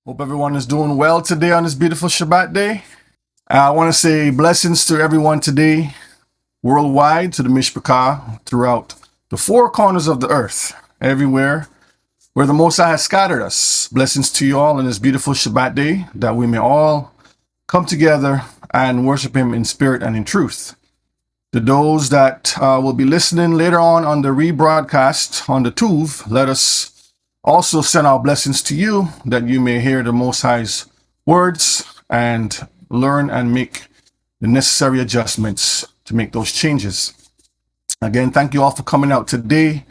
Hope everyone is doing well today on this beautiful Shabbat day. I want to say blessings to everyone today, worldwide, to the Mishpachah, throughout the four corners of the earth, everywhere where the Most High has scattered us. Blessings to you all on this beautiful Shabbat day, that we may all come together and worship Him in spirit and in truth. To those that will be listening later on the rebroadcast on the Tuv, let us also send our blessings to you, that you may hear the Most High's words and learn and make the necessary adjustments to make those changes. Again, thank you all for coming out today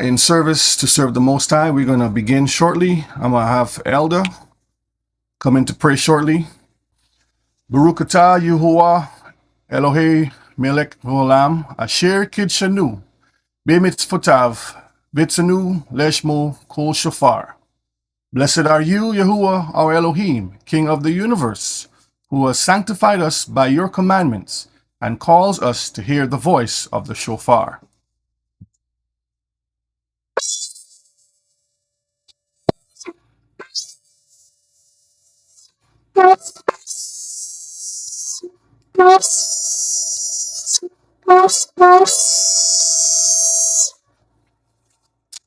in service to serve the Most High. We're going to begin shortly. I'm going to have Elder come in to pray shortly. Baruch atah Yahuwah Elohei Melech Olam Asher Kidshanu B'mitzvotav Vitzanu Leshmo Kol Shofar. Blessed are you, Yahuwah, our Elohim, King of the universe, who has sanctified us by your commandments and calls us to hear the voice of the shofar.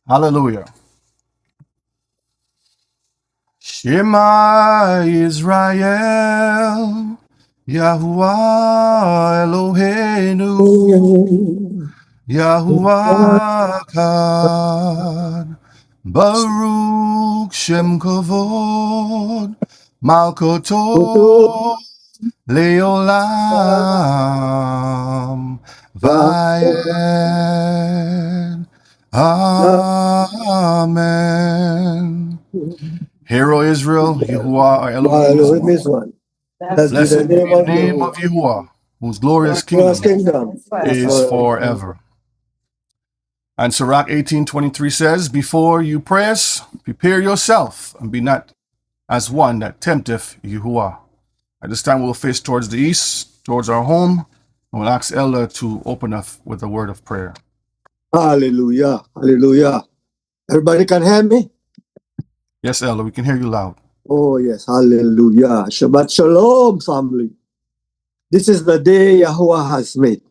Hallelujah. Shema Israel, Yahuwah Eloheinu, Yahuwah Echad, Baruch Shem Kavod, Malkoto Leolam, Vayed. Amen. Hear, O Israel, Yahuwah our Elohim is one. Blessed be the name of Yahuwah, whose glorious kingdom is forever. And Sirach 18:23 says, before you press, prepare yourself, and be not as one that tempteth Yahuwah. At this time, we'll face towards the east, towards our home, and we'll ask Elder to open us with a word of prayer. Hallelujah. Hallelujah. Everybody can hear me? Yes, Elder, we can hear you loud. Oh, yes. Hallelujah. Shabbat Shalom, family. This is the day Yahuwah has made.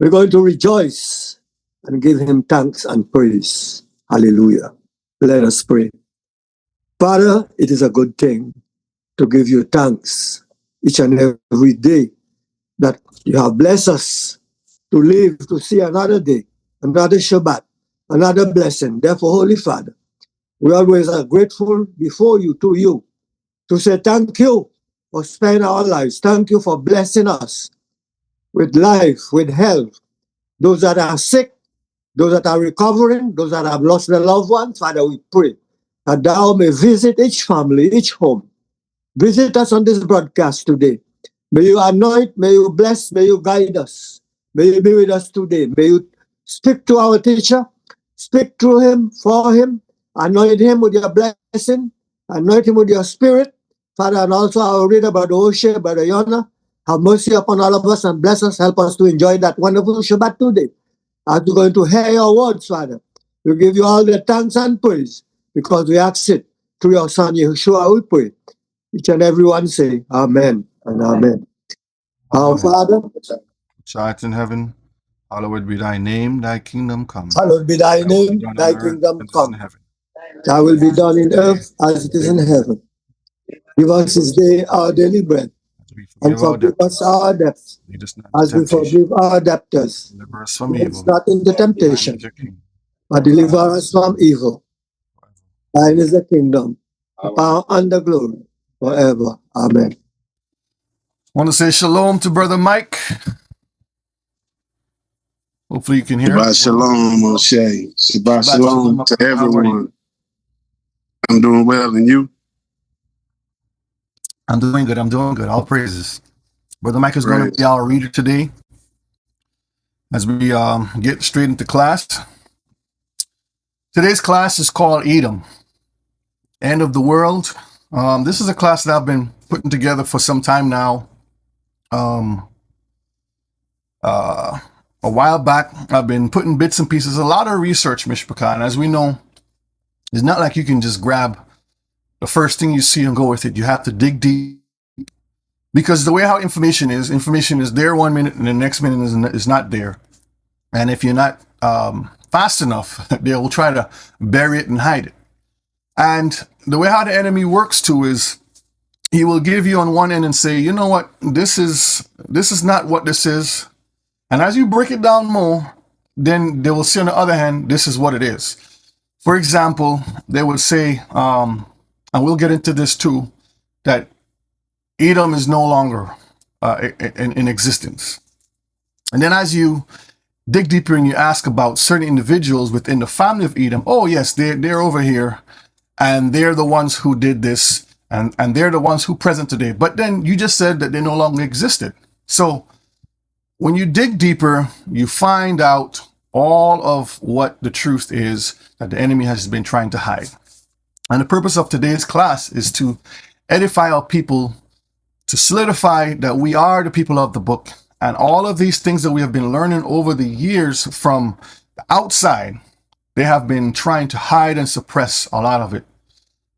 We're going to rejoice and give him thanks and praise. Hallelujah. Let us pray. Father, it is a good thing to give you thanks each and every day that you have blessed us to live, to see another day, another Shabbat, another blessing. Therefore, Holy Father, we always are grateful before you, to you, to say thank you for sparing our lives. Thank you for blessing us with life, with health. Those that are sick, those that are recovering, those that have lost their loved ones, Father, we pray that thou may visit each family, each home. Visit us on this broadcast today. May you anoint, may you bless, may you guide us. May you be with us today. May you speak to our teacher, speak through him, for him, anoint him with your blessing, anoint him with your spirit. Father, and also our reader, Brother Oshe, Brother Yona, have mercy upon all of us and bless us, help us to enjoy that wonderful Shabbat today. As we're going to hear your words, Father, we give you all the thanks and praise because we ask it through your Son, Yeshua, we pray. Each and everyone say, Amen and Amen. Our Father, which art in heaven, hallowed be thy name, thy kingdom come. hallowed be thy name, thy kingdom come. Thy will be done in earth as it is in heaven. Give us this day our daily bread, and forgive us our debts, as we forgive our debtors. Deliver us from Lead us evil. not into temptation, but deliver us from evil. Thine is the kingdom, the power, and the glory, forever. Amen. I want to say shalom to Brother Mike. Hopefully you can hear Shabbat us. shalom, Moshe. Shabbat shalom to everyone. I'm doing well, and you? I'm doing good. All praises. Brother Mike is going to be our reader today as we get straight into class. Today's class is called Edom, End of the World. This is a class that I've been putting together for some time now. A while back, I've been putting bits and pieces, a lot of research, Mishpachah. And as we know, it's not like you can just grab the first thing you see and go with it. You have to dig deep, because the way how information is there 1 minute and the next minute is not there. And if you're not fast enough, they will try to bury it and hide it. And the way how the enemy works too is he will give you on one end and say, you know what, this is not what this is. And as you break it down more, then they will say on the other hand, this is what it is. For example, they would say, and we'll get into this too, that Edom is no longer in existence. And then as you dig deeper and you ask about certain individuals within the family of Edom, oh yes, they're over here, and they're the ones who did this, and they're the ones who present today. But then you just said that they no longer existed. So when you dig deeper, you find out all of what the truth is that the enemy has been trying to hide. And the purpose of today's class is to edify our people, to solidify that we are the people of the book. And all of these things that we have been learning over the years from the outside, they have been trying to hide and suppress a lot of it.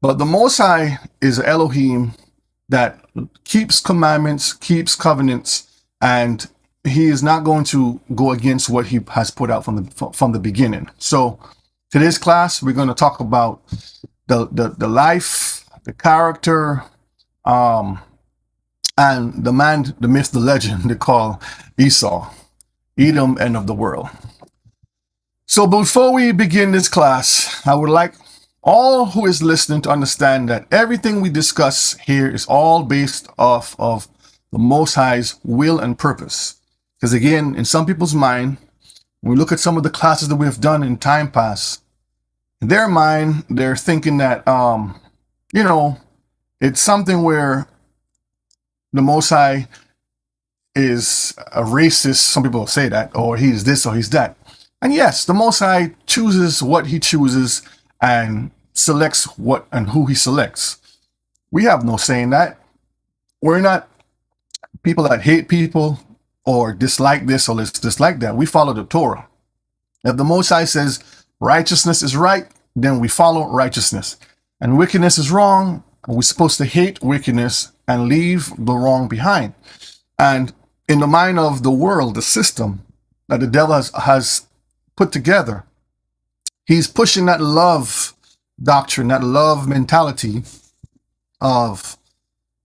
But the Most High is Elohim that keeps commandments, keeps covenants, and he is not going to go against what he has put out from the beginning. So today's class, we're going to talk about the life, the character, and the man, the myth, the legend they call Esau, Edom, end of the world. So before we begin this class, I would like all who is listening to understand that everything we discuss here is all based off of the Most High's will and purpose. Because again, in some people's mind, when we look at some of the classes that we have done in time past, in their mind, they're thinking that, it's something where the Most High is a racist. Some people say that, or he's this or he's that. And yes, the Most High chooses what he chooses and selects what and who he selects. We have no say in that. We're not people that hate people or dislike this or dislike that. We follow the Torah. If the Most High says righteousness is right, then we follow righteousness. And wickedness is wrong, and we're supposed to hate wickedness and leave the wrong behind. And in the mind of the world, the system that the devil has put together, he's pushing that love doctrine, that love mentality of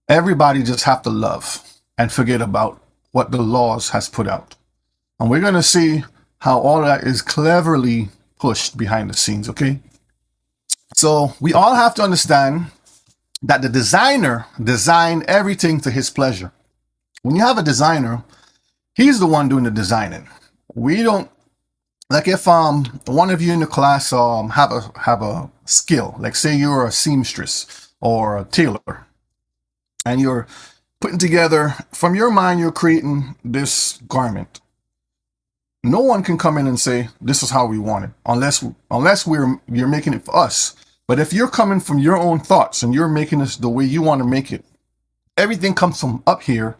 everybody just have to love and forget about what the laws has put out. And we're going to see how all of that is cleverly pushed behind the scenes, okay? So we all have to understand that the designer designed everything to his pleasure. When you have a designer, he's the one doing the designing. We don't, like if one of you in the class have a skill, like say you're a seamstress or a tailor, and you're putting together, from your mind, you're creating this garment. No one can come in and say, this is how we want it, unless you're making it for us. But if you're coming from your own thoughts and you're making this the way you want to make it, everything comes from up here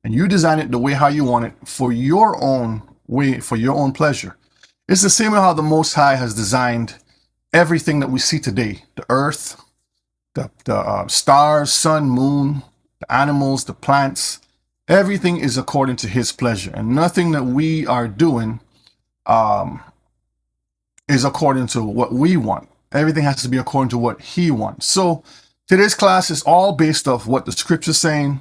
and you design it the way how you want it for your own way, for your own pleasure. It's the same way how the Most High has designed everything that we see today. The earth, the stars, sun, moon, the animals, the plants, everything is according to his pleasure. And nothing that we are doing is according to what we want. Everything has to be according to what he wants. So today's class is all based off what the scripture's saying.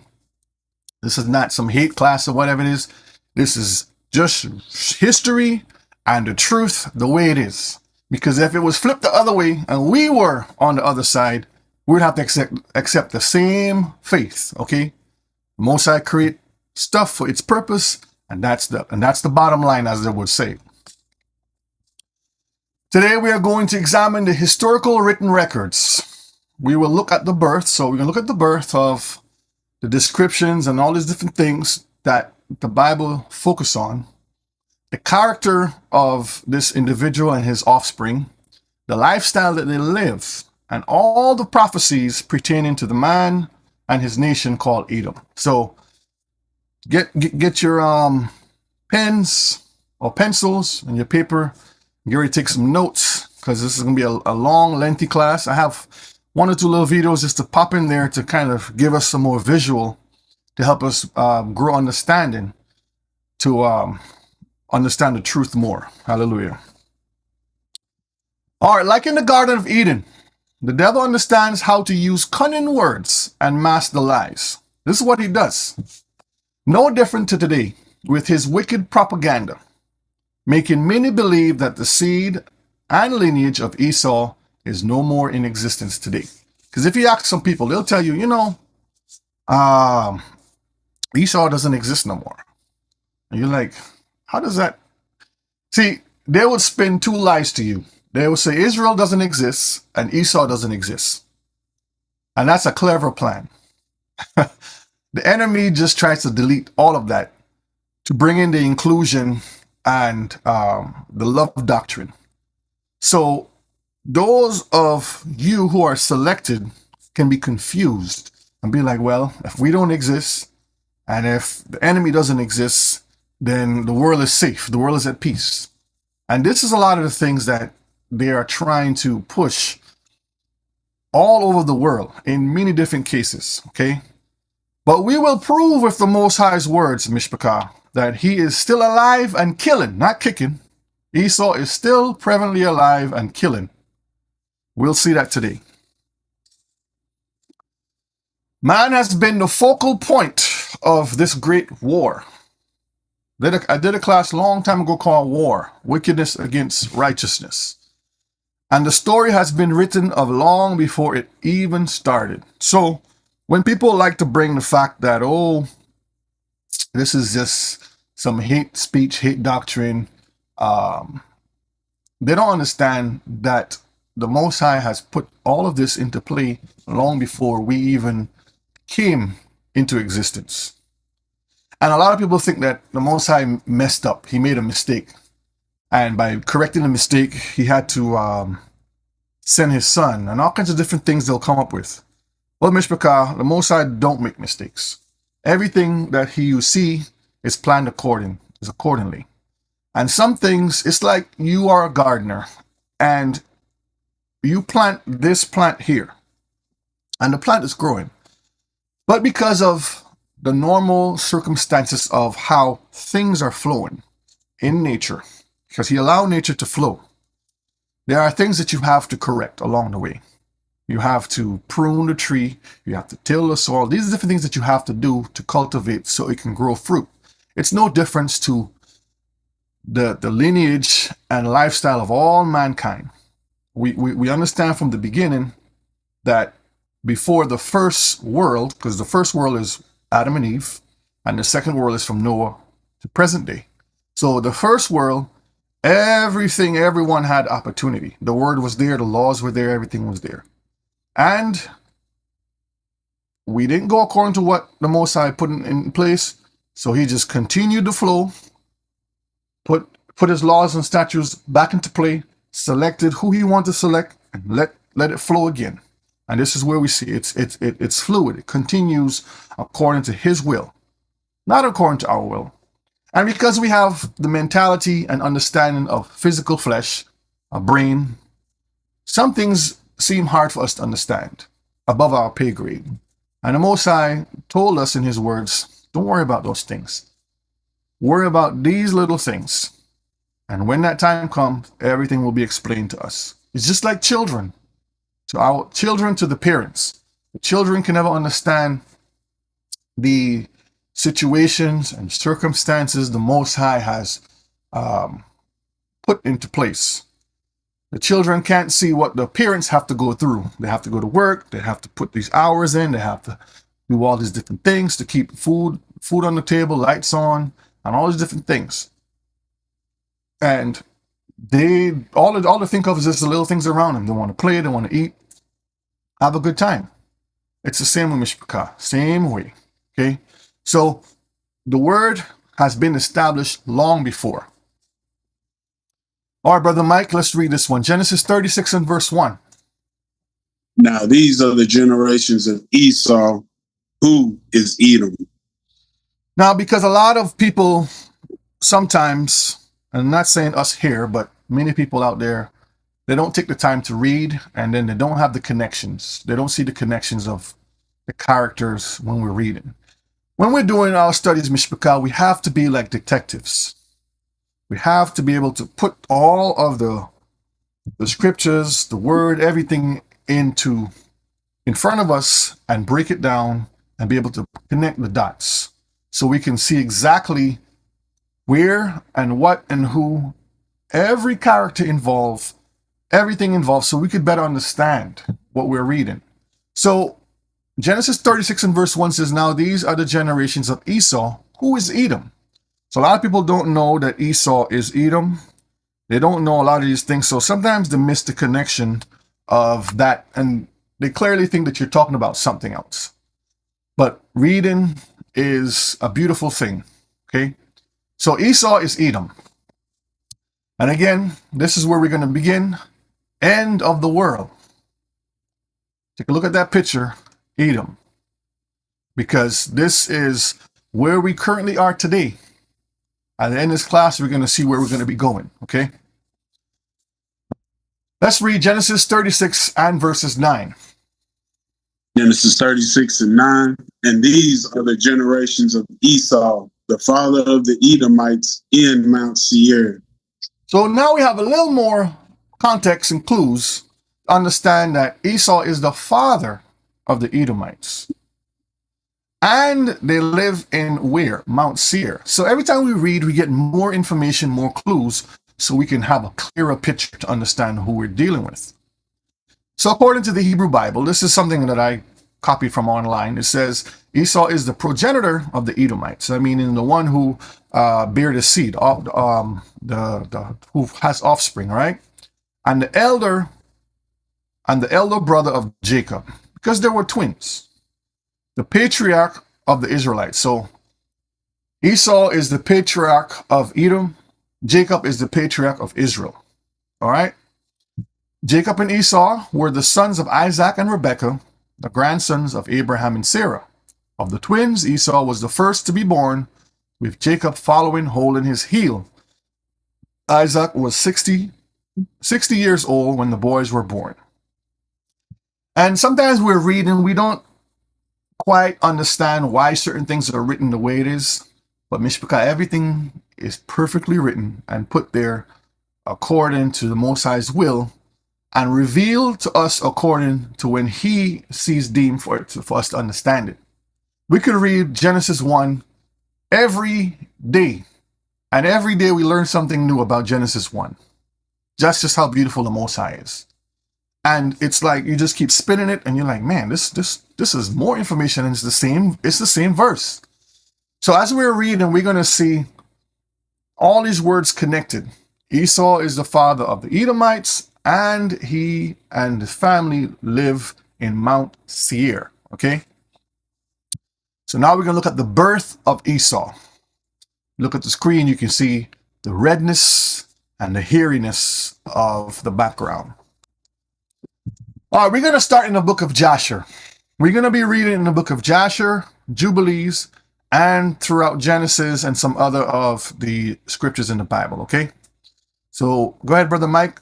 This is not some hate class or whatever it is. This is just history and the truth the way it is. Because if it was flipped the other way and we were on the other side, we'd have to accept the same faith, okay? Most High create stuff for its purpose, and that's the bottom line, as they would say. Today we are going to examine the historical written records. We will look at the birth, so we're going to look at the birth of the descriptions and all these different things that the Bible focus on, the character of this individual and his offspring, the lifestyle that they live, and all the prophecies pertaining to the man and his nation called Edom. So get your pens or pencils and your paper. Get ready to take some notes, because this is going to be a long, lengthy class. I have one or two little videos just to pop in there to kind of give us some more visual to help us grow understanding, to understand the truth more. Hallelujah. All right, like in the Garden of Eden, the devil understands how to use cunning words and mask the lies. This is what he does. No different to today with his wicked propaganda, making many believe that the seed and lineage of Esau is no more in existence today. Because if you ask some people, they'll tell you, Esau doesn't exist no more. And you're like, how does that? See, they would spin two lies to you. They would say Israel doesn't exist and Esau doesn't exist. And that's a clever plan. The enemy just tries to delete all of that to bring in the inclusion and the love doctrine. So those of you who are selected can be confused and be like, well, if we don't exist and if the enemy doesn't exist, then the world is safe. The world is at peace. And this is a lot of the things that they are trying to push all over the world in many different cases, okay? But we will prove with the Most High's words, Mishpachah, that he is still alive and killing, not kicking. Esau is still prevalently alive and killing. We'll see that today. Man has been the focal point of this great war. I did a class a long time ago called War, Wickedness Against Righteousness. And the story has been written of long before it even started. So when people like to bring the fact that, oh, this is just some hate speech, hate doctrine, they don't understand that the Most High has put all of this into play long before we even came into existence. And a lot of people think that the Most High messed up. He made a mistake. And by correcting the mistake, he had to send his son and all kinds of different things they'll come up with. Well, Mishpachah, the Most High don't make mistakes. Everything that you see is planned accordingly. And some things, it's like you are a gardener and you plant this plant here and the plant is growing. But because of the normal circumstances of how things are flowing in nature, because he allowed nature to flow, there are things that you have to correct along the way. You have to prune the tree. You have to till the soil. These are different things that you have to do to cultivate so it can grow fruit. It's no difference to the lineage and lifestyle of all mankind. We understand from the beginning that before the first world, because the first world is Adam and Eve, and the second world is from Noah to present day. So the first world, everyone had opportunity. The word was there, the laws were there, everything was there. And we didn't go according to what the Most High put in place. So he just continued to flow, put his laws and statutes back into play, selected who he wanted to select, and let it flow again. And this is where we see it's fluid. It continues according to his will, not according to our will. And because we have the mentality and understanding of physical flesh, a brain, some things seem hard for us to understand, above our pay grade. And the Most High told us in his words, don't worry about those things. Worry about these little things. And when that time comes, everything will be explained to us. It's just like children. To our children, to the parents. The children can never understand the situations and circumstances the Most High has put into place. The children can't see what the parents have to go through. They have to go to work. They have to put these hours in. They have to do all these different things to keep food on the table, lights on, and all these different things. And all they think of is just the little things around them. They want to play. They want to eat. Have a good time. It's the same with Mishpachah. Same way. Okay? So the word has been established long before. All right, Brother Mike, let's read this one. Genesis 36 and verse 1. Now these are the generations of Esau, who is Edom. Now, because a lot of people sometimes, and I'm not saying us here, but many people out there they don't take the time to read, and then they don't have the connections. They don't see the connections of the characters when we're reading. When we're doing our studies, Mishpachah, we have to be like detectives. We have to be able to put all of the scriptures, the word, everything in front of us and break it down and be able to connect the dots so we can see exactly where and what and who, every character involved, everything involved, so we could better understand what we're reading. So Genesis 36 and verse 1 says, now these are the generations of Esau, who is Edom. So a lot of people don't know that Esau is Edom. They don't know a lot of these things. So sometimes they miss the connection of that, and they clearly think that you're talking about something else. But reading is a beautiful thing. Okay. So Esau is Edom. And again, this is where we're going to begin. End of the world. Take a look at that picture, Edom. Because this is where we currently are today. At the end of this class, we're going to see where we're going to be going. Okay. Let's read Genesis 36 and verses 9. Genesis 36 and 9. And these are the generations of Esau, the father of the Edomites in Mount Seir. So now we have a little more context and clues to understand that Esau is the father of the Edomites. And they live in where? Mount Seir. So every time we read, we get more information, more clues, so we can have a clearer picture to understand who we're dealing with. So according to the Hebrew Bible, this is something that I copied from online. It says Esau is the progenitor of the Edomites. I mean, the one who bear the seed, who has offspring, right? And the elder brother of Jacob, because they were twins. The patriarch of the Israelites. So Esau is the patriarch of Edom. Jacob is the patriarch of Israel. All right. Jacob and Esau were the sons of Isaac and Rebekah, the grandsons of Abraham and Sarah. Of the twins, Esau was the first to be born, with Jacob following, holding his heel. Isaac was 60 years old when the boys were born. And sometimes we're reading, we don't quite understand why certain things are written the way it is. But Mishpachah, everything is perfectly written and put there according to the Most High's will, and revealed to us according to when he sees deemed for us to understand it. We could read Genesis 1 every day, and every day we learn something new about Genesis 1. Just how beautiful the Most High is. And it's like you just keep spinning it, and you're like, man, this is more information, and it's the same verse. So as we're reading, we're going to see all these words connected. Esau is the father of the Edomites, and he and his family live in Mount Seir. Okay. So now we're going to look at the birth of Esau. Look at the screen. You can see the redness and the hairiness of the background. All right, we're going to start in the book of Jasher. We're going to be reading in the book of Jasher, Jubilees, and throughout Genesis and some other of the scriptures in the Bible, okay? So go ahead, Brother Mike.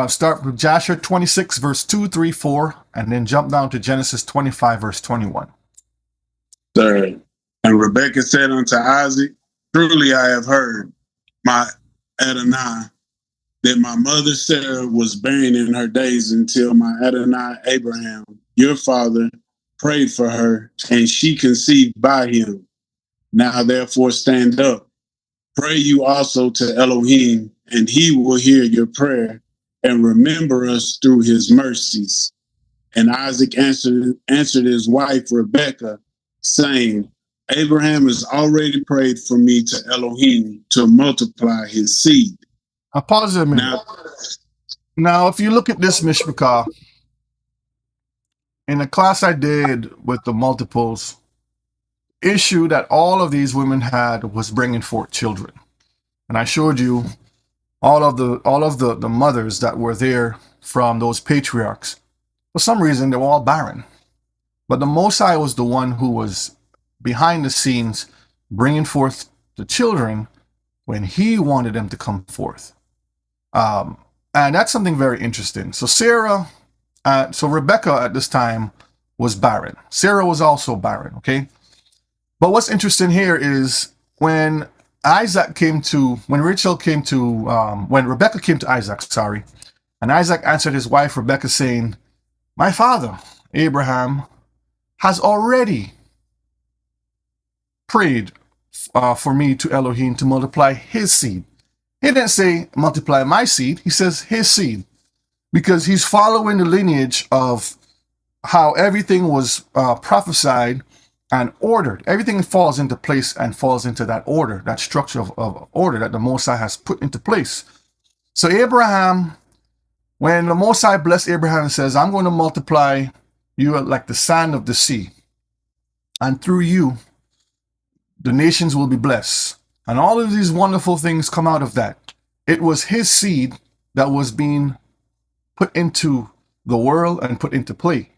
Start with Jasher 26, verse 2, 3, 4, and then jump down to Genesis 25, verse 21. Third. And Rebekah said unto Isaac, truly I have heard, my Adonai, that my mother Sarah was barren in her days until my Adonai Abraham, your father, prayed for her, and she conceived by him. Now therefore stand up. Pray you also to Elohim, and he will hear your prayer and remember us through his mercies. And Isaac answered his wife Rebekah, saying, Abraham has already prayed for me to Elohim to multiply his seed. I'll pause a minute. Now, if you look at this, Mishpachah, in the class I did with the multiples, issue that all of these women had was bringing forth children. And I showed you all of the mothers that were there from those patriarchs. For some reason, they were all barren. But the Most High was the one who was behind the scenes bringing forth the children when he wanted them to come forth. And that's something very interesting. So Rebecca at this time was barren. Sarah was also barren, okay? But what's interesting here is when Rebecca came to Isaac, and Isaac answered his wife Rebecca saying, my father, Abraham, has already prayed for me to Elohim to multiply his seed. He didn't say multiply my seed, he says his seed, because he's following the lineage of how everything was prophesied and ordered. Everything falls into place and falls into that order, that structure of order that the Most High has put into place. So Abraham, when the Most High blessed Abraham and says, I'm going to multiply you like the sand of the sea, and through you, the nations will be blessed. And all of these wonderful things come out of that. It was his seed that was being put into the world and put into play.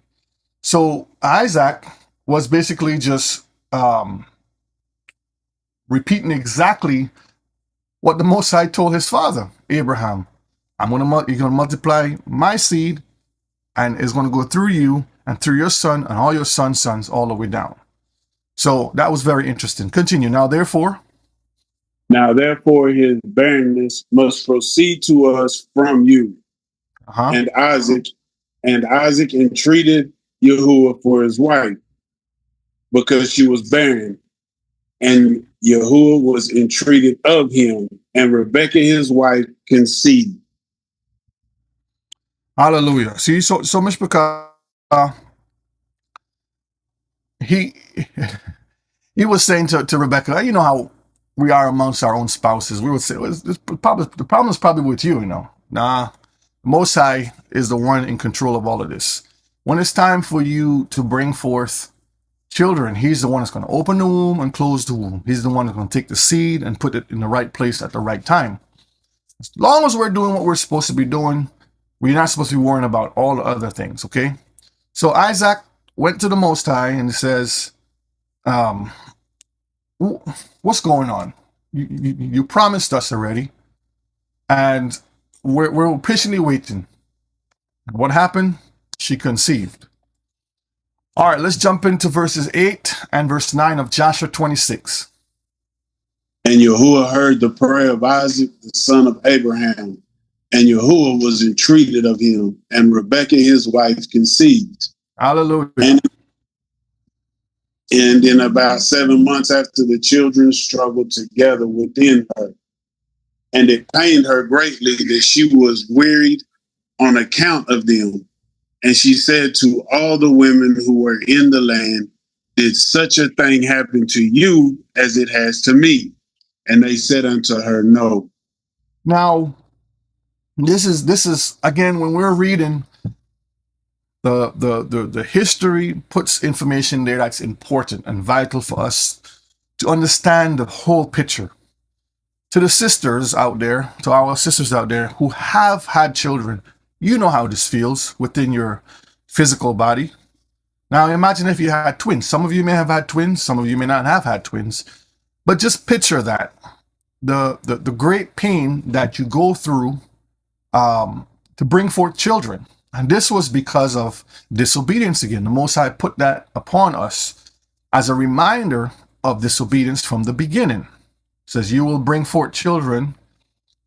So Isaac was basically just repeating exactly what the Most High told his father, Abraham. You're going to multiply my seed, and it's going to go through you and through your son and all your son's sons all the way down. So that was very interesting. Continue. Now, therefore, his barrenness must proceed to us from you. And Isaac entreated Yahuwah for his wife, because she was barren. And Yahuwah was entreated of him, and Rebekah his wife conceived. Hallelujah. See, so Mishpachah, he was saying to Rebecca, you know how we are amongst our own spouses. We would say, the problem is probably with you, Nah, Most High is the one in control of all of this. When it's time for you to bring forth children, he's the one that's going to open the womb and close the womb. He's the one that's going to take the seed and put it in the right place at the right time. As long as we're doing what we're supposed to be doing, we're not supposed to be worrying about all the other things, okay? So Isaac went to the Most High and says, what's going on? You promised us already, and we're patiently waiting. And what happened? She conceived. All right, let's jump into verses 8 and verse 9 of Joshua 26. And Yahuwah heard the prayer of Isaac, the son of Abraham, and Yahuwah was entreated of him, and Rebekah his wife conceived. Hallelujah. And in about 7 months after, the children struggled together within her. And it pained her greatly that she was wearied on account of them. And she said to all the women who were in the land, did such a thing happen to you as it has to me? And they said unto her, no. Now, this is again, when we're reading the history, puts information there that's important and vital for us to understand the whole picture. To the sisters out there, to our sisters out there who have had children, you know how this feels within your physical body. Now imagine if you had twins. Some of you may have had twins, some of you may not have had twins, but just picture that. The great pain that you go through to bring forth children. And this was because of disobedience again. The Most High put that upon us as a reminder of disobedience from the beginning. It says, you will bring forth children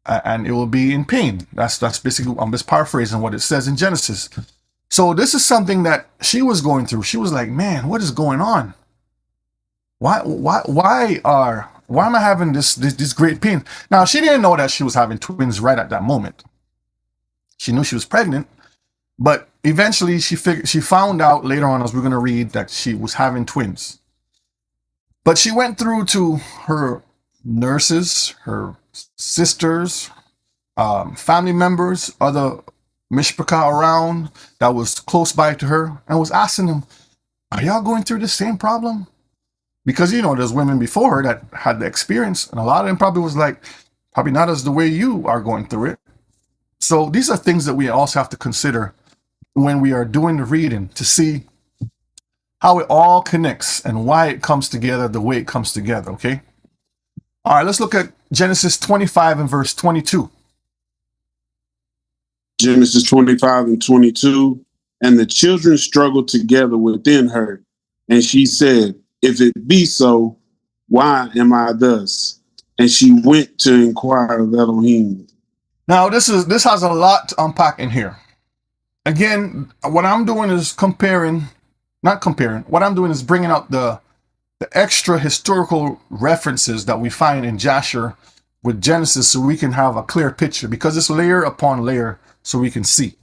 and it will be in pain. That's basically, I'm just paraphrasing what it says in Genesis. So this is something that she was going through. She was like, man, what is going on? Why am I having this great pain? Now, she didn't know that she was having twins right at that moment. She knew she was pregnant, but eventually she found out later on, as we're going to read, that she was having twins. But she went through to her nurses, her sisters, family members, other Mishpachah around that was close by to her, and was asking them, are y'all going through the same problem? Because, there's women before her that had the experience, and a lot of them probably was like, probably not as the way you are going through it. So these are things that we also have to consider when we are doing the reading, to see how it all connects and why it comes together the way it comes together, okay? All right, let's look at Genesis 25 and verse 22. Genesis 25 and 22. And the children struggled together within her. And she said, if it be so, why am I thus? And she went to inquire of Elohim. Now, this has a lot to unpack in here. Again, what I'm doing is what I'm doing is bringing out the extra historical references that we find in Jasher with Genesis so we can have a clear picture, because it's layer upon layer so we can see.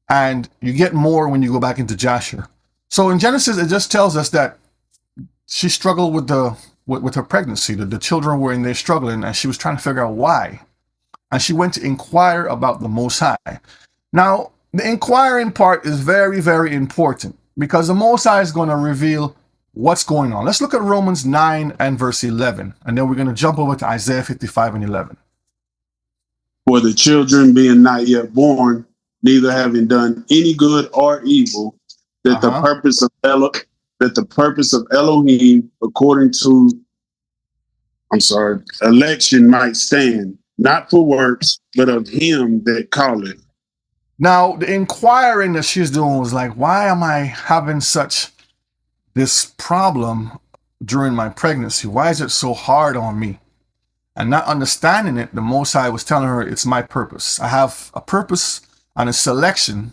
And you get more when you go back into Jasher. So in Genesis, it just tells us that she struggled with her pregnancy. The children were in there struggling, and she was trying to figure out why. And she went to inquire about the Most High. Now, the inquiring part is very, very important, because the Most High is going to reveal what's going on. Let's look at Romans 9 and verse 11, and then we're going to jump over to Isaiah 55 and 11. For the children being not yet born, neither having done any good or evil, that the purpose of Elohim according to election might stand, not for works, but of him that calleth. Now, the inquiring that she's doing was like, why am I having this problem during my pregnancy? Why is it so hard on me? And not understanding it, the Most High was telling her, it's my purpose. I have a purpose and a selection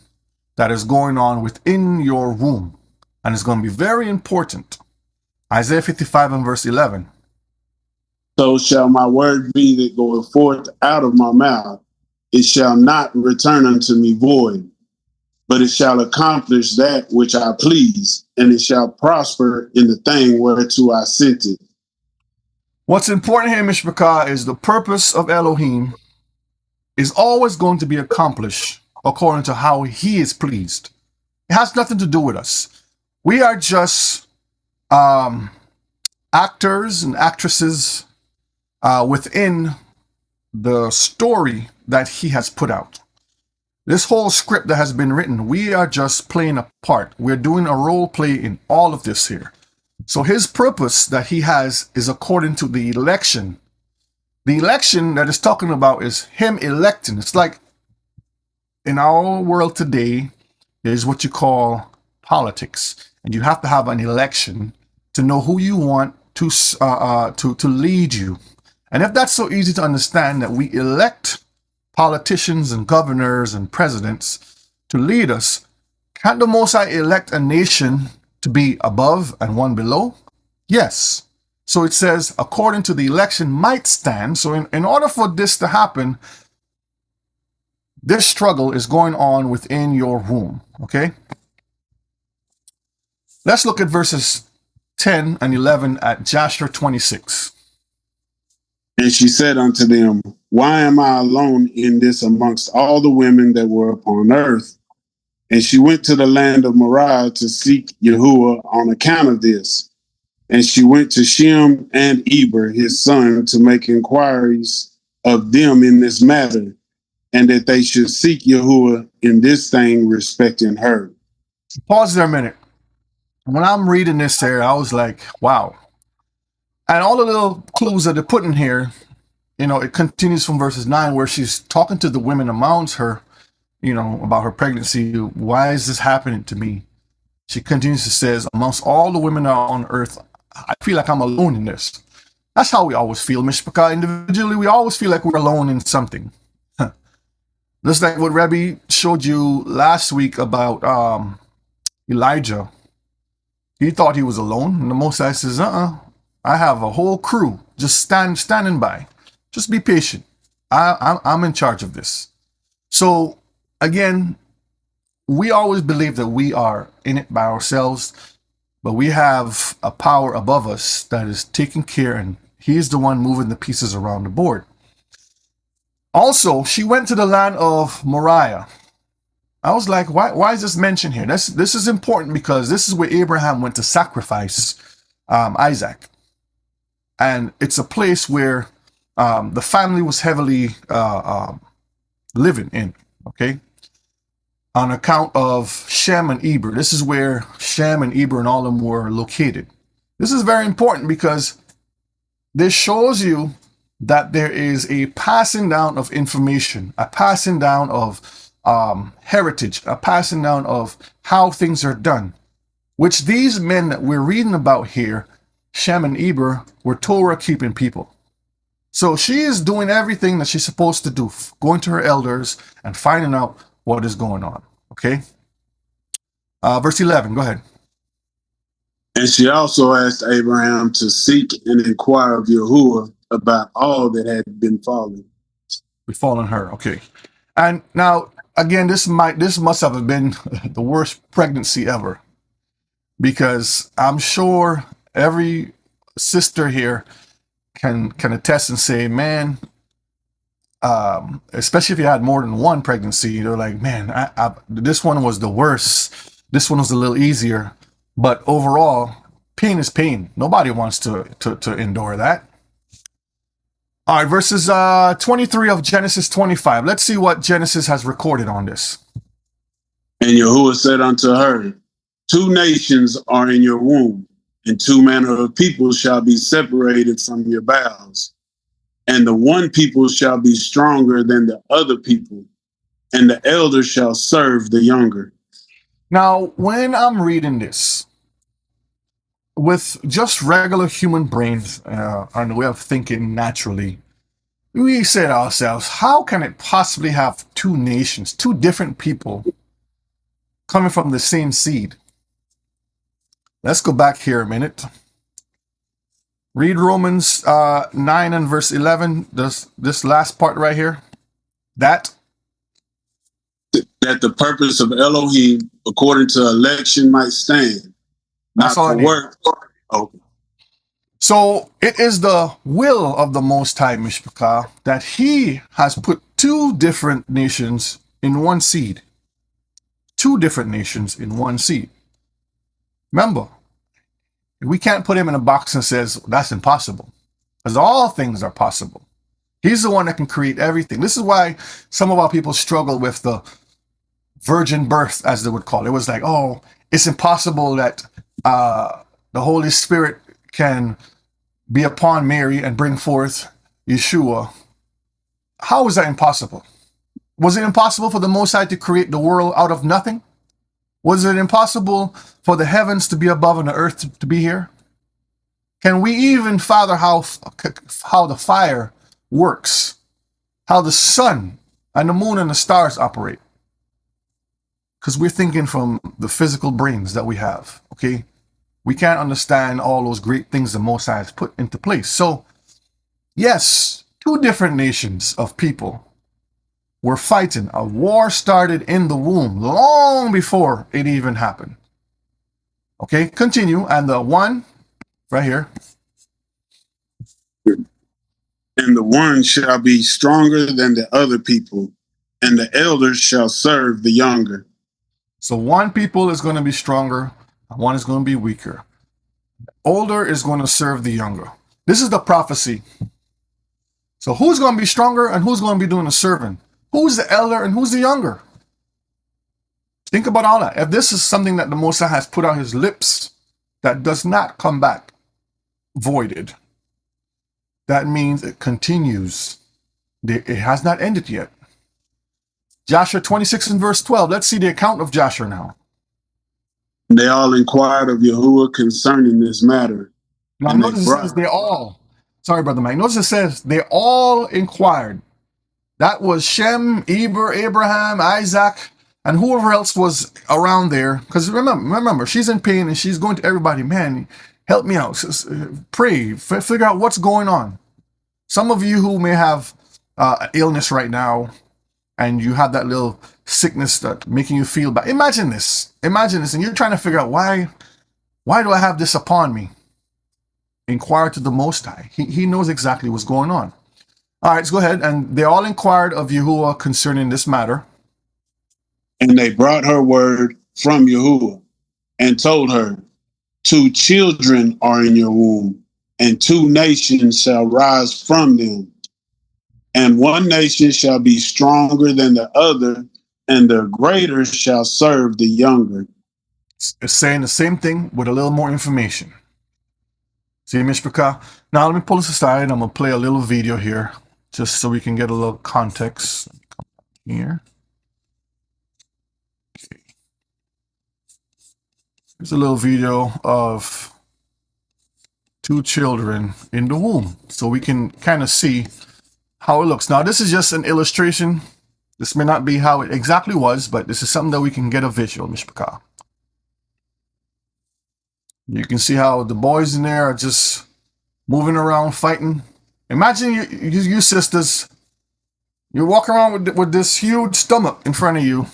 that is going on within your womb. And it's going to be very important. Isaiah 55 and verse 11. So shall my word be that goeth forth out of my mouth. It shall not return unto me void, but it shall accomplish that which I please, and it shall prosper in the thing whereto I sent it. What's important here, Mishpachah, is the purpose of Elohim is always going to be accomplished according to how he is pleased. It has nothing to do with us. We are just actors and actresses within the story that he has put out. This whole script that has been written, we are just playing a part. We're doing a role play in all of this here. So his purpose that he has is according to the election. The election that is talking about is him electing. It's like in our world today, there's what you call politics. And you have to have an election to know who you want to lead you. And if that's so easy to understand that we elect politicians and governors and presidents to lead us, can't the Most High elect a nation to be above and one below? Yes. So it says, according to the election might stand. So in order for this to happen, this struggle is going on within your womb. Okay? Let's look at verses 10 and 11 at Jasher 26. And she said unto them, why am I alone in this amongst all the women that were upon earth? And she went to the land of Moriah to seek Yahuwah on account of this. And she went to Shem and Eber, his son, to make inquiries of them in this matter, and that they should seek Yahuwah in this thing respecting her. Pause there a minute. When I'm reading this there, I was like, wow. And all the little clues that they're putting here, it continues from verses 9, where she's talking to the women amongst her, about her pregnancy. Why is this happening to me? She continues to says, amongst all the women on earth, I feel like I'm alone in this. That's how we always feel, Mishpachah. Individually, we always feel like we're alone in something. Just like what Rebbe showed you last week about Elijah. He thought he was alone, and the Most High says, I have a whole crew just standing by. Just be patient. I'm in charge of this. So again, we always believe that we are in it by ourselves, but we have a power above us that is taking care, and he's the one moving the pieces around the board. Also, she went to the land of Moriah. I was like, why is this mentioned here? This is important, because this is where Abraham went to sacrifice Isaac. And it's a place where the family was heavily living in, okay? On account of Shem and Eber. This is where Shem and Eber and all of them were located. This is very important, because this shows you that there is a passing down of information, a passing down of heritage, a passing down of how things are done, which these men that we're reading about here, Shem and Eber, were Torah-keeping people. So she is doing everything that she's supposed to do, going to her elders and finding out what is going on. Okay? Verse 11, go ahead. And she also asked Abraham to seek and inquire of Yahuwah about all that had befallen. Befallen her, okay. And now, again, this must have been the worst pregnancy ever, because I'm sure every sister here can attest and say, man, especially if you had more than one pregnancy, you're like, man, this one was the worst. This one was a little easier, but overall, pain is pain. Nobody wants to endure that. All right, verses 23 of Genesis 25. Let's see what Genesis has recorded on this. And Yahuwah said unto her, 2 nations are in your womb, and 2 manner of people shall be separated from your bowels. And the one people shall be stronger than the other people, and the elder shall serve the younger. Now, when I'm reading this, with just regular human brains and the way of thinking naturally, we say to ourselves, how can it possibly have 2 nations, 2 different people coming from the same seed? Let's go back here a minute. Read Romans 9 and verse 11, this last part right here. That the purpose of Elohim, according to election, might stand. That's all I need. Work. Okay. So it is the will of the Most High Mishpachah that he has put 2 different nations in one seed. 2 different nations in one seed. Remember, we can't put him in a box and says that's impossible, because all things are possible. He's the one that can create everything. This is why some of our people struggle with the virgin birth, as they would call it. It was like, oh, it's impossible that the Holy Spirit can be upon Mary and bring forth Yeshua. How is that impossible? Was it impossible for the Most High to create the world out of nothing? Was it impossible for the heavens to be above and the earth to be here? Can we even fathom how the fire works? How the sun and the moon and the stars operate? Because we're thinking from the physical brains that we have, okay? We can't understand all those great things the Most High has put into place. So, yes, 2 different nations of people were fighting. A war started in the womb long before it even happened. Okay, continue. And the one, right here. And the one shall be stronger than the other people, and the elders shall serve the younger. So one people is going to be stronger, and one is going to be weaker. The older is going to serve the younger. This is the prophecy. So who's going to be stronger and who's going to be doing the serving? Who's the elder and who's the younger? Think about all that. If this is something that the Most High has put on his lips that does not come back voided, that means it continues. It has not ended yet. Joshua 26 and verse 12. Let's see the account of Joshua now. They all inquired of Yahuwah concerning this matter. Now notice it says they all. Sorry, Brother Mike. Notice it says they all inquired. That was Shem, Eber, Abraham, Isaac, and whoever else was around there. Because remember, she's in pain and she's going to everybody, man, help me out. Pray, figure out what's going on. Some of you who may have illness right now, and you have that little sickness that making you feel bad. Imagine this, and you're trying to figure out why do I have this upon me? Inquire to the Most High. He knows exactly what's going on. All right, let's go ahead. And they all inquired of Yahuwah concerning this matter. And they brought her word from Yahuwah and told her, 2 children are in your womb, and 2 nations shall rise from them. And one nation shall be stronger than the other, and the greater shall serve the younger. It's saying the same thing with a little more information. See, Mishpachah? Now let me pull this aside. I'm going to play a little video here, just so we can get a little context. Here. Here's a little video of 2 children in the womb, so we can kind of see how it looks. Now, this is just an illustration. This may not be how it exactly was, but this is something that we can get a visual, Mishpachah. You can see how the boys in there are just moving around, fighting. Imagine you sisters, you're walking around with this huge stomach in front of you,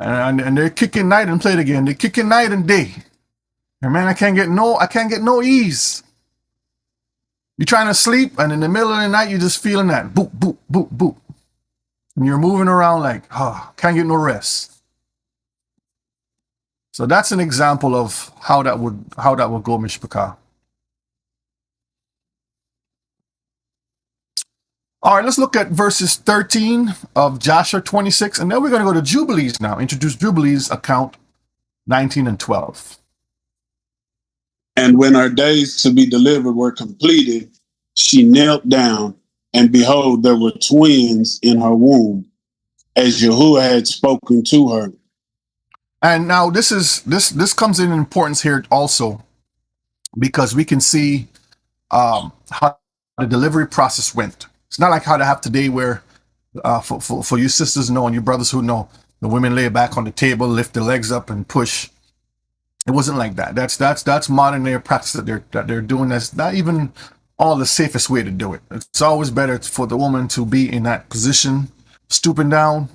and they're kicking night and play again. They're kicking night and day. And man, I can't get no ease. You're trying to sleep, and in the middle of the night, you're just feeling that boop, boop, boop, boop. And you're moving around like, can't get no rest. So that's an example of how that would go, Mishpachah. All right, let's look at verses 13 of Joshua 26, and then we're going to go to Jubilees now. Introduce Jubilees account 19 and 12. And when her days to be delivered were completed, she knelt down, and behold, there were twins in her womb, as Yahuwah had spoken to her. And now this comes in importance here also, because we can see how the delivery process went. It's not like how they have today, where for you sisters know and you brothers who know, the women lay back on the table, lift their legs up, and push. It wasn't like that. That's modern day practice that they're doing. That's not even all the safest way to do it. It's always better for the woman to be in that position, stooping down.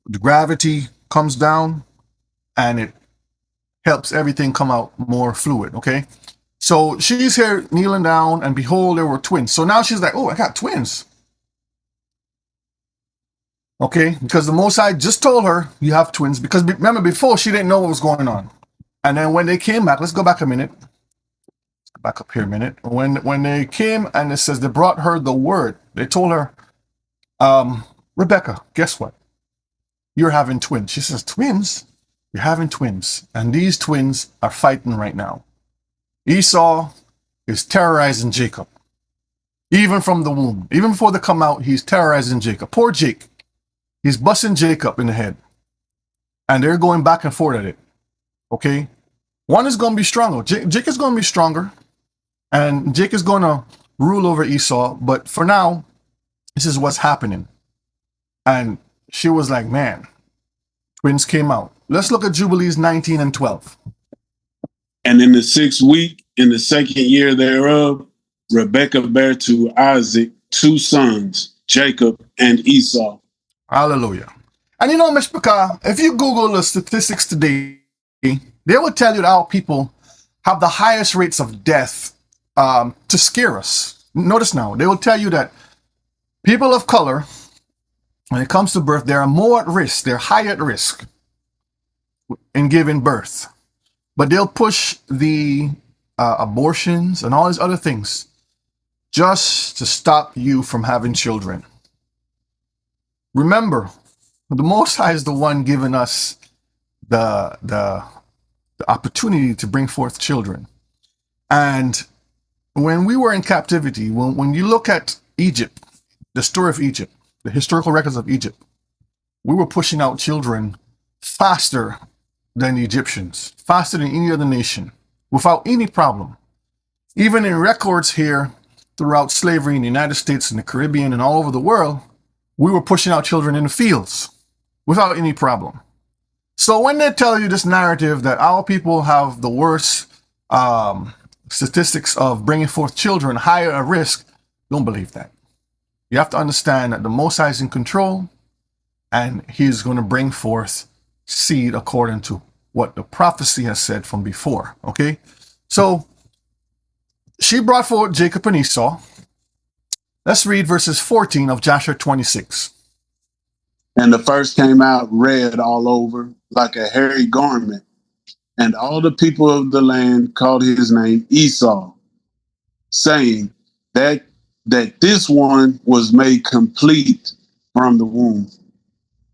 The gravity comes down, and it helps everything come out more fluid. Okay, so she's here kneeling down, and behold, there were twins. So now she's like, oh, I got twins. Okay, because the Most High just told her you have twins. Because remember, before she didn't know what was going on. And then when they came back, let's go back a minute. Back up here a minute. When they came, and it says they brought her the word. They told her, Rebecca, guess what? You're having twins. She says, twins? You're having twins. And these twins are fighting right now. Esau is terrorizing Jacob. Even from the womb. Even before they come out, he's terrorizing Jacob. Poor Jake. He's busting Jacob in the head. And they're going back and forth at it. Okay? One is going to be stronger. Jake is going to be stronger. And Jake is going to rule over Esau. But for now, this is what's happening. And she was like, man, twins came out. Let's look at Jubilees 19 and 12. And in the 6th week, in the 2nd year thereof, Rebekah bare to Isaac 2 sons, Jacob and Esau. Hallelujah. And you know, Mishpachah, if you Google the statistics today, they will tell you that our people have the highest rates of death to scare us. Notice now, they will tell you that people of color, when it comes to birth, they are more at risk. They're high at risk in giving birth. But they'll push the abortions and all these other things just to stop you from having children. Remember, the Most High is the one giving us the opportunity to bring forth children. And when we were in captivity, when you look at Egypt, the story of Egypt, the historical records of Egypt, we were pushing out children faster than the Egyptians, faster than any other nation, without any problem. Even in records here throughout slavery in the United States and the Caribbean and all over the world, we were pushing out children in the fields without any problem. So when they tell you this narrative that our people have the worst statistics of bringing forth children, higher at risk, don't believe that. You have to understand that the Most High is in control, and he's going to bring forth seed according to what the prophecy has said from before. Okay, so she brought forth Jacob and Esau. Let's read verses 14 of Joshua 26. And the first came out red all over, like a hairy garment. And all the people of the land called his name Esau, saying that this one was made complete from the womb.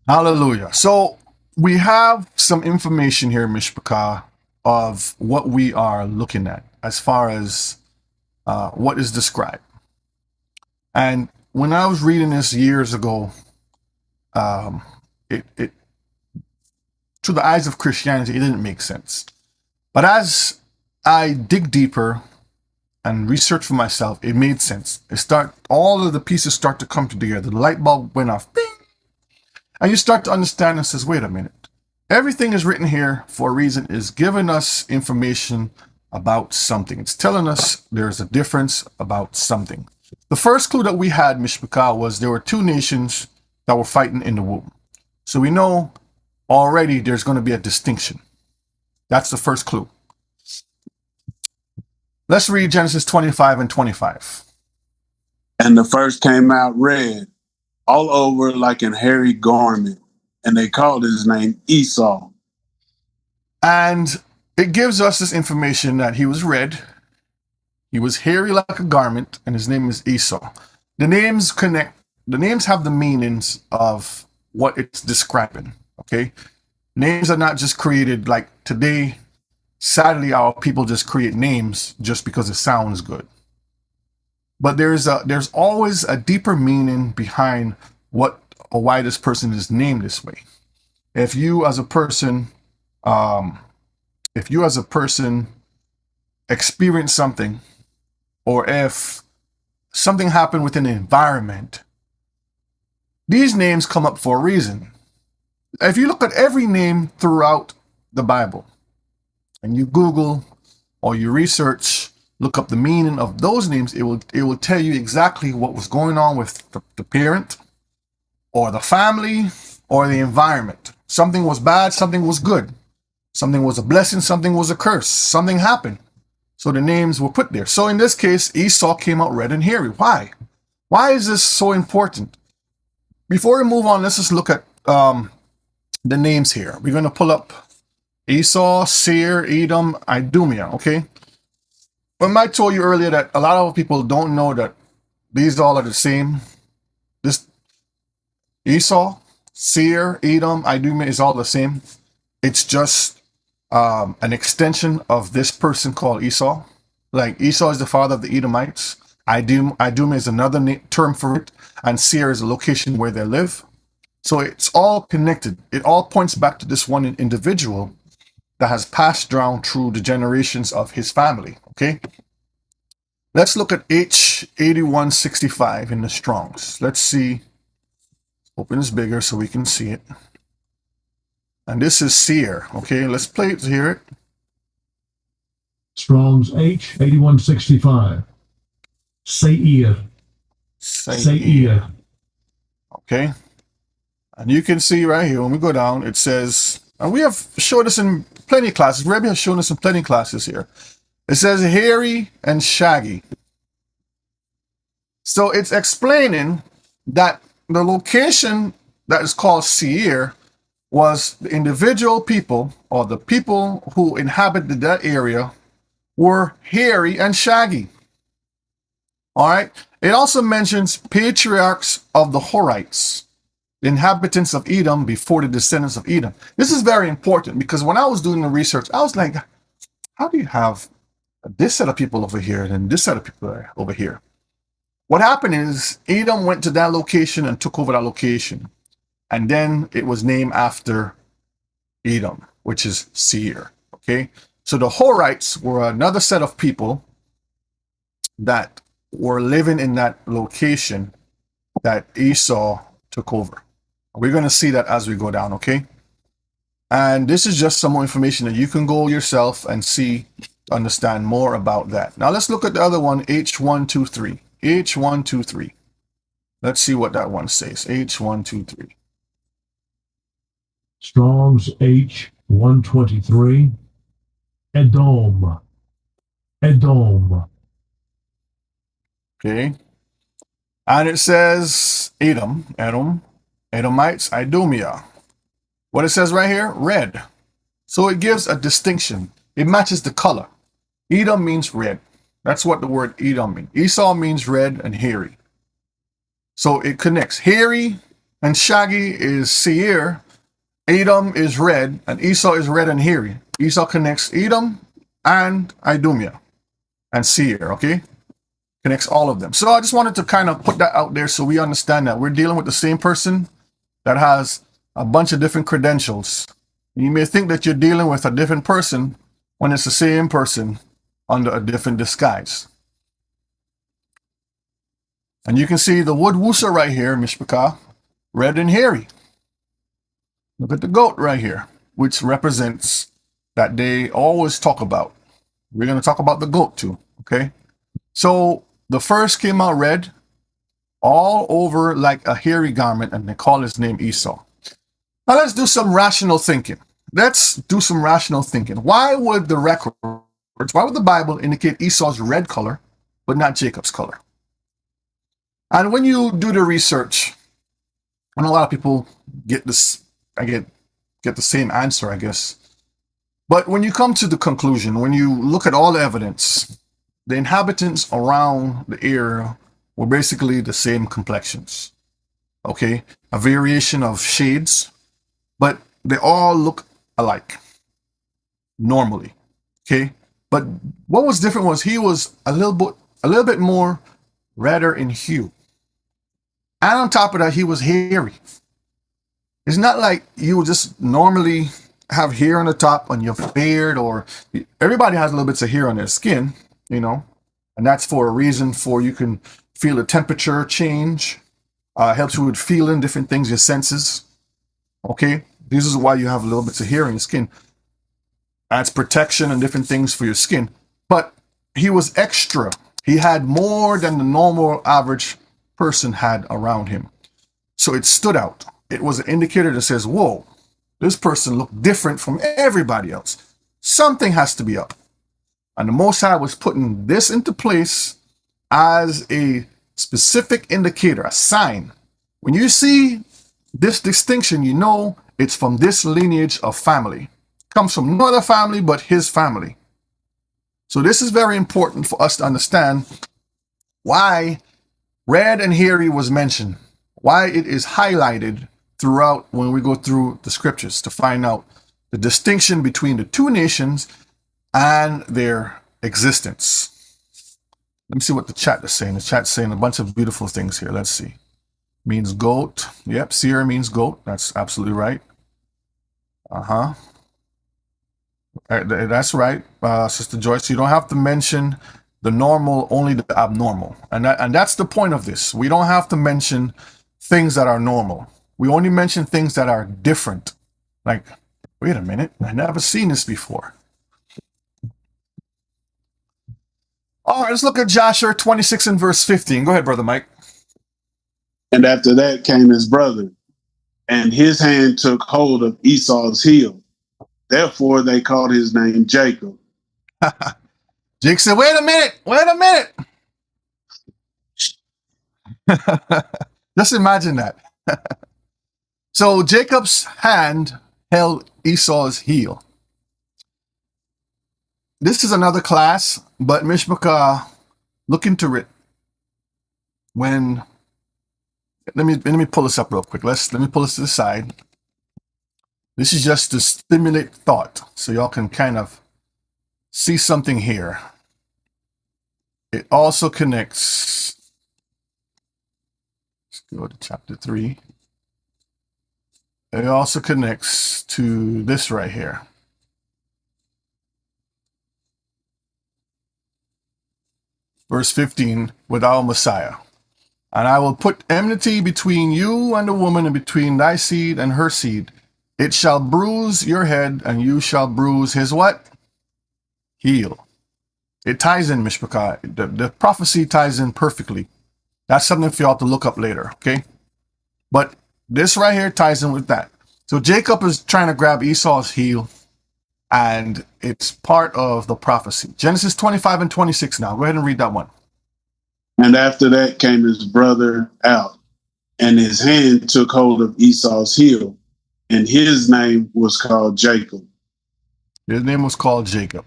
Hallelujah. So we have some information here, Mishpachah, of what we are looking at as far as what is described. And when I was reading this years ago, it through the eyes of Christianity, it didn't make sense. But as I dig deeper and research for myself, it made sense. All of the pieces start to come together. The light bulb went off. Bing! And you start to understand and says, wait a minute. Everything is written here for a reason. It's giving us information about something. It's telling us there's a difference about something. The first clue that we had, Mishpachah, was there were two nations that were fighting in the womb. So we know already there's going to be a distinction. That's the first clue. Let's read Genesis 25 and 25. And the first came out red, all over like an hairy garment, and they called his name Esau. And it gives us this information that he was red, he was hairy like a garment, and his name is Esau. The names connect. The names have the meanings of what it's describing, okay? Names are not just created like today. Sadly, our people just create names just because it sounds good. But there's always a deeper meaning behind why this person is named this way. If you as a person experience something, or if something happened within the environment, these names come up for a reason. If you look at every name throughout the Bible, and you Google or you research, look up the meaning of those names, it will tell you exactly what was going on with the parent, or the family, or the environment. Something was bad, something was good. Something was a blessing, something was a curse. Something happened. So the names were put there. So in this case, Esau came out red and hairy. Why? Why is this so important? Before we move on, let's just look at the names here. We're going to pull up Esau, Seir, Edom, Idumea, okay? But I told you earlier that a lot of people don't know that these all are the same. This Esau, Seir, Edom, Idumea is all the same. It's just an extension of this person called Esau. Like Esau is the father of the Edomites. Idumea is another term for it. And Seir is a location where they live. So it's all connected. It all points back to this one individual that has passed down through the generations of his family. Okay. Let's look at H8165 in the Strongs. Let's see. Open this bigger so we can see it. And this is Seir. Okay, let's play it to hear it. Strong's H8165. Seir. Seir. Okay. And you can see right here, when we go down, it says, and we have showed this in plenty of classes. Rebbe has shown us in plenty of classes here. It says hairy and shaggy. So it's explaining that the location that is called Seir was the individual people, or the people who inhabited that area, were hairy and shaggy. All right. It also mentions patriarchs of the Horites, the inhabitants of Edom before the descendants of Edom. This is very important because when I was doing the research, I was like, how do you have this set of people over here and this set of people over here? What happened is Edom went to that location and took over that location. And then it was named after Edom, which is Seir. Okay. So the Horites were another set of people that were living in that location that Esau took over. We're going to see that as we go down. Okay. And this is just some more information that you can go yourself and see, understand more about that. Now let's look at the other one, H123. H123. Let's see what that one says. H123. Strong's H123. Edom. Edom. Okay. And it says Edom, Edomites, Idumea. What it says right here, red. So it gives a distinction. It matches the color. Edom means red. That's what the word Edom means. Esau means red and hairy. So it connects. Hairy and shaggy is Seir. Edom is red, and Esau is red and hairy. Esau connects Edom and Idumea and Seir, okay? Connects all of them. So I just wanted to kind of put that out there so we understand that we're dealing with the same person that has a bunch of different credentials, You may think that you're dealing with a different person when it's the same person under a different disguise. And you can see the wood wooser right here, Mishpachah, red and hairy. Look at the goat right here, which represents that they always talk about. We're going to talk about the goat too, okay? So the first came out red, all over like a hairy garment, and they call his name Esau. Now let's do some rational thinking. Why would the records, why would the Bible indicate Esau's red color, but not Jacob's color? And when you do the research, and a lot of people get this, get the same answer, I guess. But when you come to the conclusion, when you look at all the evidence, the inhabitants around the area were basically the same complexions. Okay, a variation of shades, but they all look alike normally. Okay, but what was different was he was a little bit more redder in hue, and on top of that, he was hairy. It's not like you would just normally have hair on the top on your beard, or everybody has a little bits of hair on their skin, you know, and that's for a reason. For you can feel the temperature change, helps you with feeling different things, your senses. Okay, this is why you have a little bits of hair on your skin. Adds protection and different things for your skin. But he was extra. He had more than the normal average person had around him. So it stood out. It was an indicator that says, whoa, this person looked different from everybody else. Something has to be up. And the Most High was putting this into place as a specific indicator, a sign. When you see this distinction, you know it's from this lineage of family. It comes from no other family but his family. So this is very important for us to understand why red and hairy was mentioned, why it is highlighted throughout when we go through the scriptures to find out the distinction between the two nations and their existence. Let me see what the chat is saying. The chat's saying a bunch of beautiful things here. Let's see. Means goat. Yep, seer means goat. That's absolutely right. That's right, Sister Joyce. You don't have to mention the normal, only the abnormal. And that's the point of this. We don't have to mention things that are normal. We only mention things that are different. Like, wait a minute, I never seen this before. All right, let's look at Joshua 26 and verse 15. Go ahead, Brother Mike. And after that came his brother, and his hand took hold of Esau's heel. Therefore they called his name Jacob. Jake said, wait a minute. Just imagine that. So Jacob's hand held Esau's heel. This is another class, but Mishpachah, look into it. When let me pull this up real quick. Let me pull this to the side. This is just to stimulate thought, so y'all can kind of see something here. It also connects. Let's go to chapter 3. It also connects to this right here. Verse 15, with our Messiah. And I will put enmity between you and the woman, and between thy seed and her seed. It shall bruise your head, and you shall bruise his what? Heel. It ties in, Mishpachah. The prophecy ties in perfectly. That's something for y'all to look up later, okay? But this right here ties in with that. So Jacob is trying to grab Esau's heel, and it's part of the prophecy. Genesis 25 and 26 now. Go ahead and read that one. And after that came his brother out, and his hand took hold of Esau's heel, and his name was called Jacob. His name was called Jacob.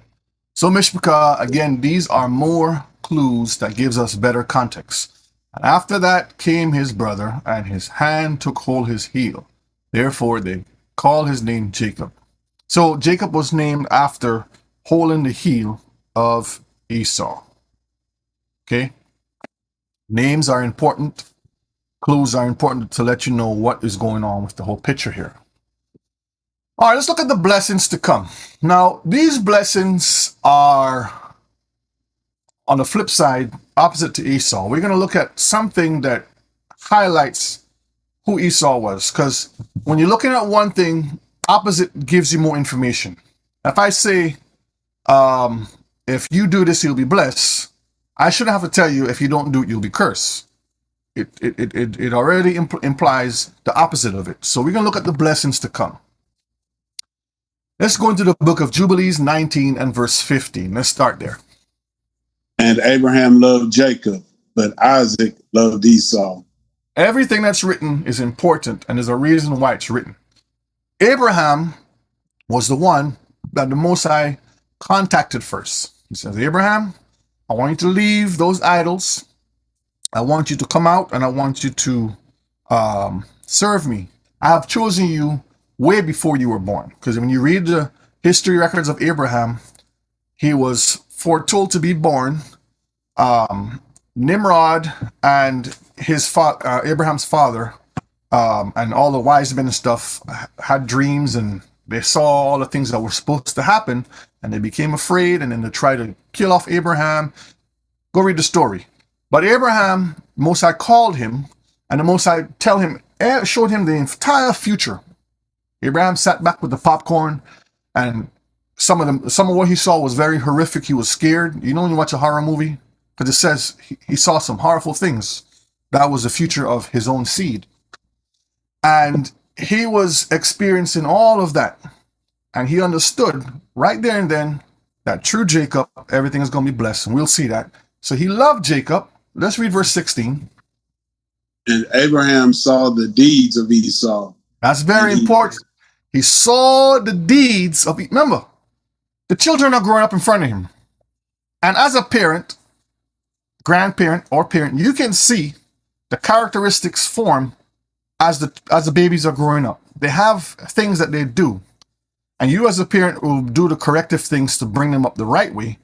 So Mishpachah, again, these are more clues that gives us better context. And after that came his brother, and his hand took hold his heel. Therefore they call his name Jacob. So Jacob was named after holding the heel of Esau. Okay? Names are important. Clues are important to let you know what is going on with the whole picture here. All right, let's look at the blessings to come. Now, these blessings are, on the flip side, opposite to Esau. We're going to look at something that highlights who Esau was, because when you're looking at one thing, opposite gives you more information. If I say, if you do this, you'll be blessed, I shouldn't have to tell you if you don't do it, you'll be cursed. It already implies the opposite of it. So we're going to look at the blessings to come. Let's go into the book of Jubilees 19 and verse 15. Let's start there. And Abraham loved Jacob, but Isaac loved Esau. Everything that's written is important, and there's a reason why it's written. Abraham was the one that the Most High contacted first. He says, Abraham, I want you to leave those idols. I want you to come out, and I want you to serve me. I have chosen you way before you were born. Because when you read the history records of Abraham, he was foretold to be born. Nimrod and his Abraham's father, and all the wise men and stuff had dreams, and they saw all the things that were supposed to happen, and they became afraid, and then they tried to kill off Abraham. Go read the story. But Abraham, Most High called him, and the Most High showed him the entire future. Abraham sat back with the popcorn, and some of what he saw was very horrific. He was scared. You know when you watch a horror movie? Because it says he saw some horrible things. That was the future of his own seed. And he was experiencing all of that. And he understood right there and then that through Jacob, everything is going to be blessed. And we'll see that. So he loved Jacob. Let's read verse 16. And Abraham saw the deeds of Esau. That's very important. He saw the deeds of, remember, the children are growing up in front of him. And as a parent, grandparent, or parent, you can see the characteristics form as the babies are growing up. They have things that they do. And you as a parent will do the corrective things to bring them up the right way.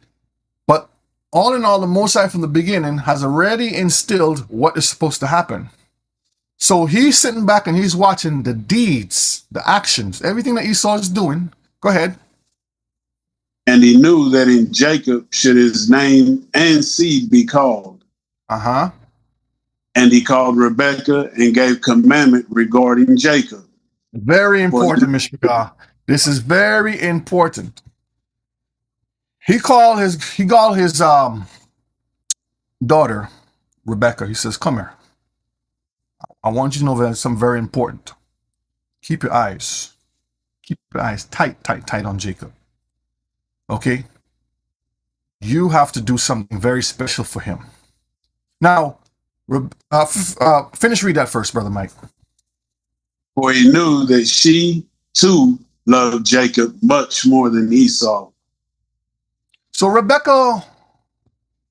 But all in all, the Most High from the beginning has already instilled what is supposed to happen. So he's sitting back and he's watching the deeds, the actions, everything that Esau is doing. Go ahead. And he knew that in Jacob should his name and seed be called. Uh-huh. And he called Rebekah and gave commandment regarding Jacob. Very important, Mishpachah. This is very important. He called his daughter, Rebekah. He says, come here. I want you to know that it's something very important. Keep your eyes tight on Jacob. Okay? You have to do something very special for him. Now, finish read that first, Brother Mike. For he knew that she, too, loved Jacob much more than Esau. So Rebekah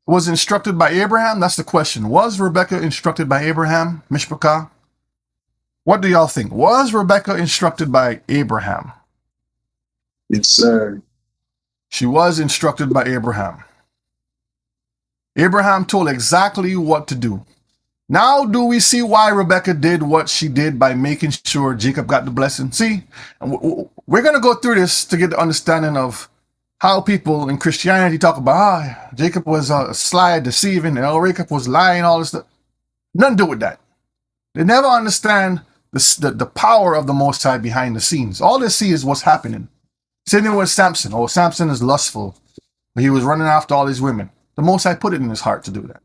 was instructed by Abraham? That's the question. Was Rebekah instructed by Abraham, Mishpachah? What do y'all think? Was Rebekah instructed by Abraham? Yes, sir. She was instructed by Abraham. Abraham told exactly what to do. Now do we see why Rebekah did what she did by making sure Jacob got the blessing? See, we're going to go through this to get the understanding of how people in Christianity talk about, Jacob was sly, deceiving, and Jacob was lying, all this stuff. Nothing to do with that. They never understand the power of the Most High behind the scenes. All they see is what's happening. Same thing with Samson. Oh, Samson is lustful. He was running after all these women. The Most High put it in his heart to do that.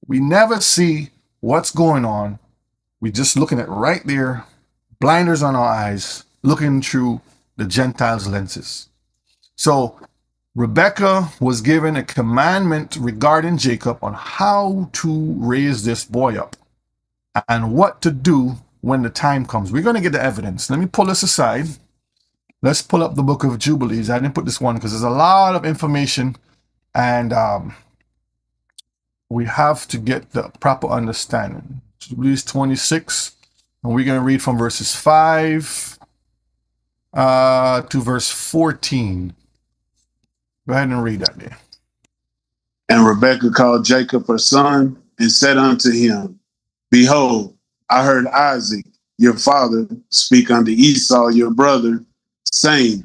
We never see what's going on. We're just looking at right there, blinders on our eyes, looking through the Gentiles' lenses. So Rebekah was given a commandment regarding Jacob on how to raise this boy up and what to do when the time comes. We're going to get the evidence. Let me pull this aside. Let's pull up the book of Jubilees. I didn't put this one because there's a lot of information, and we have to get the proper understanding. Jubilees 26, and we're going to read from verses 5 to verse 14. Go ahead and read that there. And Rebekah called Jacob her son and said unto him, Behold, I heard Isaac your father speak unto Esau your brother, saying,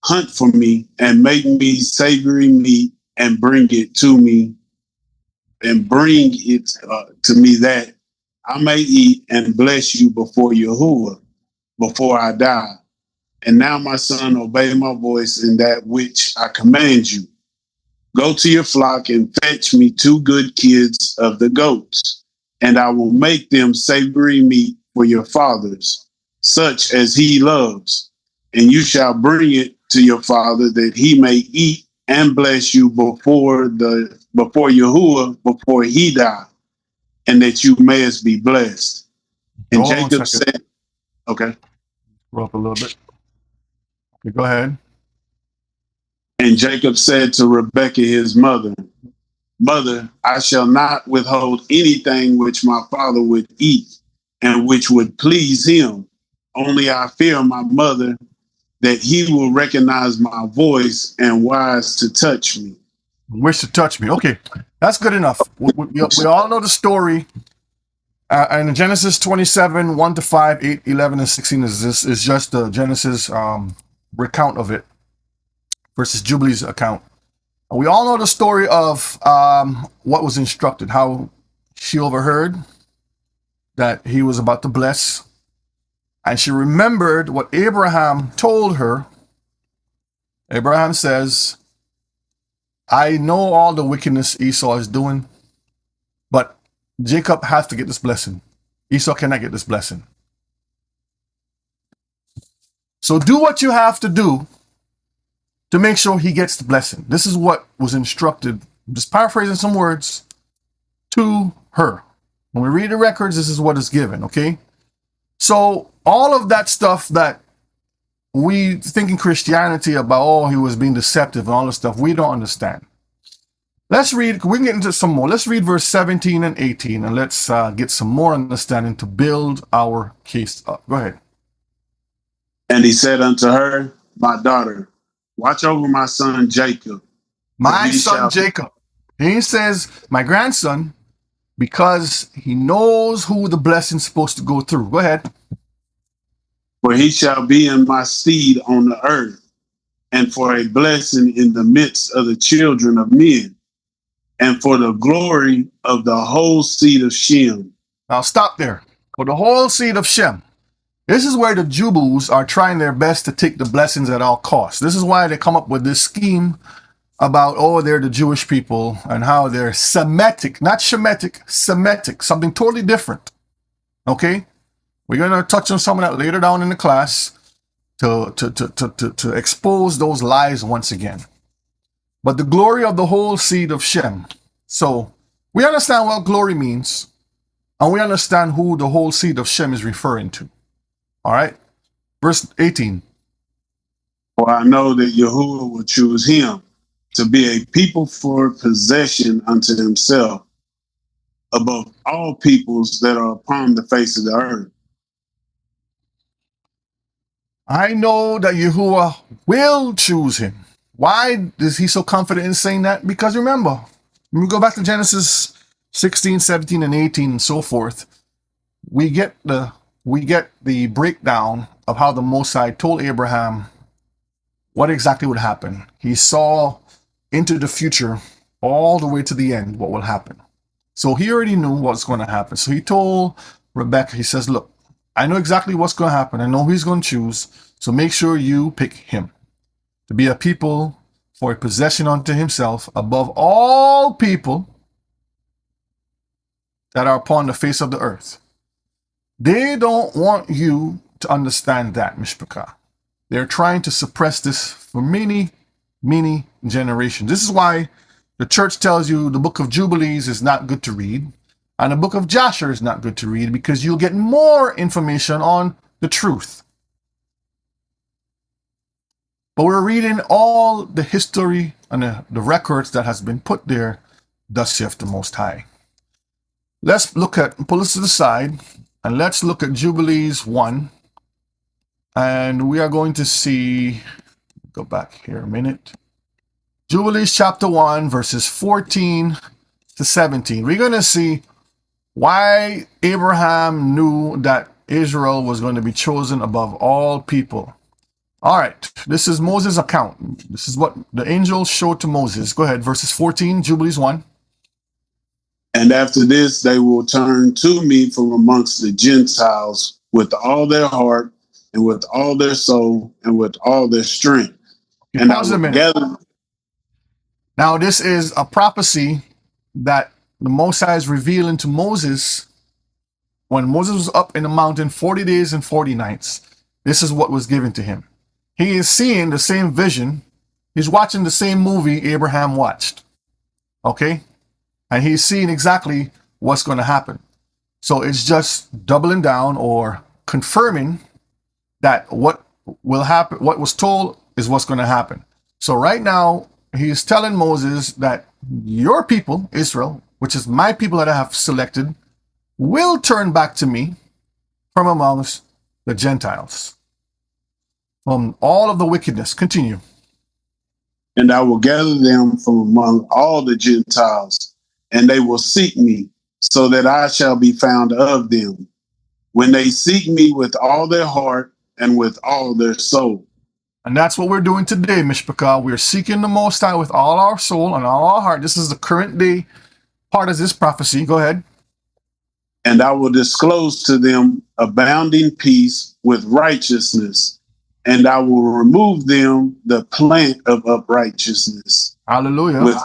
Hunt for me and make me savory meat and bring it to me, and bring it to me that I may eat and bless you before Yahuwah, before I die. And now, my son, obey my voice in that which I command you. Go to your flock and fetch me 2 good kids of the goats, and I will make them savory meat for your fathers, such as he loves. And you shall bring it to your father that he may eat and bless you before Yahuwah, before he die, and that you mayest be blessed. And Hold on a Jacob second. said, okay. Scroll up a little bit. Okay, go ahead. And Jacob said to Rebekah, his mother, Mother, I shall not withhold anything which my father would eat and which would please him. Only I fear my mother that he will recognize my voice and wise to touch me. Wish to touch me. Okay, that's good enough. We all know the story. And in Genesis 27, 1 to 5, 8, 11, and 16 is just the Genesis recount of it versus Jubilee's account. And we all know the story of what was instructed, how she overheard that he was about to bless. And she remembered what Abraham told her. Abraham says, I know all the wickedness Esau is doing, but Jacob has to get this blessing. Esau cannot get this blessing. So do what you have to do to make sure he gets the blessing. This is what was instructed, just paraphrasing some words, to her. When we read the records, this is what is given, okay? So all of that stuff that we think in Christianity about, oh, he was being deceptive and all this stuff, we don't understand. Let's read, we can get into some more. Let's read verse 17 and 18, and let's get some more understanding to build our case up. Go ahead. And he said unto her, My daughter, watch over my son Jacob. My son Jacob. He says, my grandson, because he knows who the blessing's supposed to go through. Go ahead. For he shall be in my seed on the earth, and for a blessing in the midst of the children of men, and for the glory of the whole seed of Shem. Now stop there. For the whole seed of Shem. This is where the Jews are trying their best to take the blessings at all costs. This is why they come up with this scheme about, oh, they're the Jewish people and how they're Semitic, not Shemitic, Semitic, something totally different. Okay? We're going to touch on some of that later down in the class to expose those lies once again. But the glory of the whole seed of Shem. So we understand what glory means, and we understand who the whole seed of Shem is referring to. All right? Verse 18. For I know that Yahuwah will choose him to be a people for possession unto himself above all peoples that are upon the face of the earth. I know that Yahuwah will choose him. Why is he so confident in saying that? Because remember, when we go back to Genesis 16, 17, and 18, and so forth, we get the breakdown of how the Most High told Abraham what exactly would happen. He saw into the future all the way to the end what will happen. So he already knew what's going to happen. So he told Rebekah, he says, look, I know exactly what's going to happen. I know who he's going to choose. So make sure you pick him to be a people for a possession unto himself above all people that are upon the face of the earth. They don't want you to understand that, Mishpachah. They're trying to suppress this for many, many generations. This is why the church tells you the book of Jubilees is not good to read, and the book of Jasher is not good to read, because you'll get more information on the truth. But we're reading all the history and the records that has been put there, thus saith the Most High. Let's pull this to the side, and let's look at Jubilees 1. And we are going to see, go back here a minute. Jubilees chapter 1, verses 14 to 17. We're going to see why Abraham knew that Israel was going to be chosen above all people. All right, this is Moses' account. This is what the angel showed to Moses. Go ahead, verses 14, Jubilees 1. And after this, they will turn to me from amongst the Gentiles with all their heart and with all their soul and with all their strength. You And I pause a will minute. gather. Now, this is a prophecy that the Most High is revealing to Moses when Moses was up in the mountain 40 days and 40 nights. This is what was given to him. He is seeing the same vision. He's watching the same movie Abraham watched. Okay? And he's seeing exactly what's going to happen. So it's just doubling down or confirming that what will happen, what was told is what's going to happen. So right now, he's telling Moses that your people, Israel, which is my people that I have selected, will turn back to me from amongst the Gentiles, from all of the wickedness. Continue. And I will gather them from among all the Gentiles, and they will seek me, so that I shall be found of them, when they seek me with all their heart and with all their soul. And that's what we're doing today, Mishpachah. We're seeking the Most High with all our soul and all our heart. This is the current day part of this prophecy. Go ahead. And I will disclose to them abounding peace with righteousness, and I will remove them the plant of uprightness. Hallelujah.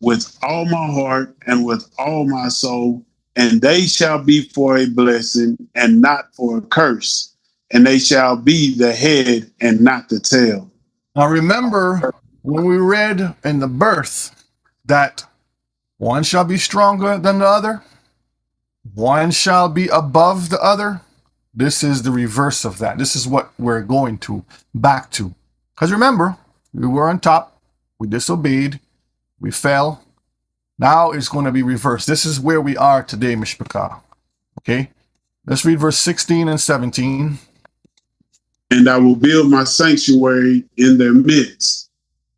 With all my heart and with all my soul, and they shall be for a blessing and not for a curse, and they shall be the head and not the tail. Now remember when we read in the birth that one shall be stronger than the other, one shall be above the other. This is the reverse of that. This is what we're going to back to. Because remember, we were on top, we disobeyed, we fell. Now it's going to be reversed. This is where we are today, Mishpachah. Okay? Let's read verse 16 and 17. And I will build my sanctuary in their midst,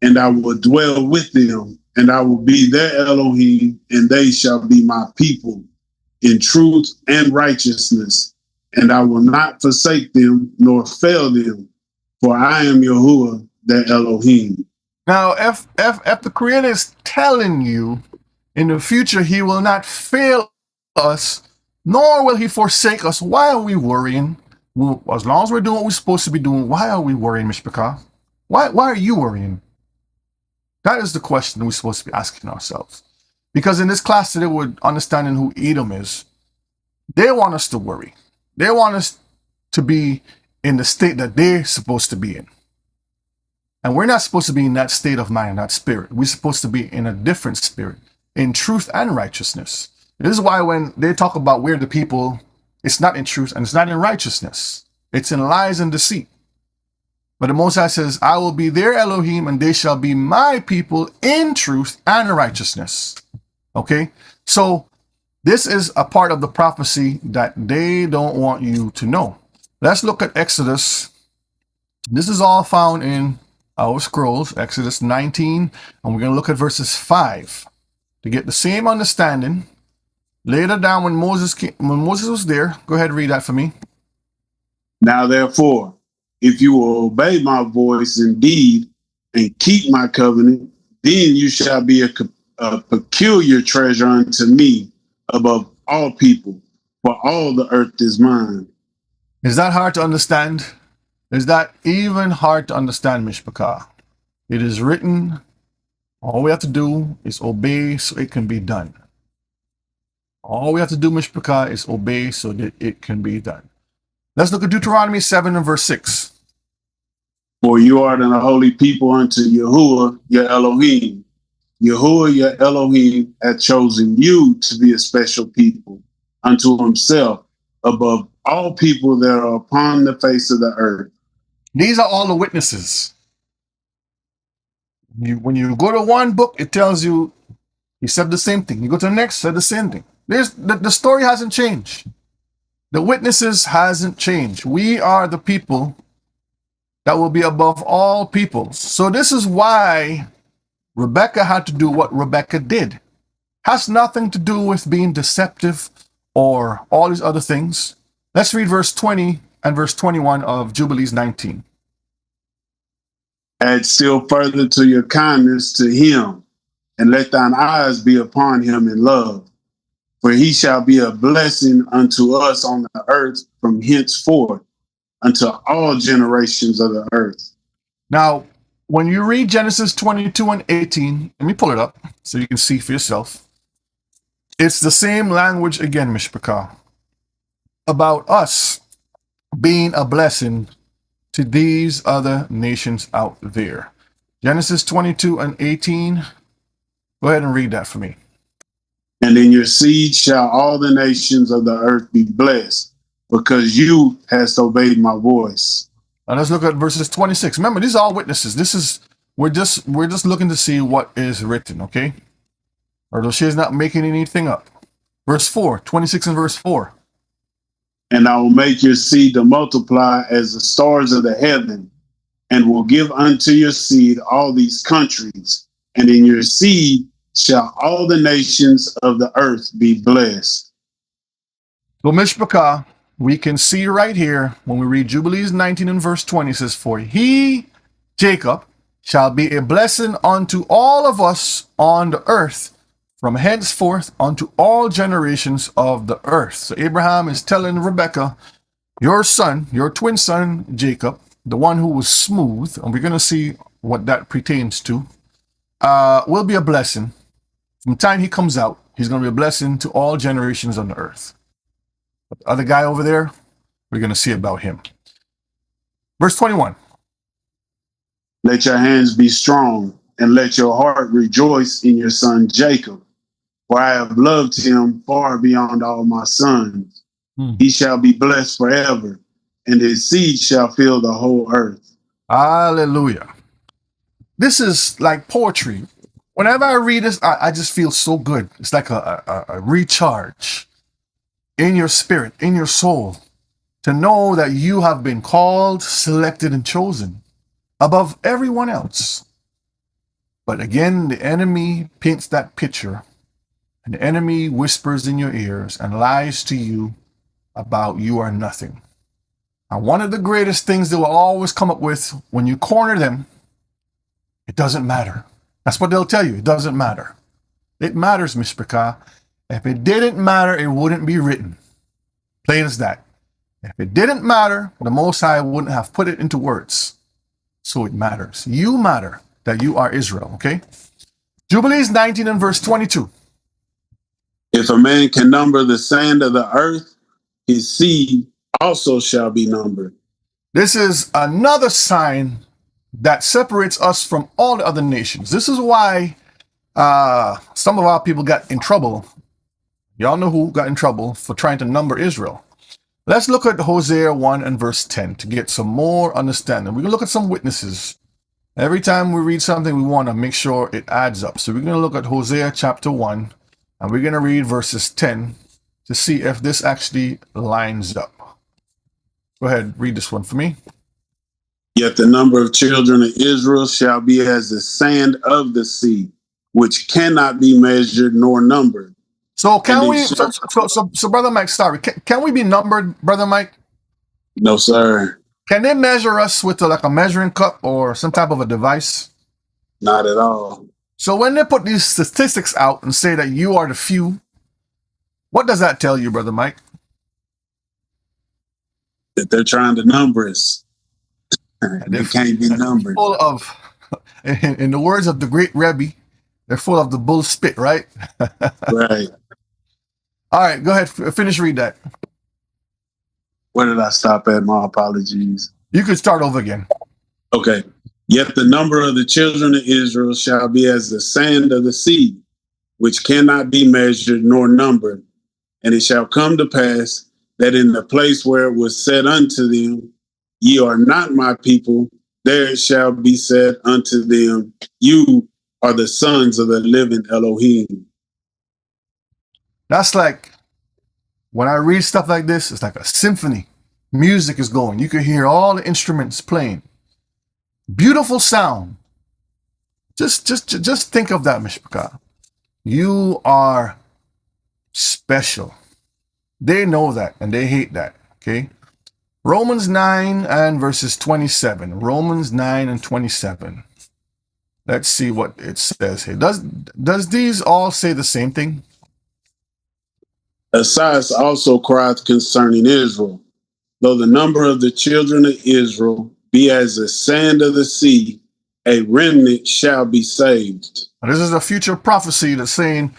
and I will dwell with them, and I will be their Elohim, and they shall be my people in truth and righteousness. And I will not forsake them nor fail them, for I am Yahuwah, their Elohim. Now, if the Creator is telling you in the future he will not fail us, nor will he forsake us, why are we worrying? Well, as long as we're doing what we're supposed to be doing, why are we worrying, Mishpachah? Why are you worrying? That is the question we're supposed to be asking ourselves. Because in this class today, we're understanding who Edom is. They want us to worry. They want us to be in the state that they're supposed to be in. And we're not supposed to be in that state of mind, that spirit. We're supposed to be in a different spirit, in truth and righteousness. This is why when they talk about we're the people, it's not in truth and it's not in righteousness. It's in lies and deceit. But the Most High says, I will be their Elohim and they shall be my people in truth and righteousness. Okay? So this is a part of the prophecy that they don't want you to know. Let's look at Exodus. This is all found in our scrolls, Exodus 19, and we're going to look at verses 5 to get the same understanding. Later down when Moses was there, go ahead and read that for me. Now therefore, if you will obey my voice indeed and keep my covenant, then you shall be a peculiar treasure unto me above all people, for all the earth is mine. Is that hard to understand? Is that even hard to understand, Mishpachah? It is written. All we have to do is obey so it can be done. All we have to do, Mishpachah, is obey so that it can be done. Let's look at Deuteronomy 7 and verse 6. For you are the holy people unto Yahuwah, your Elohim. Yahuwah, your Elohim, hath chosen you to be a special people unto himself above all people that are upon the face of the earth. These are all the witnesses. When you go to one book, it tells you he said the same thing. You go to the next, said the same thing. The story hasn't changed. The witnesses hasn't changed. We are the people that will be above all peoples. So this is why Rebecca had to do what Rebecca did. Has nothing to do with being deceptive or all these other things. Let's read verse 20 and verse 21 of Jubilees 19. Add still further to your kindness to him, and let thine eyes be upon him in love. For he shall be a blessing unto us on the earth from henceforth unto all generations of the earth. Now, when you read Genesis 22 and 18, let me pull it up so you can see for yourself. It's the same language again, Mishpachah, about us being a blessing to these other nations out there. Genesis 22 and 18. Go ahead and read that for me. And in your seed shall all the nations of the earth be blessed, because you hast obeyed my voice. Now let's look at verses 26. Remember, these are all witnesses. We're just looking to see what is written, okay? Or she is not making anything up. Verse 4, 26 and verse 4. And I will make your seed to multiply as the stars of the heaven, and will give unto your seed all these countries, and in your seed shall all the nations of the earth be blessed. So Mishpachah, we can see right here when we read Jubilees 19 and verse 20, it says, for he, Jacob, shall be a blessing unto all of us on the earth, from henceforth unto all generations of the earth. So Abraham is telling Rebekah, your son, your twin son, Jacob, the one who was smooth, and we're going to see what that pertains to, will be a blessing. From the time he comes out, he's going to be a blessing to all generations on the earth. But the other guy over there, we're going to see about him. Verse 21. Let your hands be strong, and let your heart rejoice in your son Jacob. For I have loved him far beyond all my sons. He shall be blessed forever, and his seed shall fill the whole earth. Hallelujah. This is like poetry. Whenever I read this, I just feel so good. It's like a recharge in your spirit, in your soul, to know that you have been called, selected, and chosen above everyone else. But again, the enemy paints that picture, and the enemy whispers in your ears and lies to you about you are nothing. And one of the greatest things they will always come up with when you corner them, it doesn't matter. That's what they'll tell you. It doesn't matter. It matters, Mishpachah. If it didn't matter, it wouldn't be written. Plain as that. If it didn't matter, the Most High wouldn't have put it into words. So it matters. You matter that you are Israel, okay? Jubilees 19 and verse 22. If a man can number the sand of the earth, his seed also shall be numbered. This is another sign that separates us from all the other nations. This is why some of our people got in trouble. Y'all know who got in trouble for trying to number Israel. Let's look at Hosea 1 and verse 10 to get some more understanding. We're going to look at some witnesses. Every time we read something, we want to make sure it adds up. So we're going to look at Hosea chapter 1, and we're going to read verses 10 to see if this actually lines up. Go ahead, read this one for me. Yet the number of children of Israel shall be as the sand of the sea, which cannot be measured nor numbered. So can we, so Brother Mike, sorry, can we be numbered, Brother Mike? No, sir. Can they measure us with like a measuring cup or some type of a device? Not at all. So when they put these statistics out and say that you are the few, what does that tell you, Brother Mike? That they're trying to number us. They can't be numbered. Full of, in the words of the great Rebbe, they're full of the bull spit, right? Right. All right, go ahead. Finish read that. Where did I stop at? My apologies. You could start over again. Okay. Yet the number of the children of Israel shall be as the sand of the sea, which cannot be measured nor numbered. And it shall come to pass that in the place where it was said unto them, ye are not my people, there it shall be said unto them, you are the sons of the living Elohim. That's like, when I read stuff like this, it's like a symphony. Music is going. You can hear all the instruments playing. Beautiful sound. Just think of that, Mishpachah. You are special. They know that and they hate that. Okay. Romans 9 and verses 27. Romans 9 and 27. Let's see what it says here. Does these all say the same thing? Esaias also cried concerning Israel, though the number of the children of Israel be as the sand of the sea, a remnant shall be saved. This is a future prophecy that's saying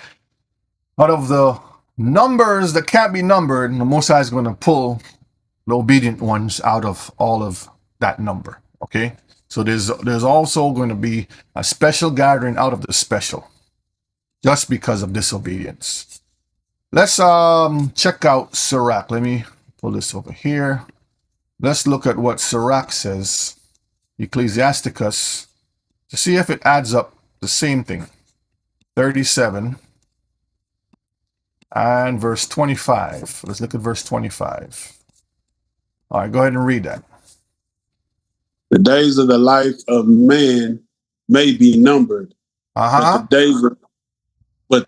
out of the numbers that can't be numbered, the Most High is going to pull the obedient ones out of all of that number. Okay? So there's also going to be a special gathering out of the special just because of disobedience. Let's check out Sirach. Let me pull this over here. Let's look at what Sirach says, Ecclesiasticus, to see if it adds up the same thing. 37 and verse 25. Let's look at verse 25. All right, go ahead and read that. The days of the life of man may be numbered, but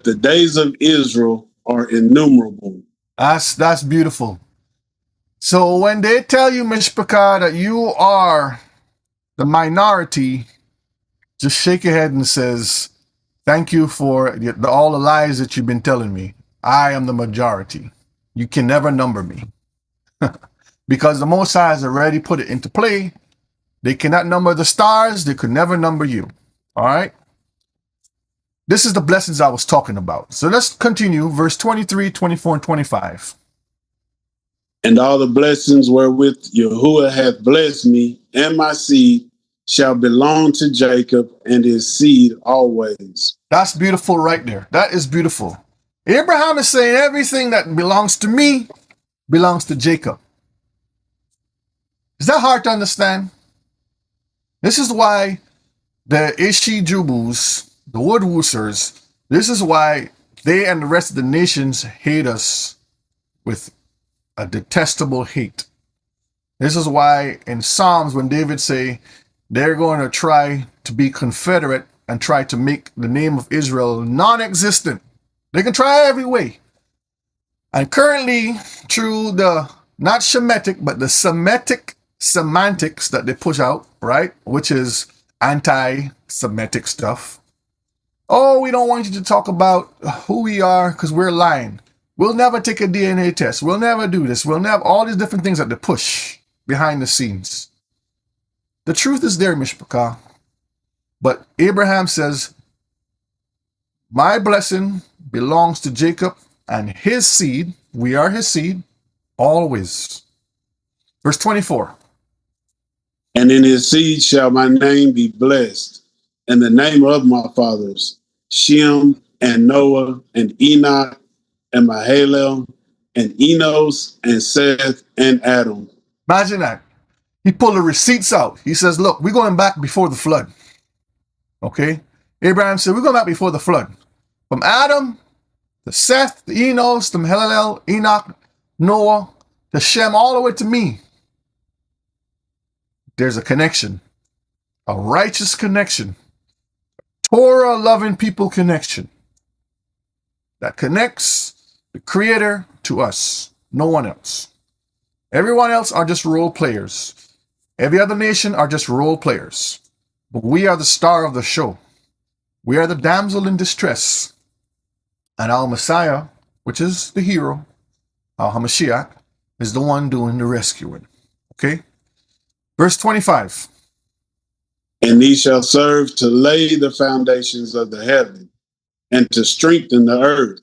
the days of Israel are innumerable. That's beautiful. So when they tell you, Mishpachah, that you are the minority, just shake your head and says, thank you for all the lies that you've been telling me. I am the majority. You can never number me. Because the Most High has already put it into play. They cannot number the stars. They could never number you. All right? This is the blessings I was talking about. So let's continue. Verse 23, 24, and 25. And all the blessings wherewith Yahuwah hath blessed me and my seed shall belong to Jacob and his seed always. That's beautiful right there. That is beautiful. Abraham is saying everything that belongs to me belongs to Jacob. Is that hard to understand? This is why the Ishi Jubus, the wood woosers, this is why they and the rest of the nations hate us with a detestable hate. This is why in Psalms, when David say they're going to try to be confederate and try to make the name of Israel non-existent, they can try every way. And currently, through the not Shemitic, but the Semitic semantics that they push out, right, which is anti-Semitic stuff. Oh, we don't want you to talk about who we are because we're lying. We'll never take a DNA test. We'll never do this. We'll never, all these different things that they push behind the scenes. The truth is there, Mishpachah. But Abraham says, my blessing belongs to Jacob and his seed. We are his seed always. Verse 24. And in his seed shall my name be blessed, and the name of my fathers, Shem and Noah and Enoch and Mahalalel and Enos and Seth and Adam. Imagine that. He pulled the receipts out. He says, look, we're going back before the flood. Okay? Abraham said, we're going back before the flood. From Adam to Seth, to Enos, to Mahalalel, Enoch, Noah, to Shem, all the way to me. There's a connection. A righteous connection. Torah-loving people connection. That connects the Creator to us. No one else. Everyone else are just role players. Every other nation are just role players. But we are the star of the show. We are the damsel in distress. And our Messiah, which is the hero, our Mashiach, is the one doing the rescuing. Okay? Verse 25. And he shall serve to lay the foundations of the heaven, and to strengthen the earth,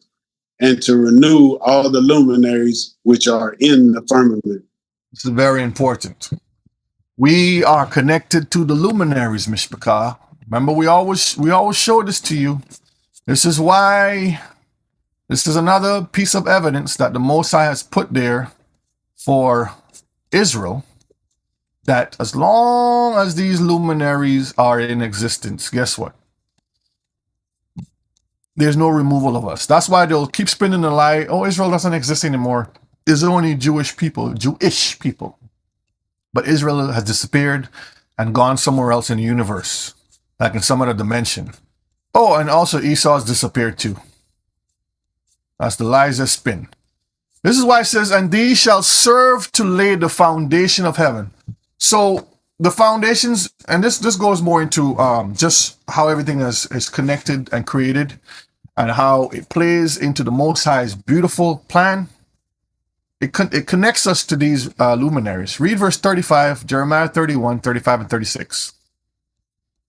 and to renew all the luminaries which are in the firmament. This is very important. We are connected to the luminaries, Mishpachah. Remember, we always show this to you. This is why, this is another piece of evidence that the Most High has put there for Israel, that as long as these luminaries are in existence, guess what? There's no removal of us. That's why they'll keep spinning the lie, oh, Israel doesn't exist anymore. There's only Jewish people. But Israel has disappeared and gone somewhere else in the universe, like in some other dimension. Oh, and also Esau's disappeared too. That's the lies that spin. This is why it says, and these shall serve to lay the foundation of heaven. So the foundations, and this goes more into just how everything is connected and created, and how it plays into the Most High's beautiful plan. It connects us to these luminaries. Read verse 35, Jeremiah 31, 35, and 36.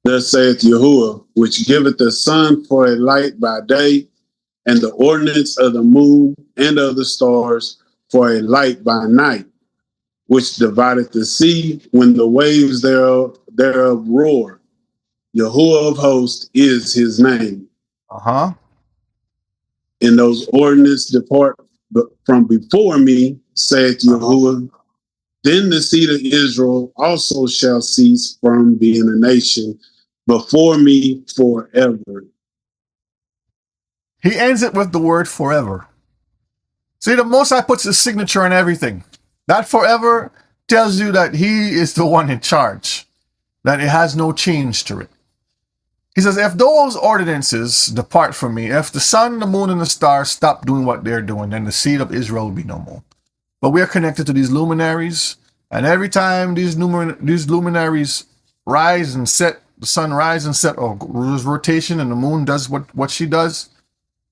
Thus saith Yahuwah, which giveth the sun for a light by day, and the ordinance of the moon and of the stars for a light by night, which divideth the sea when the waves thereof roar. Yahuwah of hosts is his name. Uh-huh. And those ordinances depart from before me, saith Yahuwah. Then the seed of Israel also shall cease from being a nation before me forever. He ends it with the word forever. See, the Most High puts his signature on everything. That forever tells you that he is the one in charge, that it has no change to it. He says, if those ordinances depart from me, if the sun, the moon, and the stars stop doing what they're doing, then the seed of Israel will be no more. But we are connected to these luminaries, and every time these luminaries rise and set, the sun rises and set, or rotation, and the moon does what she does,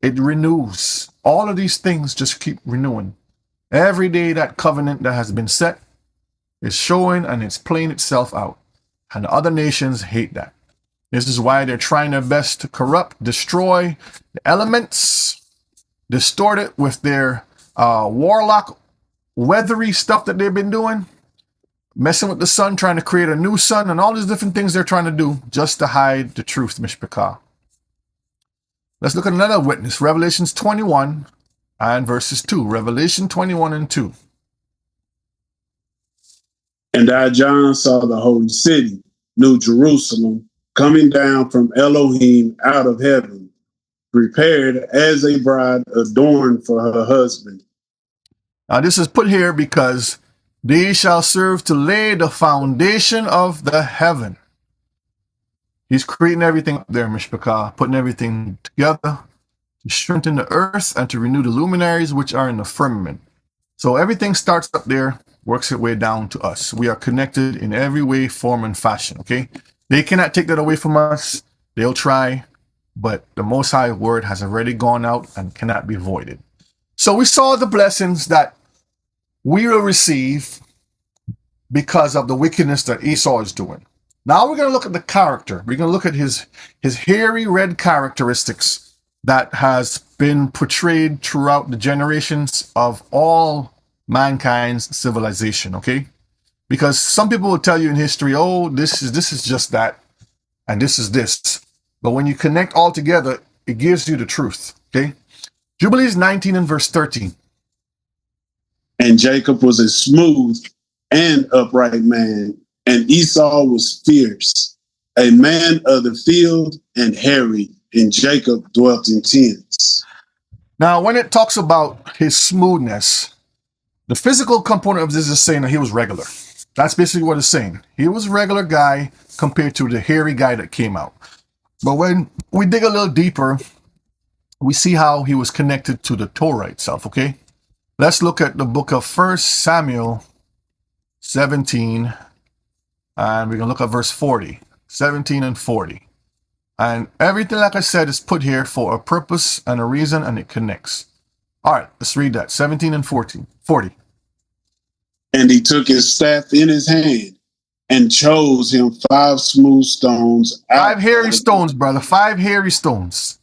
it renews. All of these things just keep renewing. Every day that covenant that has been set is showing and it's playing itself out. And the other nations hate that. This is why they're trying their best to corrupt, destroy the elements, distort it with their warlock, weathery stuff that they've been doing, messing with the sun, trying to create a new sun, and all these different things they're trying to do just to hide the truth, Mishpachah. Let's look at another witness, Revelations 21 and verses 2. Revelation 21 and 2. And I, John, saw the holy city, New Jerusalem, coming down from Elohim out of heaven, prepared as a bride adorned for her husband. Now this is put here because these shall serve to lay the foundation of the heaven. He's creating everything up there, Mishpachah, putting everything together to strengthen the earth and to renew the luminaries which are in the firmament. So everything starts up there, works its way down to us. We are connected in every way, form, and fashion, okay? They cannot take that away from us. They'll try, but the Most High word has already gone out and cannot be voided. So we saw the blessings that we will receive because of the wickedness that Esau is doing. Now we're going to look at the character. We're going to look at his hairy red characteristics that has been portrayed throughout the generations of all mankind's civilization, okay? Because some people will tell you in history, oh, this is just that, and this is this. But when you connect all together, it gives you the truth, okay? Jubilees 19 and verse 13. And Jacob was a smooth and upright man, and Esau was fierce, a man of the field and hairy, and Jacob dwelt in tents. Now, when it talks about his smoothness, the physical component of this is saying that he was regular. That's basically what it's saying. He was a regular guy compared to the hairy guy that came out. But when we dig a little deeper, we see how he was connected to the Torah itself, okay? Let's look at the book of 1 Samuel 17, and we're going to look at verse 40, 17 and 40. And everything, like I said, is put here for a purpose and a reason, and it connects. All right, let's read that, 17 and 40. And he took his staff in his hand and chose him 5 smooth stones. 5 hairy stones, brother, 5 hairy stones.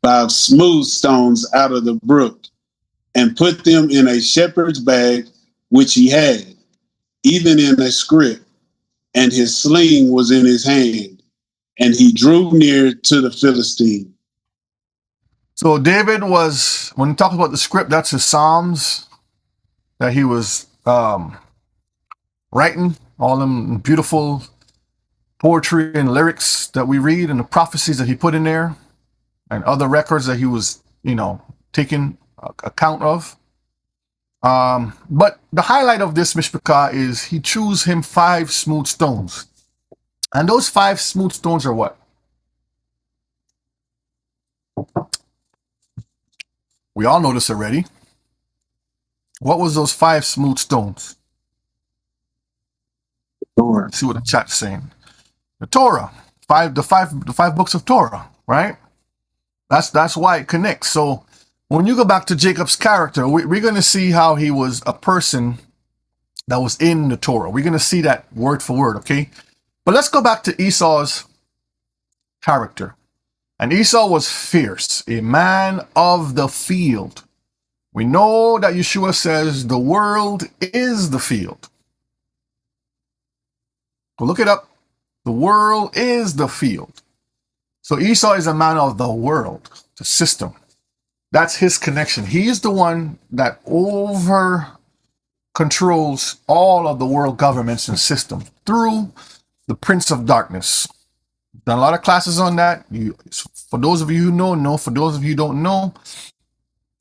5 smooth stones out of the brook, and put them in a shepherd's bag, which he had, even in a scrip, and his sling was in his hand, and he drew near to the Philistine. So David was, when he talks about the script, that's his Psalms that he was writing, all them beautiful poetry and lyrics that we read, and the prophecies that he put in there, and other records that he was, taking account of. But the highlight of this, Mishpachah, is he chose him 5 smooth stones. And those 5 smooth stones are what? We all know this already. What was those 5 smooth stones? Lord. See what the chat's saying. The Torah, the five books of Torah, right? That's why it connects. So when you go back to Jacob's character, we're going to see how he was a person that was in the Torah. We're going to see that word for word, okay? But let's go back to Esau's character. And Esau was fierce, a man of the field. We know that Yeshua says the world is the field. Go look it up. The world is the field. So Esau is a man of the world, the system. That's his connection. He is the one that over controls all of the world governments and systems through the Prince of Darkness. Done a lot of classes on that. For those of you who know. For those of you who don't know,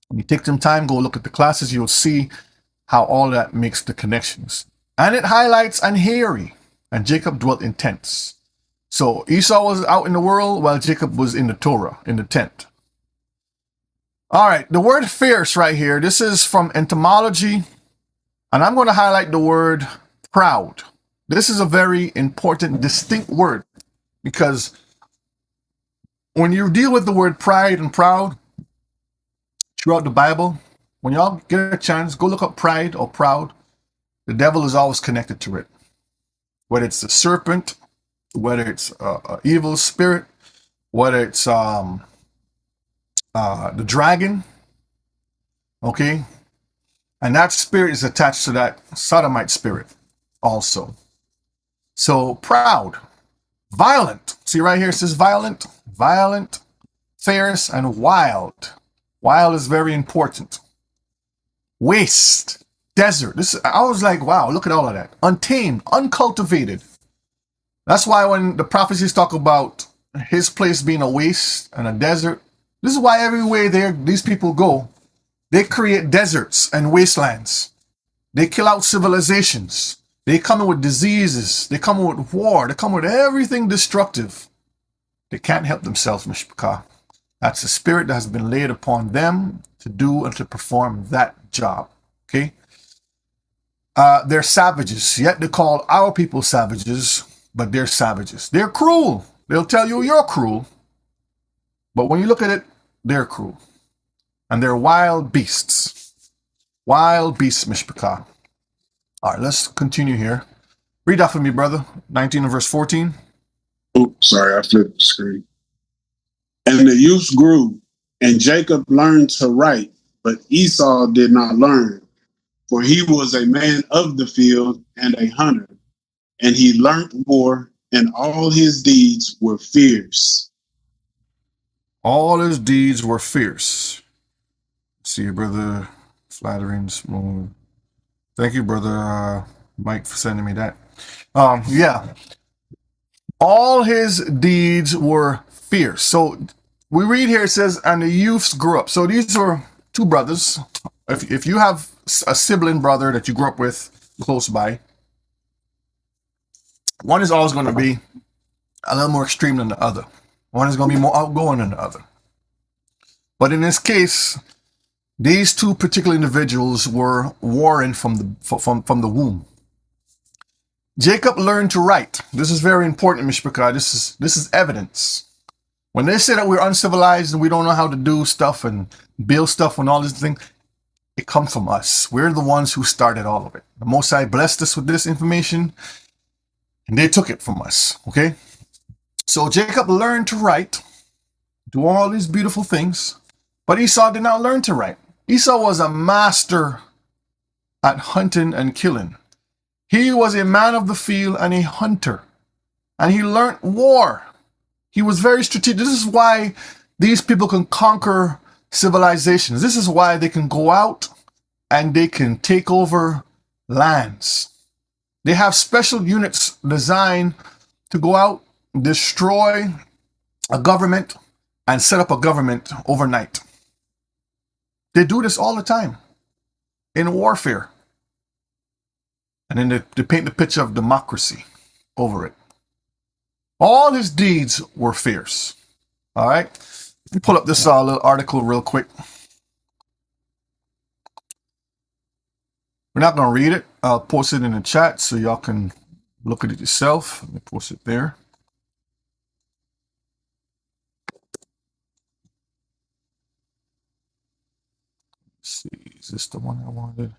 when you take some time, go look at the classes, you'll see how all that makes the connections. And it highlights an hairy, and Jacob dwelt in tents. So Esau was out in the world while Jacob was in the Torah, in the tent. All right, the word fierce right here, this is from etymology, and I'm going to highlight the word proud. This is a very important, distinct word, because when you deal with the word pride and proud throughout the Bible, when y'all get a chance, go look up pride or proud. The devil is always connected to it. Whether it's the serpent, whether it's an evil spirit, whether it's the dragon, okay? And that spirit is attached to that sodomite spirit also. So proud, violent. See right here, it says violent, fierce, and wild. Wild is very important. Waste, desert. I was like, wow, look at all of that. Untamed, uncultivated. That's why when the prophecies talk about his place being a waste and a desert, this is why everywhere these people go, they create deserts and wastelands. They kill out civilizations. They come in with diseases. They come in with war. They come with everything destructive. They can't help themselves, Mishpachah. That's the spirit that has been laid upon them to do and to perform that job. Okay? They're savages. Yet they call our people savages, but they're savages. They're cruel. They'll tell you you're cruel. But when you look at it, they're cruel. And they're wild beasts. Wild beasts, Mishpachah. All right, let's continue here. Read that for me, brother. 19 and verse 14. Oops, sorry, I flipped the screen. And the youth grew, and Jacob learned to write, but Esau did not learn, for he was a man of the field and a hunter, and he learnt war, and all his deeds were fierce. All his deeds were fierce. See you, brother. Flattering, smooth. Thank you, brother Mike, for sending me that. Yeah. All his deeds were fierce. So we read here, it says, and the youths grew up. So these were 2 brothers. If you have a sibling brother that you grew up with close by, one is always going to be a little more extreme than the other. One is going to be more outgoing than the other. But in this case, these 2 particular individuals were warring from the womb. Jacob learned to write. This is very important, Mishpachah. This is evidence. When they say that we're uncivilized and we don't know how to do stuff and build stuff and all these things, it comes from us. We're the ones who started all of it. The Most High blessed us with this information, and they took it from us, okay? So Jacob learned to write, do all these beautiful things, but Esau did not learn to write. Esau was a master at hunting and killing. He was a man of the field and a hunter, and he learned war. He was very strategic. This is why these people can conquer civilizations. This is why they can go out and they can take over lands. They have special units designed to go out, destroy a government, and set up a government overnight. They do this all the time in warfare. And then they paint the picture of democracy over it. All his deeds were fierce. All right. Let me pull up this little article real quick. We're not going to read it. I'll post it in the chat so y'all can look at it yourself. Let me post it there. Let's see, is this the one I wanted?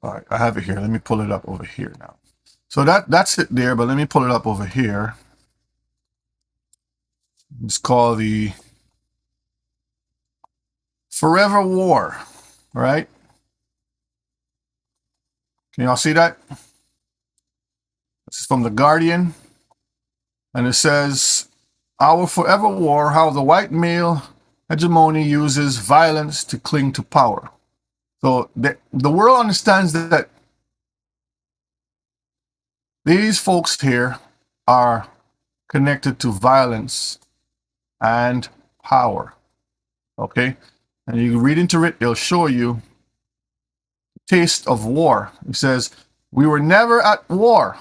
All right, I have it here. Let me pull it up over here now. So that's it there, but let me pull it up over here. It's called the Forever War, right? Can y'all see that? This is from The Guardian. And it says, Our Forever War, how the white male hegemony uses violence to cling to power. So the world understands that these folks here are connected to violence and power. Okay? And you read into it, it'll show you the taste of war. It says, we were never at war.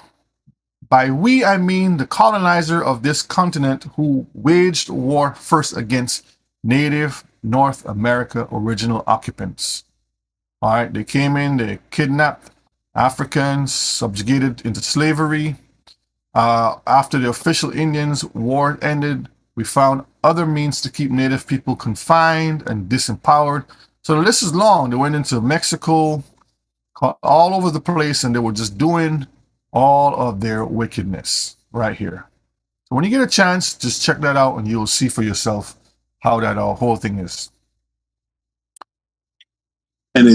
By we, I mean the colonizer of this continent who waged war first against native North America original occupants. All right, they came in, they kidnapped Africans, subjugated into slavery. After the official Indians' war ended, we found other means to keep native people confined and disempowered. So the list is long. They went into Mexico, all over the place, and they were just doing all of their wickedness right here. So when you get a chance, just check that out and you'll see for yourself how that whole thing is. And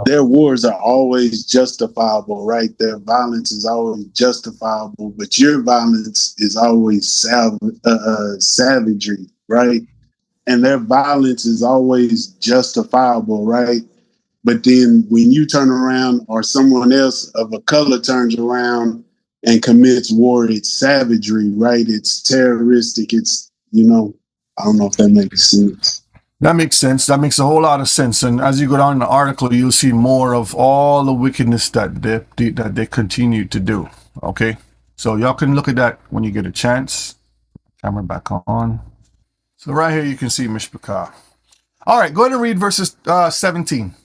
their wars are always justifiable, right? Their violence is always justifiable, but your violence is always savagery, right? And their violence is always justifiable, right? But then when you turn around or someone else of a color turns around and commits war, it's savagery, right? It's terroristic. It's, I don't know if that makes sense. That makes sense. That makes a whole lot of sense. And as you go down in the article, you'll see more of all the wickedness that they continue to do. Okay? So y'all can look at that when you get a chance. Camera back on. So right here you can see Mishpachah. All right, go ahead and read verses 17.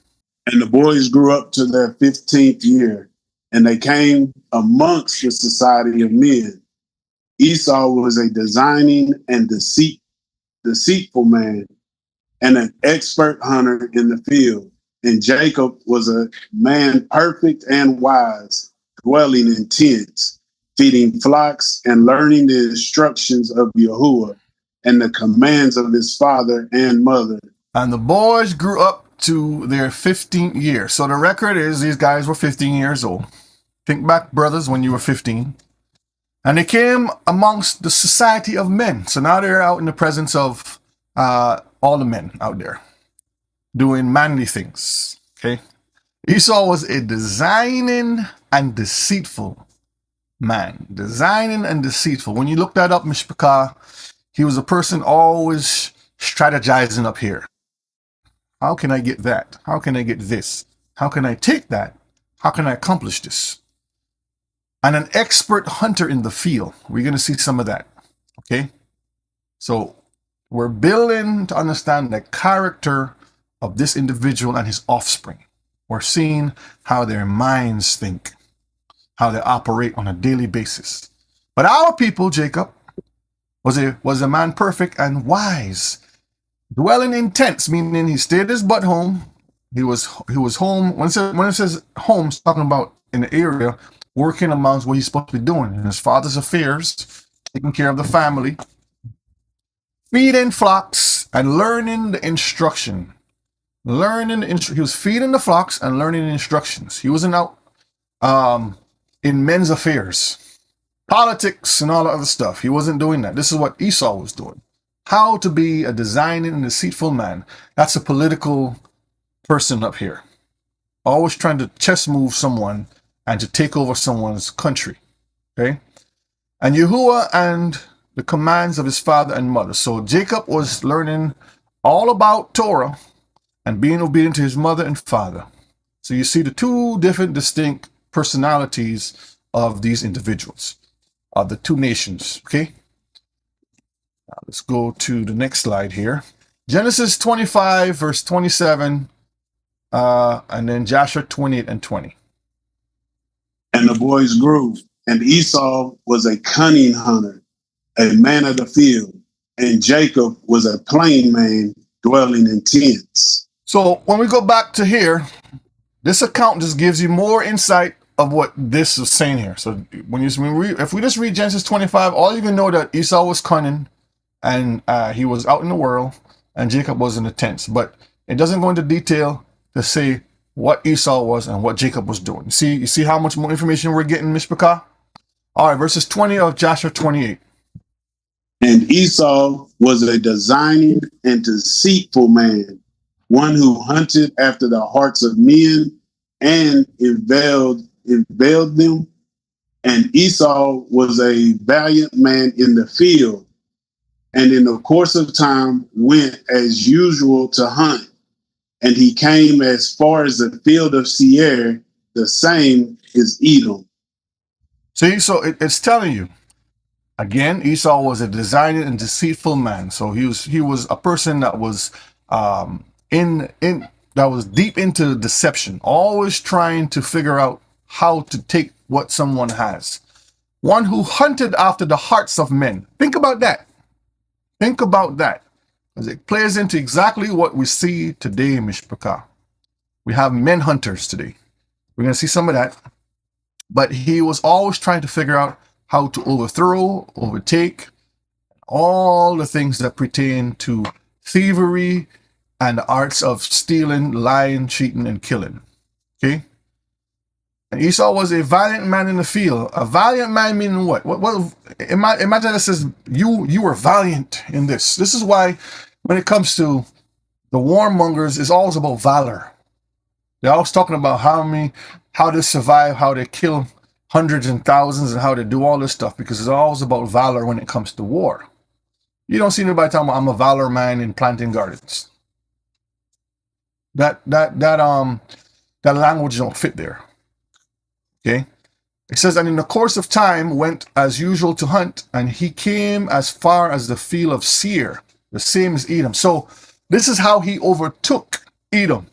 And the boys grew up to their 15th year, and they came amongst the society of men. Esau was a designing and deceitful man, and an expert hunter in the field. And Jacob was a man perfect and wise, dwelling in tents, feeding flocks, and learning the instructions of Yahuwah and the commands of his father and mother. And the boys grew up to their 15th year. So the record is these guys were 15 years old. Think back, brothers, when you were 15. And they came amongst the society of men. So now they're out in the presence of all the men out there doing manly things. Okay. Esau was a designing and deceitful man. Designing and deceitful. When you look that up, Mishpachah, he was a person always strategizing up here. How can I get that? How can I get this? How can I take that? How can I accomplish this? And an expert hunter in the field. We're going to see some of that. Okay. So we're building to understand the character of this individual and his offspring. We're seeing how their minds think, how they operate on a daily basis. But our people, Jacob, was a man perfect and wise, dwelling in tents, meaning he stayed his butt home. He was home. When it says home, it's talking about in the area, working amongst what he's supposed to be doing in his father's affairs, taking care of the family, feeding flocks and learning the instruction. He was feeding the flocks and learning the instructions. He wasn't out in men's affairs, politics and all the other stuff. He wasn't doing that. This is what Esau was doing. How to be a designing and deceitful man. That's a political person up here. Always trying to chess move someone and to take over someone's country. Okay? And Yahuwah and the commands of his father and mother. So Jacob was learning all about Torah and being obedient to his mother and father. So you see the two different distinct personalities of these individuals, of the two nations. Okay? Now let's go to the next slide here. Genesis 25, verse 27 and then Joshua 28 and 20. And the boys grew, and Esau was a cunning hunter, a man of the field, and Jacob was a plain man dwelling in tents. So when we go back to here, this account just gives you more insight of what this is saying here. So if we just read Genesis 25, all you can know that Esau was cunning, and he was out in the world, and Jacob was in the tents. But it doesn't go into detail to say what Esau was and what Jacob was doing. You see how much more information we're getting, Mishpachah? All right, verses 20 of Joshua 28. And Esau was a designing and deceitful man, one who hunted after the hearts of men and inveigled them. And Esau was a valiant man in the field, and in the course of time went as usual to hunt. And he came as far as the field of Seir, the same is Edom. See, so it's telling you, again, Esau was a designing and deceitful man. So he was a person that was that was deep into deception, always trying to figure out how to take what someone has. One who hunted after the hearts of men. Think about that. Think about that, because it plays into exactly what we see today in Mishpachah. We have men hunters today. We're going to see some of that. But he was always trying to figure out how to overthrow, overtake, all the things that pertain to thievery and the arts of stealing, lying, cheating, and killing. Okay? And Esau was a valiant man in the field. A valiant man meaning what? Imagine this says you were valiant in this. This is why when it comes to the warmongers, it's always about valor. They're always talking about how they survive, how they kill hundreds and thousands, and how they do all this stuff, because it's always about valor when it comes to war. You don't see anybody talking about I'm a valor man in planting gardens. That language don't fit there. Okay? It says, and in the course of time went as usual to hunt, and he came as far as the field of Seir, the same as Edom. So this is how he overtook Edom.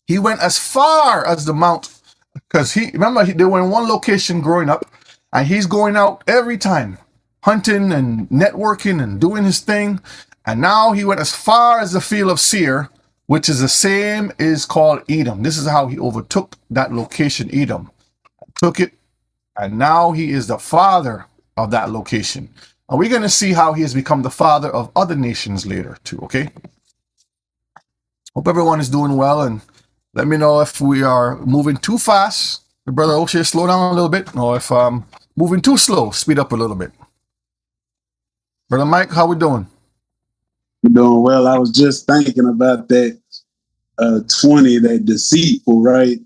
He went as far as the mount, because they were in one location growing up, and he's going out every time, hunting and networking and doing his thing. And now he went as far as the field of Seir, which is the same is called Edom. This is how he overtook that location, Edom. Took it, and now he is the father of that location. And we're going to see how he has become the father of other nations later too, okay? Hope everyone is doing well, and let me know if we are moving too fast. Brother O'Shea, slow down a little bit. Or if I'm moving too slow, speed up a little bit. Brother Mike, how we doing? We're doing well. I was just thinking about that 20, that deceitful, right?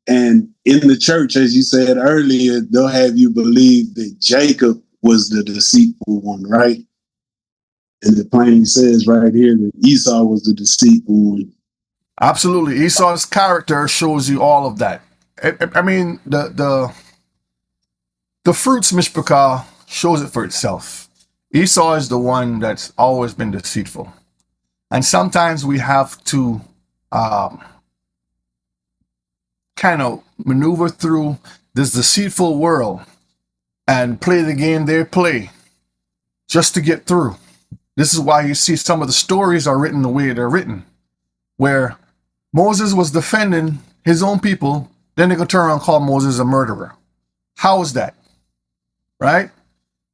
And in the church, as you said earlier, they'll have you believe that Jacob was the deceitful one, right? And it plainly says right here that Esau was the deceitful one. Absolutely. Esau's character shows you all of that. I mean, the fruits, Mishpachah, shows it for itself. Esau is the one that's always been deceitful. And sometimes we have to kind of maneuver through this deceitful world and play the game they play just to get through. This is why you see some of the stories are written the way they're written, where Moses was defending his own people, then they could turn around and call Moses a murderer. How is that? Right?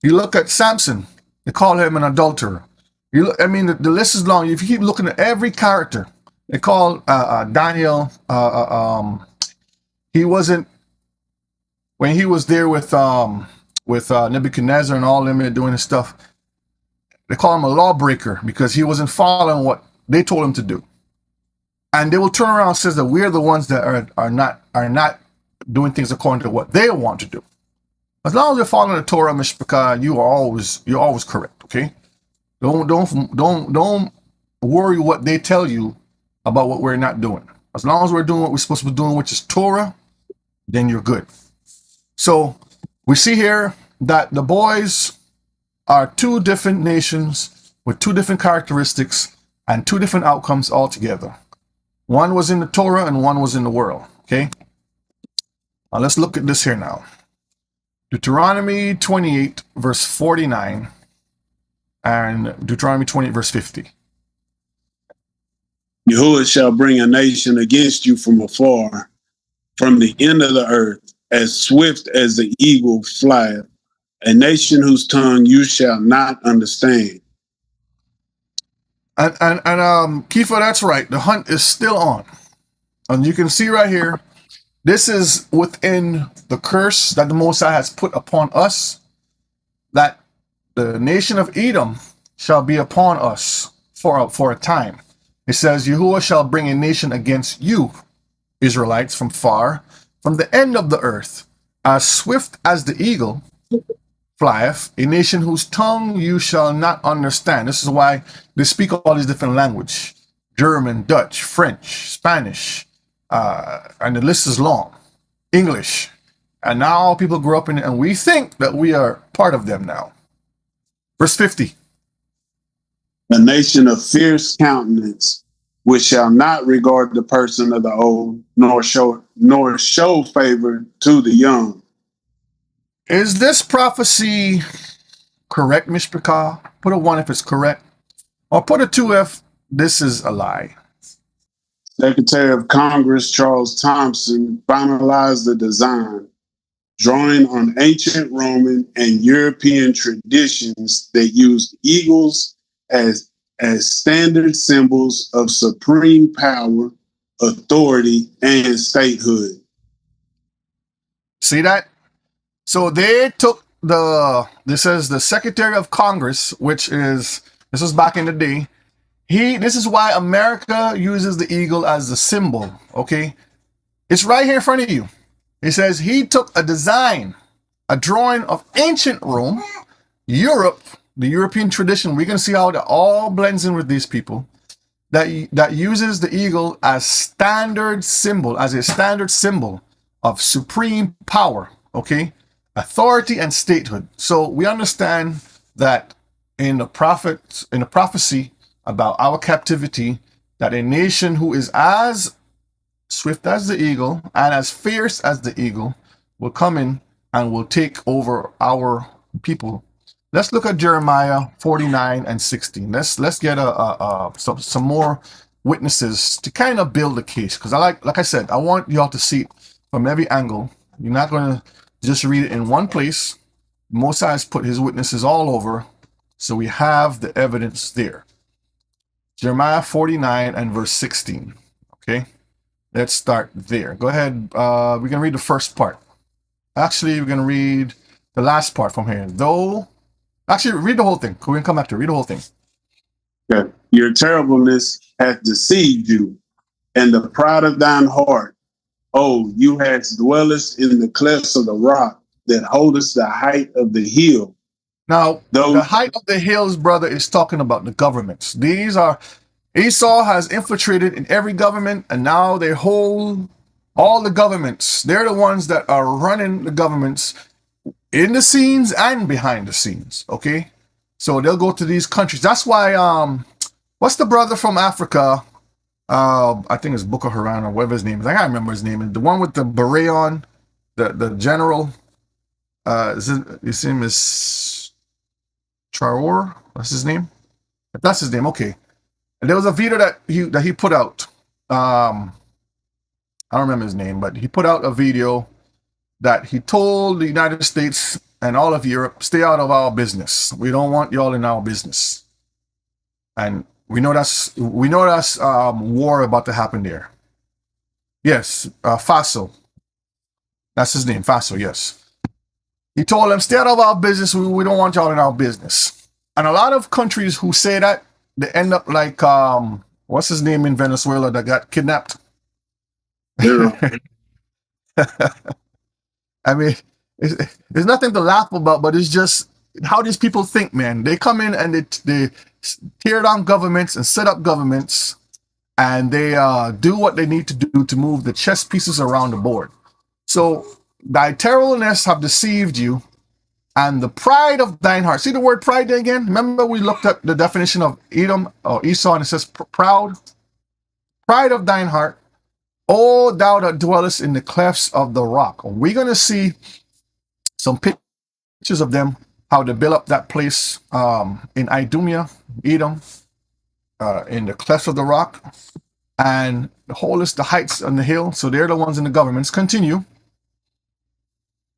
You look at Samson, they call him an adulterer. The list is long. If you keep looking at every character, they call Daniel, he wasn't, when he was there with Nebuchadnezzar and all them doing his stuff, they call him a lawbreaker because he wasn't following what they told him to do. And they will turn around and says that we're the ones that are not doing things according to what they want to do. As long as you're following the Torah, Mishpachah, you're always correct. Okay, don't worry what they tell you about what we're not doing. As long as we're doing what we're supposed to be doing, which is Torah, then you're good. So we see here that the boys are two different nations with two different characteristics and two different outcomes altogether. One was in the Torah and one was in the world. Okay. Now let's look at this here now. Deuteronomy 28, verse 49, and Deuteronomy 28, verse 50. Yahuwah shall bring a nation against you from afar, from the end of the earth, as swift as the eagle flieth, a nation whose tongue you shall not understand. And Kifa, that's right. The hunt is still on. And you can see right here, this is within the curse that the Most High has put upon us, that the nation of Edom shall be upon us for a time. It says, Yahuwah shall bring a nation against you, Israelites, from far, from the end of the earth, as swift as the eagle flieth, a nation whose tongue you shall not understand. This is why they speak all these different languages: German, Dutch, French, Spanish, and the list is long. English. And now people grow up in it, and we think that we are part of them now. Verse 50. A nation of fierce countenance, which shall not regard the person of the old, nor show favor to the young. Is this prophecy correct, Mishpachah? Put a 1 if it's correct, or put a 2 if this is a lie. Secretary of Congress Charles Thompson finalized the design, drawing on ancient Roman and European traditions that used eagles as standard symbols of supreme power, authority, and statehood. See that? So they took this is the Secretary of Congress, this was back in the day. This is why America uses the eagle as the symbol, okay? It's right here in front of you. It says he took a design, a drawing of ancient Rome, Europe, the European tradition. We can see how that all blends in with these people, that uses the eagle as a standard symbol of supreme power, okay? Authority and statehood. So we understand that in the prophecy about our captivity, that a nation who is as swift as the eagle and as fierce as the eagle will come in and will take over our people. Let's look at Jeremiah 49 and 16. Let's get some more witnesses to kind of build the case, because like I said, I want y'all to see it from every angle. You're not going to just read it in one place. Moses has put his witnesses all over, so we have the evidence there. Jeremiah 49 and verse 16. Okay, let's start there. Go ahead. We're going to read the first part. Actually, we're going to read the last part from here. Actually, read the whole thing. We can come back to read the whole thing. Yeah. Your terribleness hath deceived you, and the pride of thine heart. Oh, you hast dwellest in the clefts of the rock, that holdest the height of the hill. Now, the height of the hills, brother, is talking about the governments. Esau has infiltrated in every government, and now they hold all the governments. They're the ones that are running the governments in the scenes and behind the scenes, okay? So they'll go to these countries. That's why, what's the brother from Africa? I think it's Boko Haram or whatever his name is. I can't remember his name. The one with the beret on, the general. His name is Traore. That's his name. If that's his name, okay. And there was a video that he put out. I don't remember his name, but he put out a video that he told the United States and all of Europe, stay out of our business. We don't want y'all in our business. And we know that's war about to happen there. Yes, Faso. That's his name, Faso, yes. He told them, stay out of our business. We don't want y'all in our business. And a lot of countries who say that, they end up like, what's his name in Venezuela that got kidnapped? Yeah. I mean, there's nothing to laugh about, but it's just how these people think, man. They come in and they tear down governments and set up governments, and they do what they need to do to move the chess pieces around the board. So thy terribleness have deceived you, and the pride of thine heart. See the word pride there again? Remember we looked at the definition of Edom or Esau, and it says proud. pride of thine heart, O thou that dwellest in the clefts of the rock. We're going to see some pictures of them, how they built up that place in Idumea, Edom, in the clefts of the rock. And the whole is the heights on the hill. So they're the ones in the governments. Continue.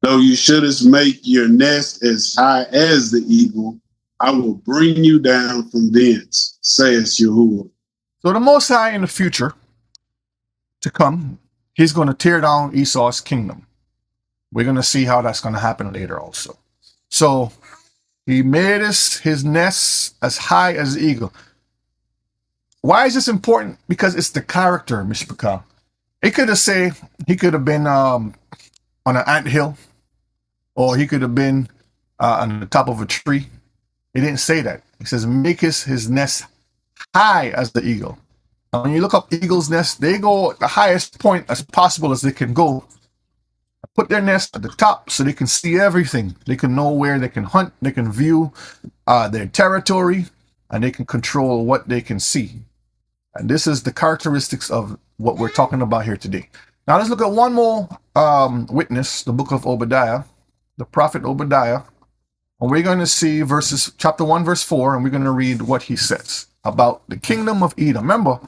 Though you shouldest make your nest as high as the eagle, I will bring you down from thence, saith Yahuwah. So the Most High in the future to come, he's going to tear down Esau's kingdom. We're going to see how that's going to happen later also. So he made his nest as high as the eagle. Why is this important? Because it's the character, Mishpachah. It could have said he could have been on an anthill, or he could have been on the top of a tree. He didn't say that. He says, make his nest high as the eagle. And when you look up eagle's nest, they go at the highest point as possible as they can go. Put their nest at the top so they can see everything. They can know where they can hunt. They can view their territory, and they can control what they can see. And this is the characteristics of what we're talking about here today. Now let's look at one more witness, the book of Obadiah, the prophet Obadiah. And we're going to see chapter 1, verse 4, and we're going to read what he says about the kingdom of Edom. Remember,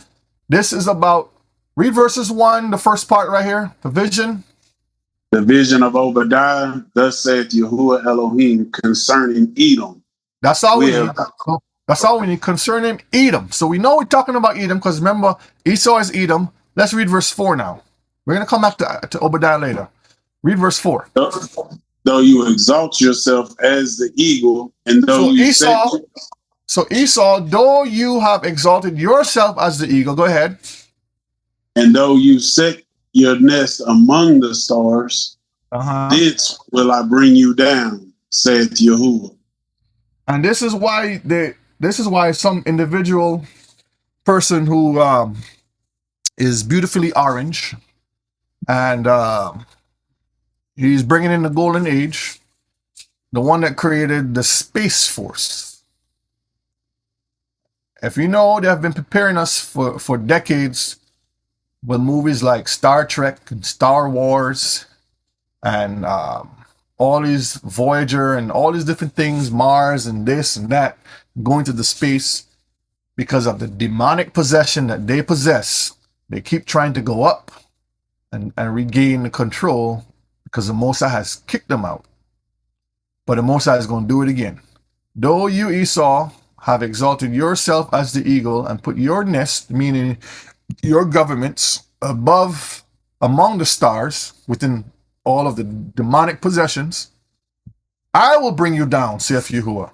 this is about, read verses 1, the first part right here, the vision. The vision of Obadiah, thus saith Yahuwah Elohim concerning Edom. That's all we need. That's all we need concerning Edom. So we know we're talking about Edom because remember, Esau is Edom. Let's read verse 4 now. We're going to come back to Obadiah later. Read verse 4. Though you exalt yourself as the eagle, and though So Esau, though you have exalted yourself as the eagle, go ahead. And though you set your nest among the stars, thence will I bring you down, saith Yahuwah. And this is why some individual person who is beautifully orange, and he's bringing in the golden age, the one that created the Space Force. If you know, they have been preparing us for decades with movies like Star Trek and Star Wars and all these Voyager and all these different things, Mars and this and that, going to the space because of the demonic possession that they possess. They keep trying to go up and regain the control because the Most High has kicked them out. But the Most High is going to do it again. Though you, Esau, have exalted yourself as the eagle and put your nest, meaning your governments, among the stars, within all of the demonic possessions, I will bring you down, saith Yahuwah.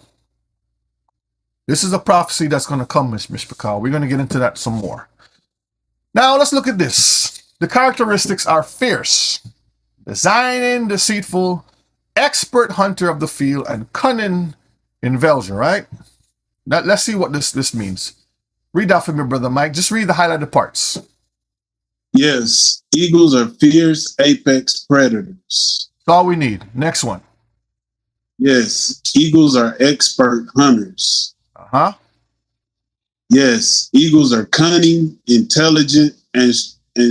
This is a prophecy that's going to come, Mishpachah. We're going to get into that some more. Now, let's look at this. The characteristics are fierce, designing, deceitful, expert hunter of the field, and cunning invasion, right? Now, let's see what this means. Read that for me, Brother Mike. Just read the highlighted parts. Yes, eagles are fierce apex predators. That's all we need. Next one. Yes, eagles are expert hunters. Yes, eagles are cunning, intelligent, and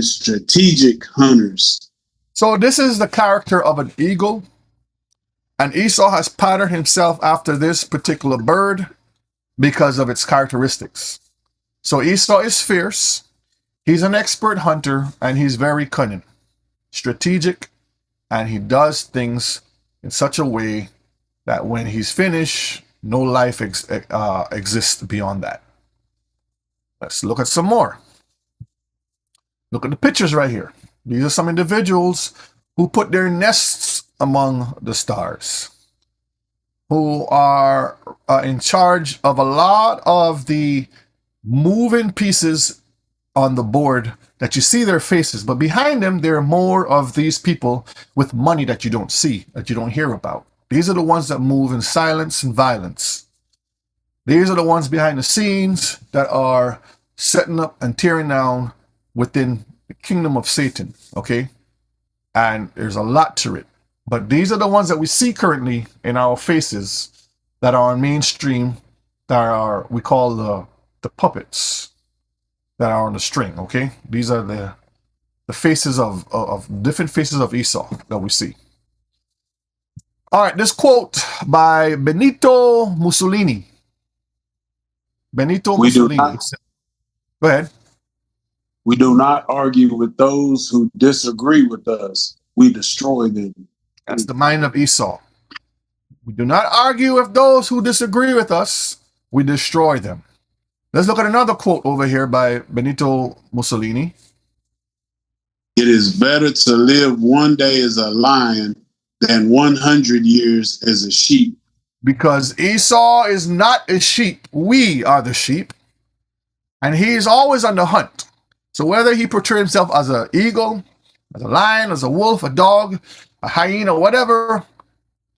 strategic hunters. So this is the character of an eagle. And Esau has patterned himself after this particular bird because of its characteristics. So Esau is fierce. He's an expert hunter, and he's very cunning, strategic, and he does things in such a way that when he's finished, no life exists beyond that. Let's look at some more. Look at the pictures right here. These are some individuals who put their nests among the stars, who are in charge of a lot of the moving pieces on the board that you see their faces, but behind them, there are more of these people with money that you don't see, that you don't hear about. These are the ones that move in silence and violence. These are the ones behind the scenes that are setting up and tearing down within the kingdom of Satan, okay? And there's a lot to it. But these are the ones that we see currently in our faces that are on mainstream, that are, we call the puppets. that are on the string, okay? These are the faces of different faces of Esau that we see. All right, this quote by Benito Mussolini. Benito We do Mussolini. not, Go ahead. we do not argue with those who disagree with us. We destroy them. That's the mind of Esau. We do not argue with those who disagree with us. We destroy them. Let's look at another quote over here by Benito Mussolini. It is better to live one day as a lion than 100 years as a sheep. Because Esau is not a sheep. We are the sheep. And he's always on the hunt. So whether he portrays himself as an eagle, as a lion, as a wolf, a dog, a hyena, whatever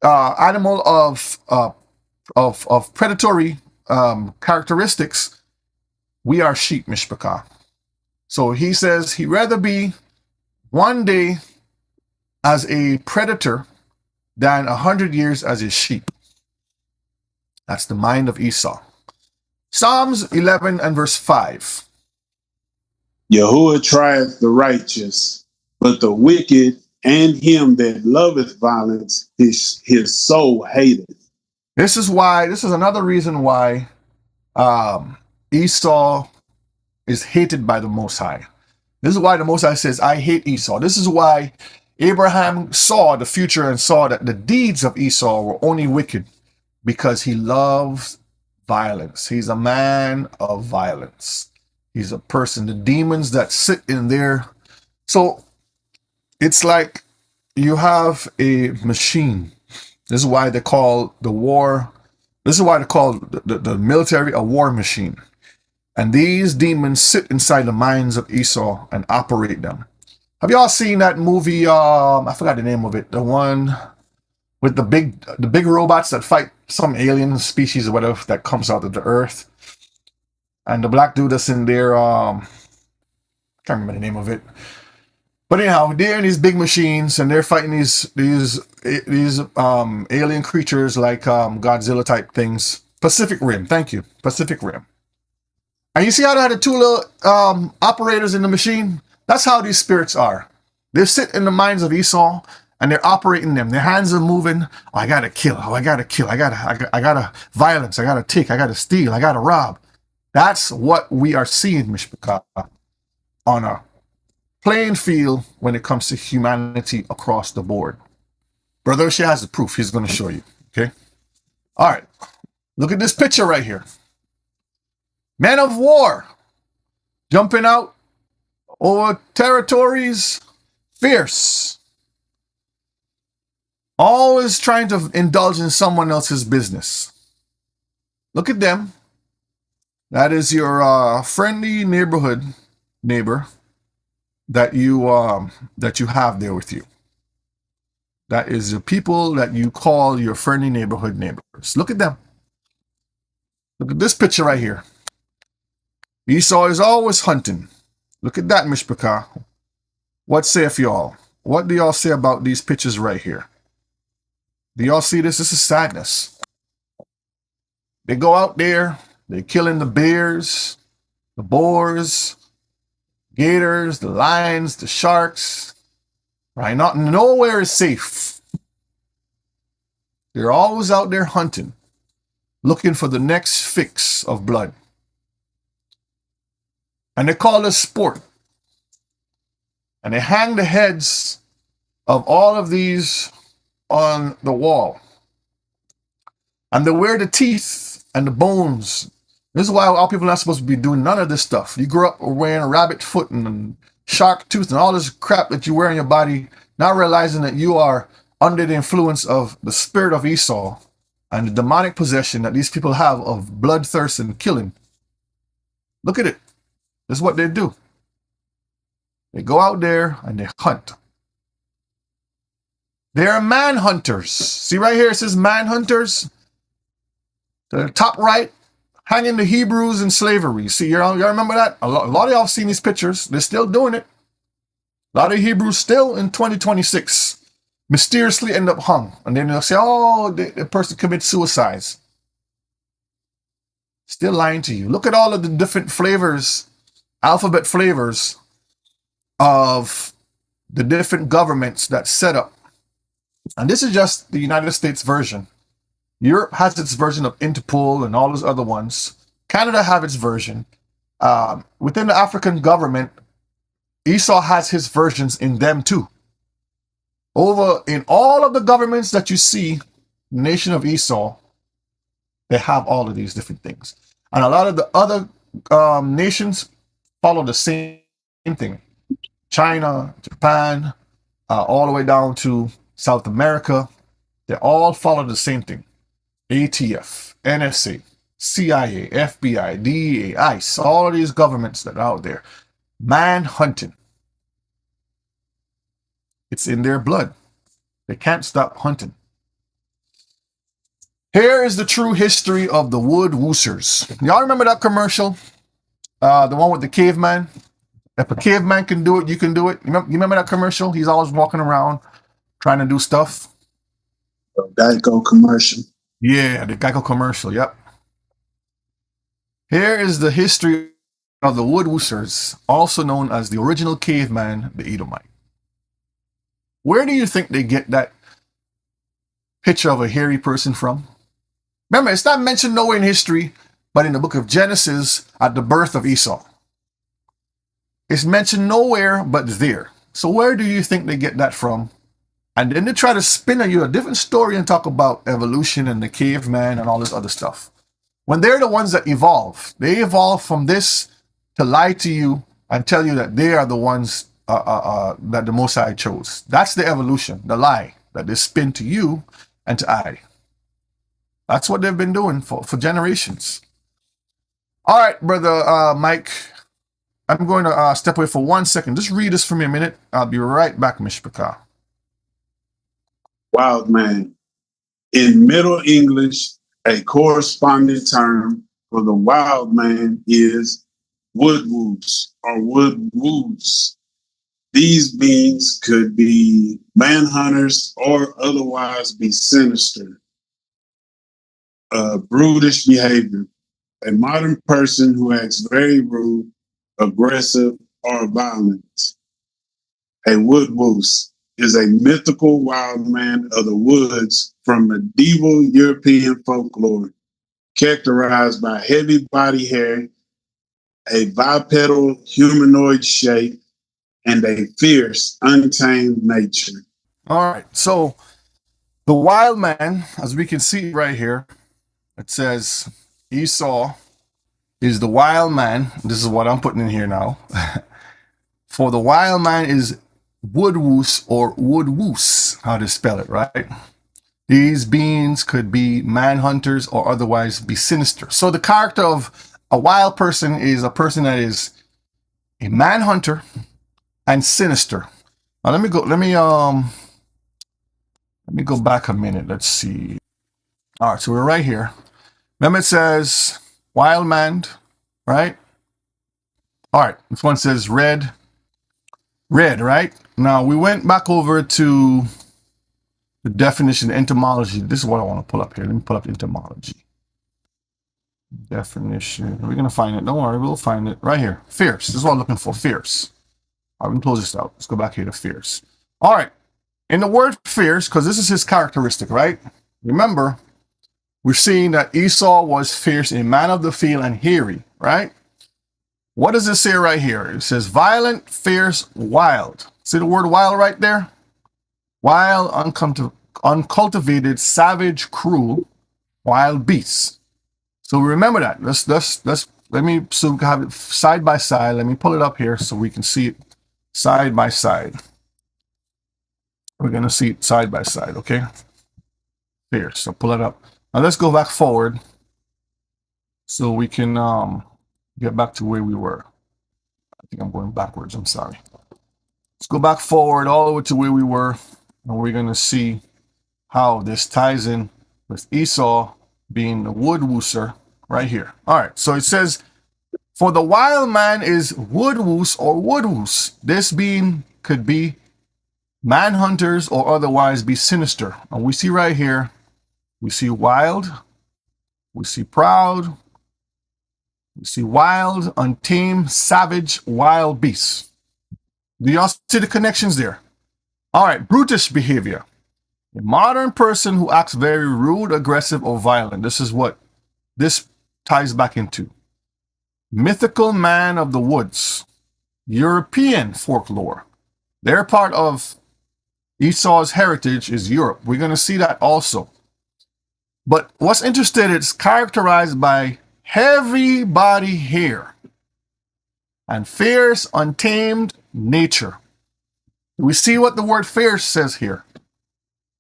animal of predatory characteristics, we are sheep, Mishpachah. So he says he'd rather be one day as a predator than 100 years as a sheep. That's the mind of Esau. Psalms 11 and verse 5. Yahuwah trieth the righteous, but the wicked and him that loveth violence, his soul hateth. This is another reason why Esau is hated by the Most High. This is why the Most High says, I hate Esau. This is why Abraham saw the future and saw that the deeds of Esau were only wicked, because he loves violence. He's a man of violence. He's a person, the demons that sit in there. So it's like you have a machine. This is why they call the war, this is why they call the military a war machine. And these demons sit inside the minds of Esau and operate them. Have y'all seen that movie? I forgot the name of it. The one with the big robots that fight some alien species or whatever that comes out of the earth. And the black dude that's in there, can't remember the name of it. But anyhow, they're in these big machines and they're fighting these alien creatures like Godzilla type things. Pacific Rim, thank you, Pacific Rim. And you see how they had the two little operators in the machine? That's how these spirits are. They sit in the minds of Esau and they're operating them. Their hands are moving. Oh, I gotta kill. Oh, I gotta kill. I gotta violence. I gotta take. I gotta steal. I gotta rob. That's what we are seeing, Mishpachah, on a playing field when it comes to humanity across the board. Brother Shea has the proof. He's going to show you. Okay. All right. Look at this picture right here. Men of war jumping out over territories, fierce, always trying to indulge in someone else's business. Look at them. That is your friendly neighbor that you have there with you. That is the people that you call your friendly neighborhood neighbors. Look at them. Look at this picture right here. Esau is always hunting. Look at that, Mishpachah. What saith y'all? What do y'all say about these pictures right here? Do y'all see this? This is sadness. They go out there, they're killing the bears, the boars, gators, the lions, the sharks. Right? Nowhere is safe. They're always out there hunting, looking for the next fix of blood. And they call this sport. And they hang the heads of all of these on the wall. And they wear the teeth and the bones. This is why all people are not supposed to be doing none of this stuff. You grew up wearing a rabbit foot and shark tooth and all this crap that you wear in your body, not realizing that you are under the influence of the spirit of Esau and the demonic possession that these people have of bloodthirst and killing. Look at it. This is what they do. They go out there and they hunt. They are man hunters. See right here, it says man hunters. The top right, hanging the Hebrews in slavery. See, y'all remember that? A lot of y'all have seen these pictures. They're still doing it. A lot of Hebrews still in 2026 mysteriously end up hung. And then they'll say, oh, the person commits suicides. Still lying to you. Look at all of the different flavors alphabet flavors of the different governments that set up. And this is just the United States version. Europe has its version of Interpol and all those other ones. Canada have its version. Within the African government, Esau has his versions in them too. Over in all of the governments that you see, nation of Esau, they have all of these different things. And a lot of the other nations follow the same thing. China, Japan, all the way down to South America, they all follow the same thing. ATF, NSA, CIA, FBI, DEA, ICE, all of these governments that are out there, man hunting. It's in their blood. They can't stop hunting. Here is the true history of the wood woosers. Y'all remember that commercial? The one with the caveman? If a caveman can do it, you can do it. You remember that commercial? He's always walking around trying to do stuff. The Geico commercial. Yeah, the Geico commercial, yep. Here is the history of the wood woosers, also known as the original caveman, the Edomite. Where do you think they get that picture of a hairy person from? Remember, it's not mentioned nowhere in history, but in the book of Genesis at the birth of Esau. It's mentioned nowhere but there. So where do you think they get that from? And then they try to spin on you a different story and talk about evolution and the caveman and all this other stuff. When they're the ones that evolve, they evolve from this to lie to you and tell you that they are the ones that the Most High chose. That's the evolution, the lie that they spin to you and to I. That's what they've been doing for generations. All right, brother Mike, I'm going to step away for 1 second. Just read this for me a minute. I'll be right back, Mishpachah. Wild man. In Middle English, a corresponding term for the wild man is woodwoos or woodwoos. These beings could be manhunters or otherwise be sinister. Brutish behavior. A modern person who acts very rude, aggressive, or violent. A woodwoos is a mythical wild man of the woods from medieval European folklore, characterized by heavy body hair, a bipedal humanoid shape, and a fierce, untamed nature. All right, so the wild man, as we can see right here, it says Esau is the wild man. This is what I'm putting in here now. For the wild man is woodwoos or woodwoos, how to spell it, right? These beings could be manhunters or otherwise be sinister. So the character of a wild person is a person that is a manhunter and sinister. Now let me go back a minute. Let's see. All right, so we're right here. Remember it says wild man, right? All right, this one says red, right? Now we went back over to the definition, etymology. This is what I want to pull up here. Let me pull up etymology. Definition. We're going to find it. Don't worry, we'll find it right here. Fierce. This is what I'm looking for. Fierce. All right, we can close this out. Let's go back here to fierce. All right. In the word fierce, because this is his characteristic, right? Remember, we're seeing that Esau was fierce, a man of the field and hairy, right? What does it say right here? It says violent, fierce, wild. See the word wild right there? Wild, uncultivated, savage, cruel, wild beasts. So remember that. Let me have it side by side. Let me pull it up here so we can see it side by side. We're going to see it side by side, okay? Fierce. So pull it up. Now let's go back forward so we can get back to where we were. I think I'm going backwards. I'm sorry. Let's go back forward all the way to where we were, and we're going to see how this ties in with Esau being the woodwooser right here. All right, so it says, for the wild man is woodwoos or woodwoos. This being could be manhunters or otherwise be sinister. And we see right here, we see wild, we see proud, You see wild, untamed, savage, wild beasts. Do y'all see the connections there? All right, brutish behavior. A modern person who acts very rude, aggressive, or violent. This is what this ties back into. Mythical man of the woods. European folklore. They're part of Esau's heritage is Europe. We're going to see that also. But what's interesting, it's characterized by heavy body hair and fierce, untamed nature. We see what the word fierce says here.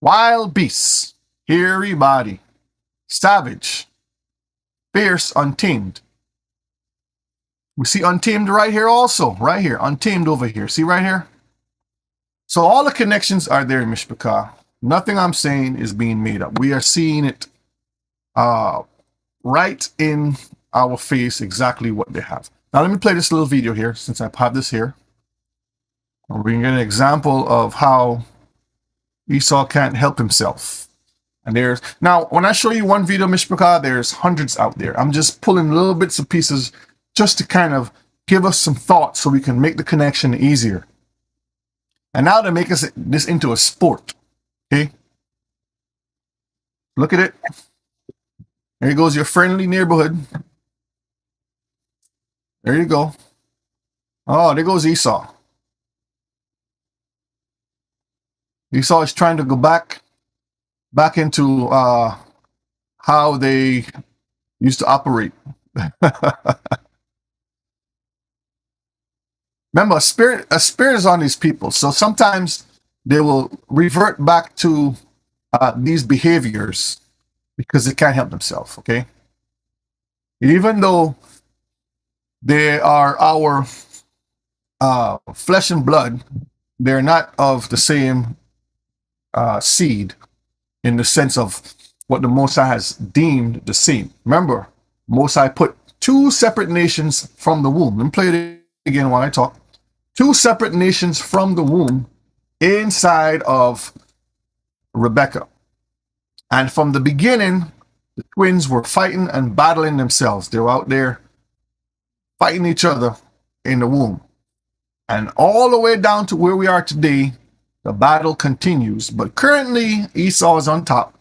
Wild beasts, hairy body, savage, fierce, untamed. We see untamed right here also, right here, untamed over here. See right here? So all the connections are there in Mishpachah. Nothing I'm saying is being made up. We are seeing it right in our face, exactly what they have. Now let me play this little video here, since I have this here. And we can get an example of how Esau can't help himself. And there's now when I show you one video, Mishpachah, there's hundreds out there. I'm just pulling little bits and pieces just to kind of give us some thoughts so we can make the connection easier. And now to make this into a sport. Okay. Look at it. There goes your friendly neighborhood. There you go. Oh, there goes Esau. Esau is trying to go back into how they used to operate. Remember, a spirit is on these people. So sometimes they will revert back to these behaviors because they can't help themselves, okay? Even though they are our flesh and blood, they're not of the same seed in the sense of what the Most High has deemed the same. Remember, Most High put two separate nations from the womb. Let me play it again while I talk. Two separate nations from the womb inside of Rebekah. And from the beginning, the twins were fighting and battling themselves. They were out there fighting each other in the womb. And all the way down to where we are today, the battle continues. But currently, Esau is on top.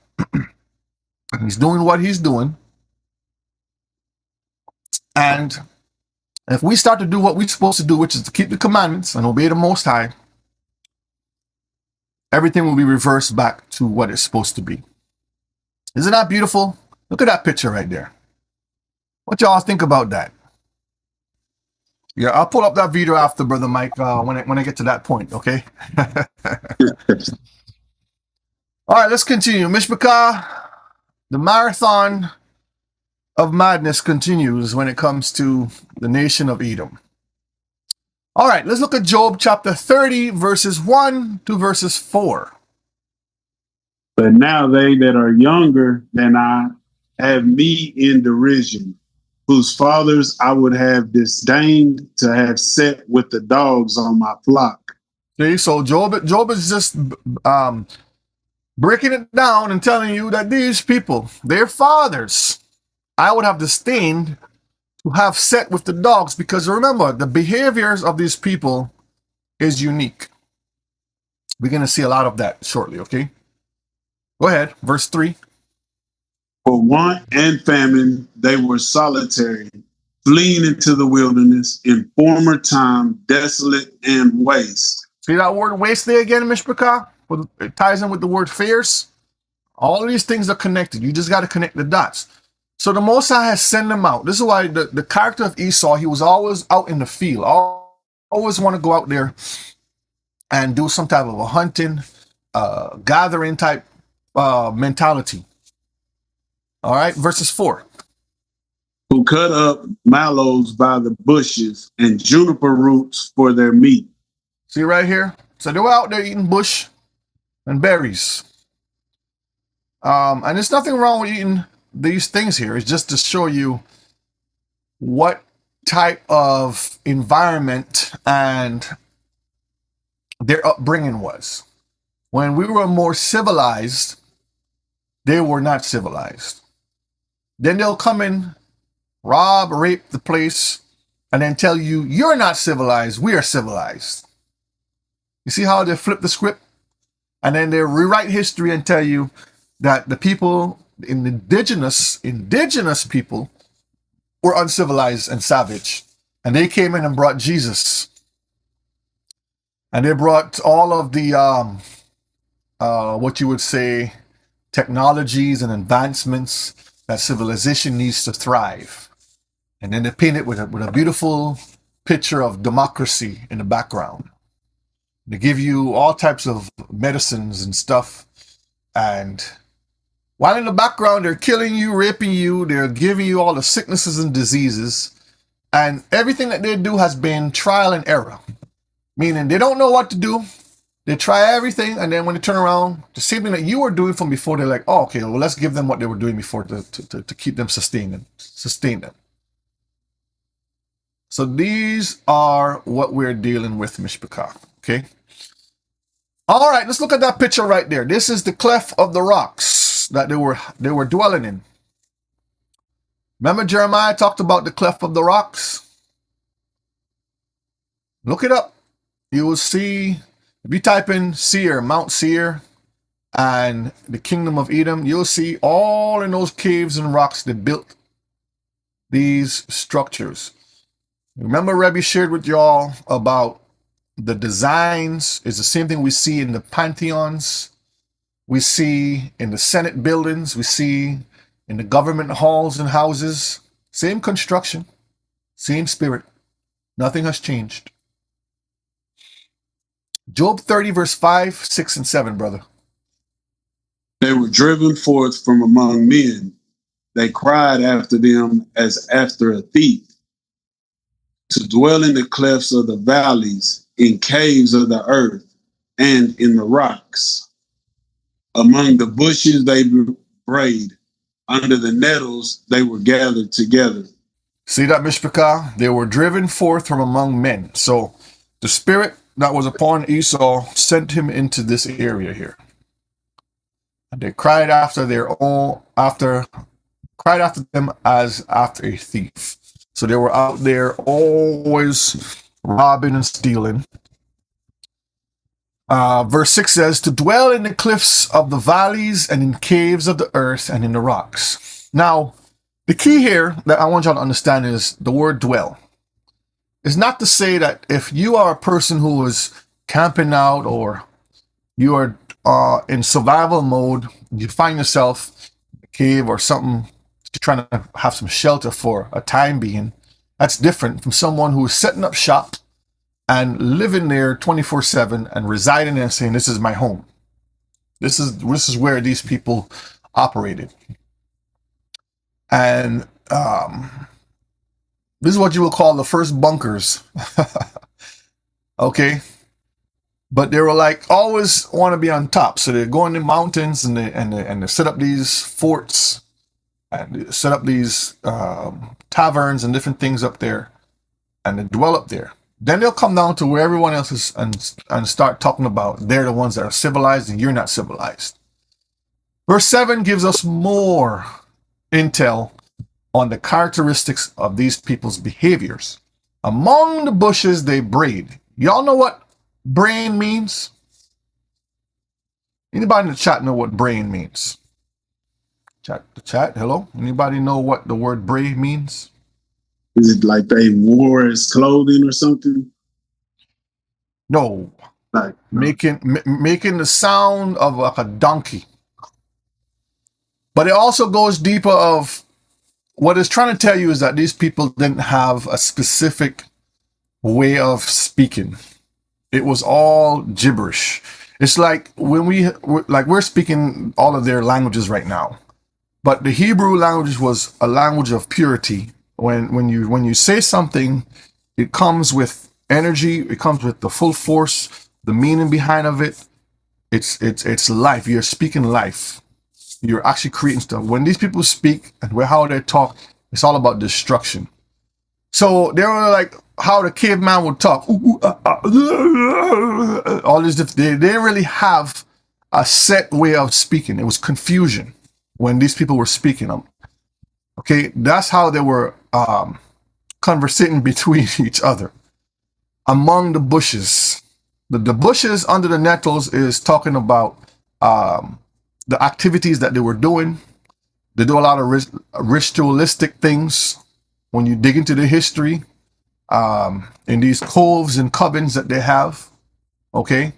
He's doing what he's doing. And if we start to do what we're supposed to do, which is to keep the commandments and obey the Most High, everything will be reversed back to what it's supposed to be. Isn't that beautiful? Look at that picture right there. What y'all think about that? Yeah, I'll pull up that video after, Brother Mike, when I get to that point, okay? All right, let's continue. Mishpachah, the marathon of madness continues when it comes to the nation of Edom. All right, let's look at Job chapter 30, verses 1 to verses 4. But now they that are younger than I have me in derision, whose fathers I would have disdained to have set with the dogs on my flock. See, so Job is just breaking it down and telling you that these people, their fathers, I would have disdained to have set with the dogs, because remember, the behaviors of these people is unique. We're going to see a lot of that shortly, okay? Go ahead, verse 3. For want and famine they were solitary, fleeing into the wilderness, in former time desolate and waste. See that word waste there again, Mishpachah? It ties in with the word fierce. All of these things are connected. You just got to connect the dots. So the Most High has sent them out. This is why the character of Esau, he was always out in the field. Always want to go out there and do some type of a hunting, gathering type mentality. All right, verses 4. Who cut up mallows by the bushes and juniper roots for their meat. See right here? So they were out there eating bush and berries. And there's nothing wrong with eating these things here. It's just to show you what type of environment and their upbringing was. When we were more civilized, they were not civilized. Then they'll come in rob, rape the place, and then tell you, you're not civilized, we are civilized. You see how they flip the script? And then they rewrite history and tell you that the people, indigenous people, were uncivilized and savage. And they came in and brought Jesus. And they brought all of the, what you would say, technologies and advancements that civilization needs to thrive. And then they paint it with a beautiful picture of democracy in the background. They give you all types of medicines and stuff. And while in the background, they're killing you, raping you, they're giving you all the sicknesses and diseases. And everything that they do has been trial and error. Meaning they don't know what to do. They try everything, and then when they turn around, the same thing that you were doing from before, they're like, oh, okay, well, let's give them what they were doing before to keep them sustain them. So these are what we're dealing with, Mishpachah, okay? All right, let's look at that picture right there. This is the cleft of the rocks that they were dwelling in. Remember Jeremiah talked about the cleft of the rocks? Look it up. You will see, if you type in Seir, Mount Seir, and the kingdom of Edom, you'll see all in those caves and rocks they built these structures. Remember Rebbe shared with y'all about the designs is the same thing we see in the pantheons, we see in the Senate buildings, we see in the government halls and houses. Same construction, same spirit. Nothing has changed. Job 30, verse 5, 6, and 7, brother. They were driven forth from among men. They cried after them as after a thief, to dwell in the clefts of the valleys, in caves of the earth, and in the rocks. Among the bushes they brayed, under the nettles they were gathered together. See that, Mishpachah? They were driven forth from among men. So the spirit that was upon Esau sent him into this area here. And they cried after cried after them as after a thief. So they were out there always robbing and stealing. Verse 6 says, to dwell in the cliffs of the valleys and in caves of the earth and in the rocks. Now, the key here that I want y'all to understand is the word dwell. It's not to say that if you are a person who is camping out or you are in survival mode, you find yourself in a cave or something, you're trying to have some shelter for a time being, that's different from someone who is setting up shop and living there 24/7 and residing there and saying, this is my home. This is where these people operated. And this is what you will call the first bunkers. Okay. But they were like, always want to be on top. So they go in the mountains and they set up these forts and set up these taverns and different things up there. And they dwell up there. Then they'll come down to where everyone else is and start talking about they're the ones that are civilized and you're not civilized. Verse 7 gives us more intel on the characteristics of these people's behaviors. Among the bushes they brayed. Y'all know what brain means? Anybody in the chat know what brain means? The chat, hello? Anybody know what the word bray means? Is it like they wore his clothing or something? No. Like making the sound of like a donkey. But it also goes deeper of what it's trying to tell you is that these people didn't have a specific way of speaking. It was all gibberish. It's like when we're speaking all of their languages right now. But the Hebrew language was a language of purity. When you say something, it comes with energy, it comes with the full force, the meaning behind of it. It's life. You're speaking life. You're actually creating stuff. When these people speak and how they talk, it's all about destruction. So they were like how the caveman would talk. All this, they didn't really have a set way of speaking. It was confusion when these people were speaking. Okay, that's how they were conversating between each other among the bushes. The bushes under the nettles is talking about the activities that they were doing. They do a lot of ritualistic things. When you dig into the history, in these coves and covens that they have, okay,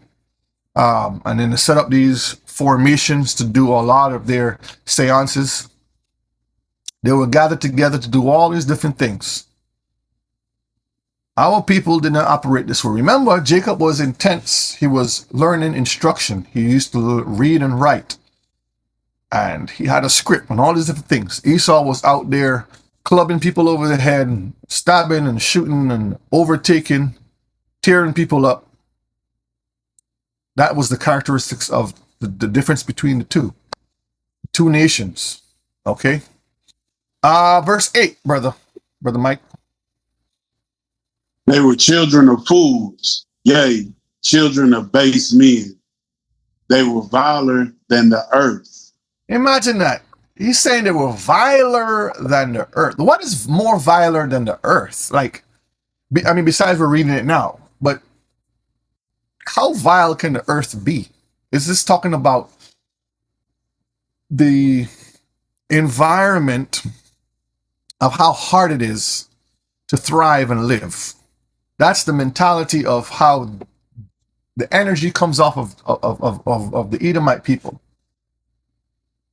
and then to set up these formations to do a lot of their seances. They were gathered together to do all these different things. Our people did not operate this way. Remember, Jacob was intense. He was learning instruction. He used to read and write. And he had a script and all these different things. Esau was out there clubbing people over the head, and stabbing and shooting and overtaking, tearing people up. That was the characteristics of the difference between the two nations. Okay. Verse 8, brother Mike. They were children of fools, yea, children of base men. They were viler than the earth. Imagine that. He's saying they were viler than the earth. What is more viler than the earth? Like, I mean, besides we're reading it now, but how vile can the earth be? Is this talking about the environment of how hard it is to thrive and live? That's the mentality of how the energy comes off of the Edomite people.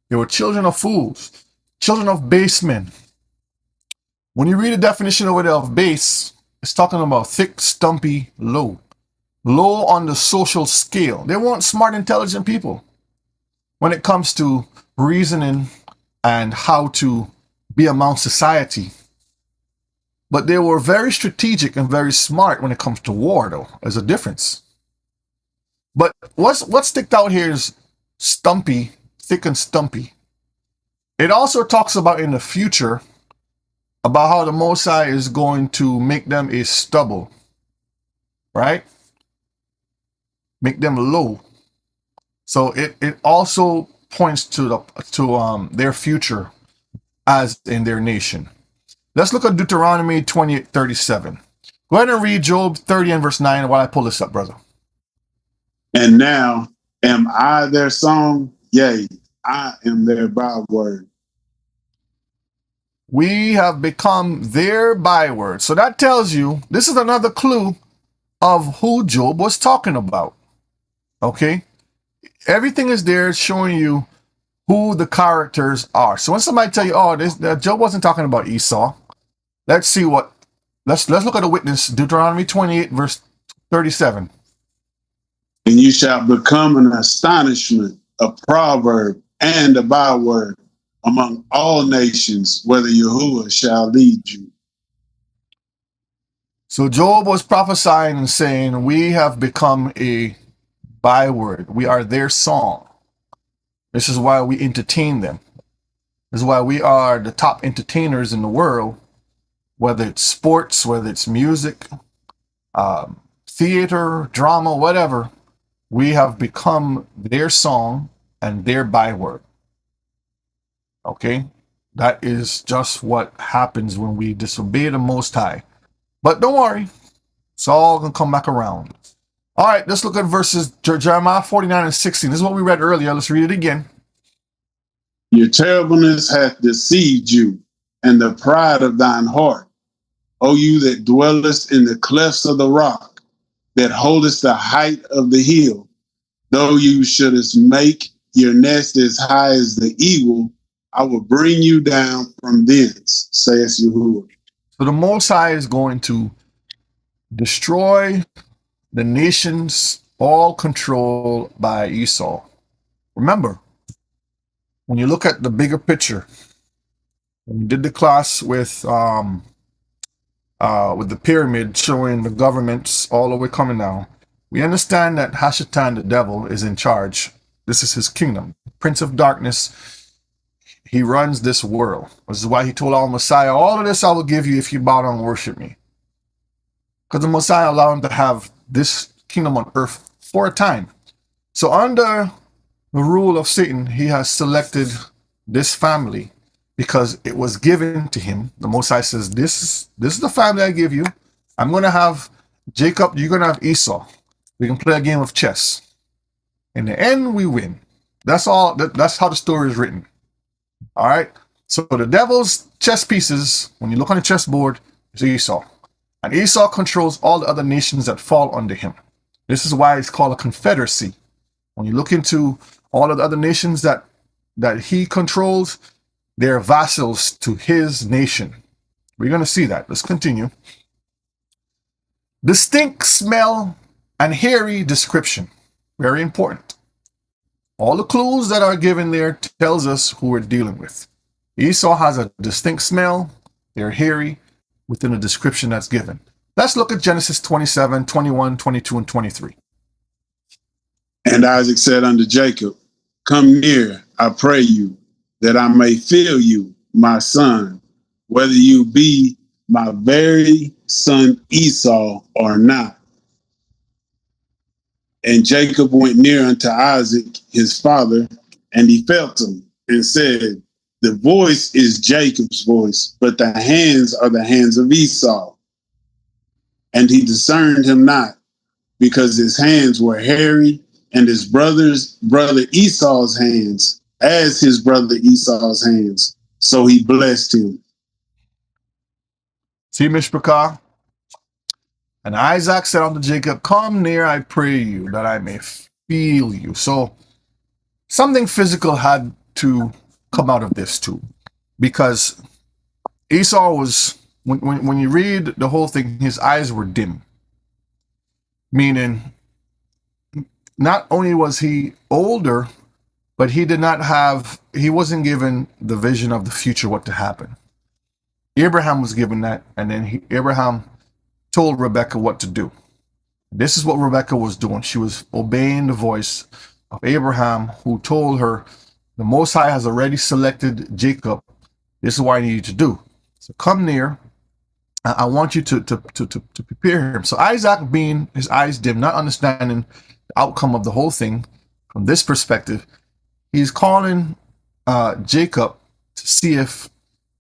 They were children of fools, children of base men. When you read the definition over there of base, it's talking about thick, stumpy, low on the social scale. They weren't smart, intelligent people when it comes to reasoning and how to be among society. But they were very strategic and very smart when it comes to war, though. There's a difference. But what sticked out here is stumpy, thick and stumpy. It also talks about in the future about how the Most High is going to make them a stubble, right? Make them low. So it also points to their future as in their nation. Let's look at Deuteronomy 28:37. Go ahead and read Job 30 and verse 9 while I pull this up, brother. And now am I their song? Yea, I am their byword. We have become their byword. So that tells you, this is another clue of who Job was talking about. Okay? Everything is there showing you who the characters are. So when somebody tell you, oh, Job wasn't talking about Esau, let's look at the witness, Deuteronomy 28, verse 37. And you shall become an astonishment, a proverb, and a byword among all nations, whether Yahuwah shall lead you. So Job was prophesying and saying, we have become a byword. We are their song. This is why we entertain them. This is why we are the top entertainers in the world, whether it's sports, whether it's music, theater, drama, whatever. We have become their song and their byword. Okay? That is just what happens when we disobey the Most High. But don't worry. It's all going to come back around. All right, let's look at verses Jeremiah 49 and 16. This is what we read earlier. Let's read it again. Your terribleness hath deceived you, and the pride of thine heart. O you that dwellest in the clefts of the rock, that holdest the height of the hill, though you shouldest make your nest as high as the eagle, I will bring you down from thence, saith Yahuwah. So the Most High is going to destroy the nations, all controlled by Esau. Remember, when you look at the bigger picture, when we did the class with the pyramid showing the governments all the way coming down, we understand that Hashatan, the devil, is in charge. This is his kingdom. Prince of darkness, he runs this world. This is why he told our Messiah, all of this I will give you if you bow down and worship me. Because the Messiah allowed him to have this kingdom on earth for a time. So under the rule of Satan, he has selected this family because it was given to him. The Most High says, this is the family I give you. I'm going to have Jacob, you're going to have Esau. We can play a game of chess. In the end, we win. That's all. That's how the story is written. All right. So the devil's chess pieces, when you look on the chessboard, is Esau. And Esau controls all the other nations that fall under him. This is why it's called a confederacy. When you look into all of the other nations that he controls, they're vassals to his nation. We're going to see that. Let's continue. Distinct smell and hairy description. Very important. All the clues that are given there tells us who we're dealing with. Esau has a distinct smell. They're hairy within the description that's given. Let's look at Genesis 27, 21, 22, and 23. And Isaac said unto Jacob, come near, I pray you, that I may feel you, my son, whether you be my very son Esau or not. And Jacob went near unto Isaac, his father, and he felt him and said, the voice is Jacob's voice, but the hands are the hands of Esau. And he discerned him not, because his hands were hairy, and his brother Esau's hands as his brother Esau's hands. So he blessed him. See, Mishpachah? And Isaac said unto Jacob, come near, I pray you, that I may feel you. So something physical had to come out of this too. Because Esau was, when you read the whole thing, his eyes were dim. Meaning, not only was he older, but he wasn't given the vision of the future, what to happen. Abraham was given that, and then Abraham told Rebekah what to do. This is what Rebekah was doing. She was obeying the voice of Abraham, who told her, the Most High has already selected Jacob. This is what I need you to do. So come near. I want you to prepare him. So Isaac, being his eyes dim, not understanding the outcome of the whole thing from this perspective, he's calling Jacob to see if,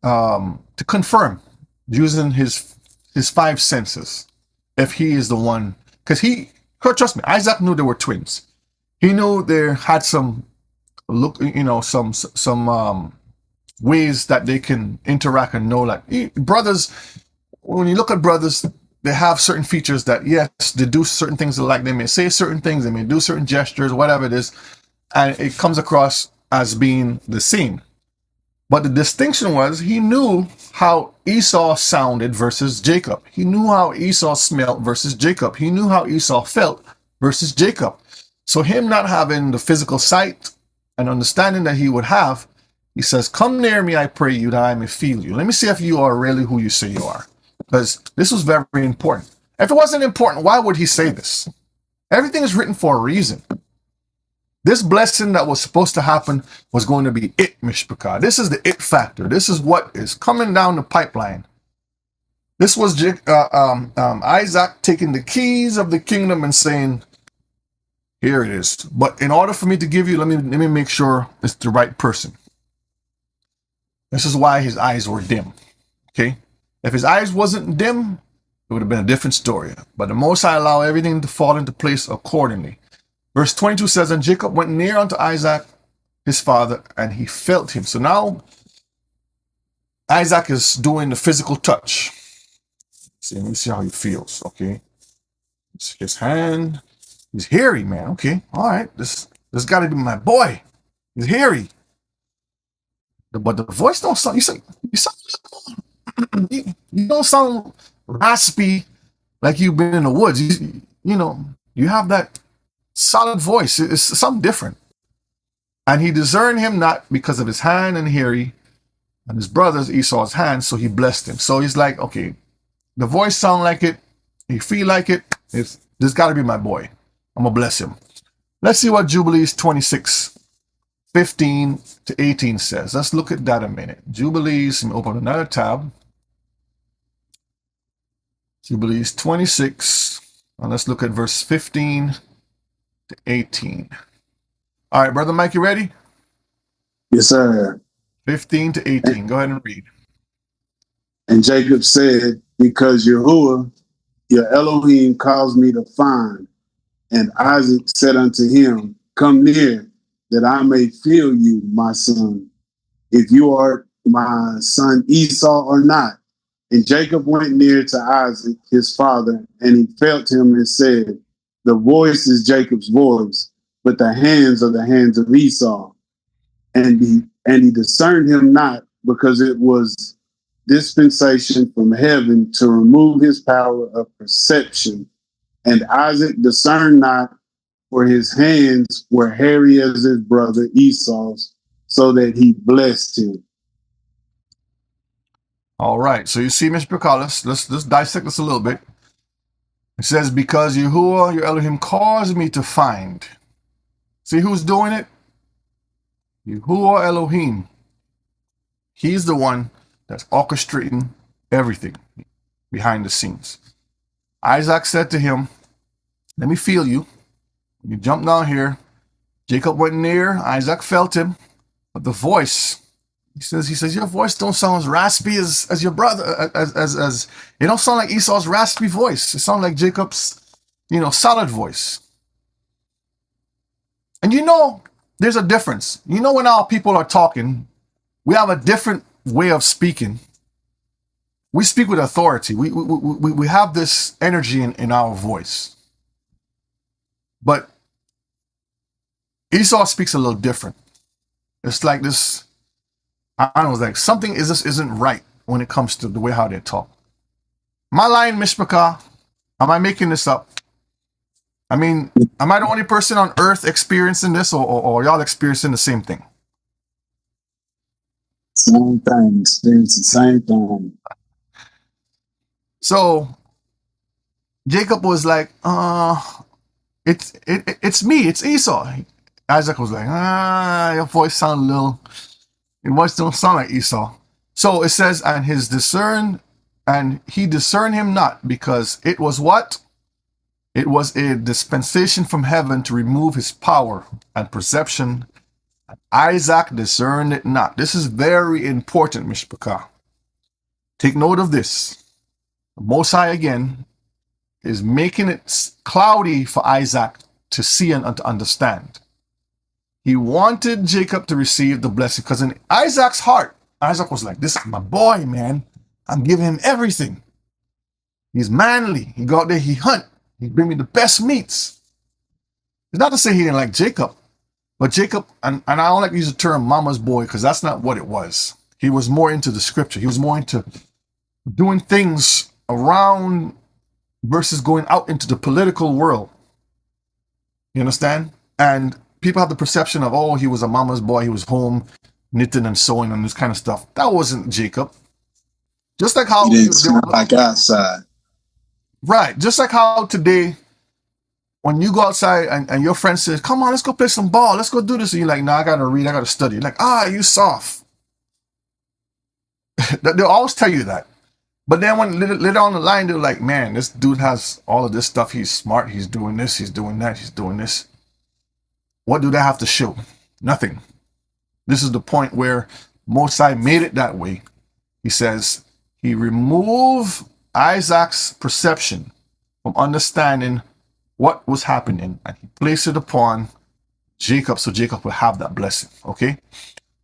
to confirm, using his five senses, if he is the one. Because trust me, Isaac knew they were twins. He knew they had some ways that they can interact and know. Like brothers, when you look at brothers, they have certain features that, yes, they do certain things like they may say certain things, they may do certain gestures, whatever it is, and it comes across as being the same. But the distinction was, he knew how Esau sounded versus Jacob. He knew how Esau smelled versus Jacob. He knew how Esau felt versus Jacob. So him not having the physical sight and understanding that he would have, he says, come near me, I pray you, that I may feel you. Let me see if you are really who you say you are. Because this was very, very important. If it wasn't important, why would he say this? Everything is written for a reason. This blessing that was supposed to happen was going to be it, Mishpachah. This is the it factor. This is what is coming down the pipeline. This was Isaac taking the keys of the kingdom and saying, here it is. But in order for me to give you, let me make sure it's the right person. This is why his eyes were dim. Okay? If his eyes wasn't dim, it would have been a different story. But the Most High allowed everything to fall into place accordingly. Verse 22 says, and Jacob went near unto Isaac, his father, and he felt him. So now Isaac is doing the physical touch. See, let me see how he feels. Okay. It's his hand. He's hairy, man. Okay. All right. This got to be my boy. He's hairy. But the voice don't sound, you don't sound raspy like you've been in the woods. You have that solid voice. It's something different. And he discerned him not because of his hand and hairy, and his brother's Esau's hand, so he blessed him. So he's like, okay, the voice sound like it, he feel like it, this got to be my boy. I'm going to bless him. Let's see what Jubilees 26, 15 to 18 says. Let's look at that a minute. Jubilees, let me open another tab. Jubilees 26, and let's look at verse 15 to 18. All right, Brother Mike, you ready? Yes, sir. 15 to 18. Go ahead and read. And Jacob said, because Yahuwah, your Elohim, caused me to find. And Isaac said unto him, come near, that I may feel you, my son, if you are my son Esau or not. And Jacob went near to Isaac, his father, and he felt him and said, the voice is Jacob's voice, but the hands are the hands of Esau. And he discerned him not, because it was dispensation from heaven to remove his power of perception. And Isaac discerned not, for his hands were hairy as his brother Esau's, so that he blessed him. All right. So you see, Mr. Carlos, let's dissect this a little bit. It says, because Yahuwah, your Elohim, caused me to find. See who's doing it? Yahuwah Elohim. He's the one that's orchestrating everything behind the scenes. Isaac said to him, let me feel you. You jump down here. Jacob went near. Isaac felt him. But the voice, he says, your voice don't sound as raspy as your brother, as it don't sound like Esau's raspy voice. It sounds like Jacob's, solid voice. And there's a difference. When our people are talking, we have a different way of speaking. We speak with authority. We have this energy in our voice. But Esau speaks a little different. It's like this, I don't know, it's like something isn't right when it comes to the way how they talk. Am I lying, Mishpachah? Am I making this up? I mean, am I the only person on earth experiencing this, or y'all experiencing the same thing? Same thing, experience the same thing. So Jacob was like, it's me, it's Esau. Isaac was like, your voice sound your voice don't sound like Esau. So it says, and he discerned him not, because it was what? It was a dispensation from heaven to remove his power and perception. Isaac discerned it not. This is very important, Mishpachah. Take note of this. The Most High, again, is making it cloudy for Isaac to see and to understand. He wanted Jacob to receive the blessing, because in Isaac's heart, Isaac was like, this is my boy, man. I'm giving him everything. He's manly. He go out there, he hunt. He bring me the best meats. It's not to say he didn't like Jacob, but Jacob, and I don't like to use the term mama's boy, because that's not what it was. He was more into the scripture. He was more into doing things around versus going out into the political world. You understand? And people have the perception of, oh, he was a mama's boy. He was home knitting and sewing and this kind of stuff. That wasn't Jacob. Just like how he didn't sound like outside. Right. Just like how today, when you go outside and your friend says, come on, let's go play some ball. Let's go do this. And you're like, no, I got to read. I got to study. You're like, you soft. They'll always tell you that. But then when later on the line, they're like, man, this dude has all of this stuff. He's smart. He's doing this. He's doing that. He's doing this. What do they have to show? Nothing. This is the point where Mosai made it that way. He says he removed Isaac's perception from understanding what was happening, and he placed it upon Jacob, so Jacob will have that blessing. Okay,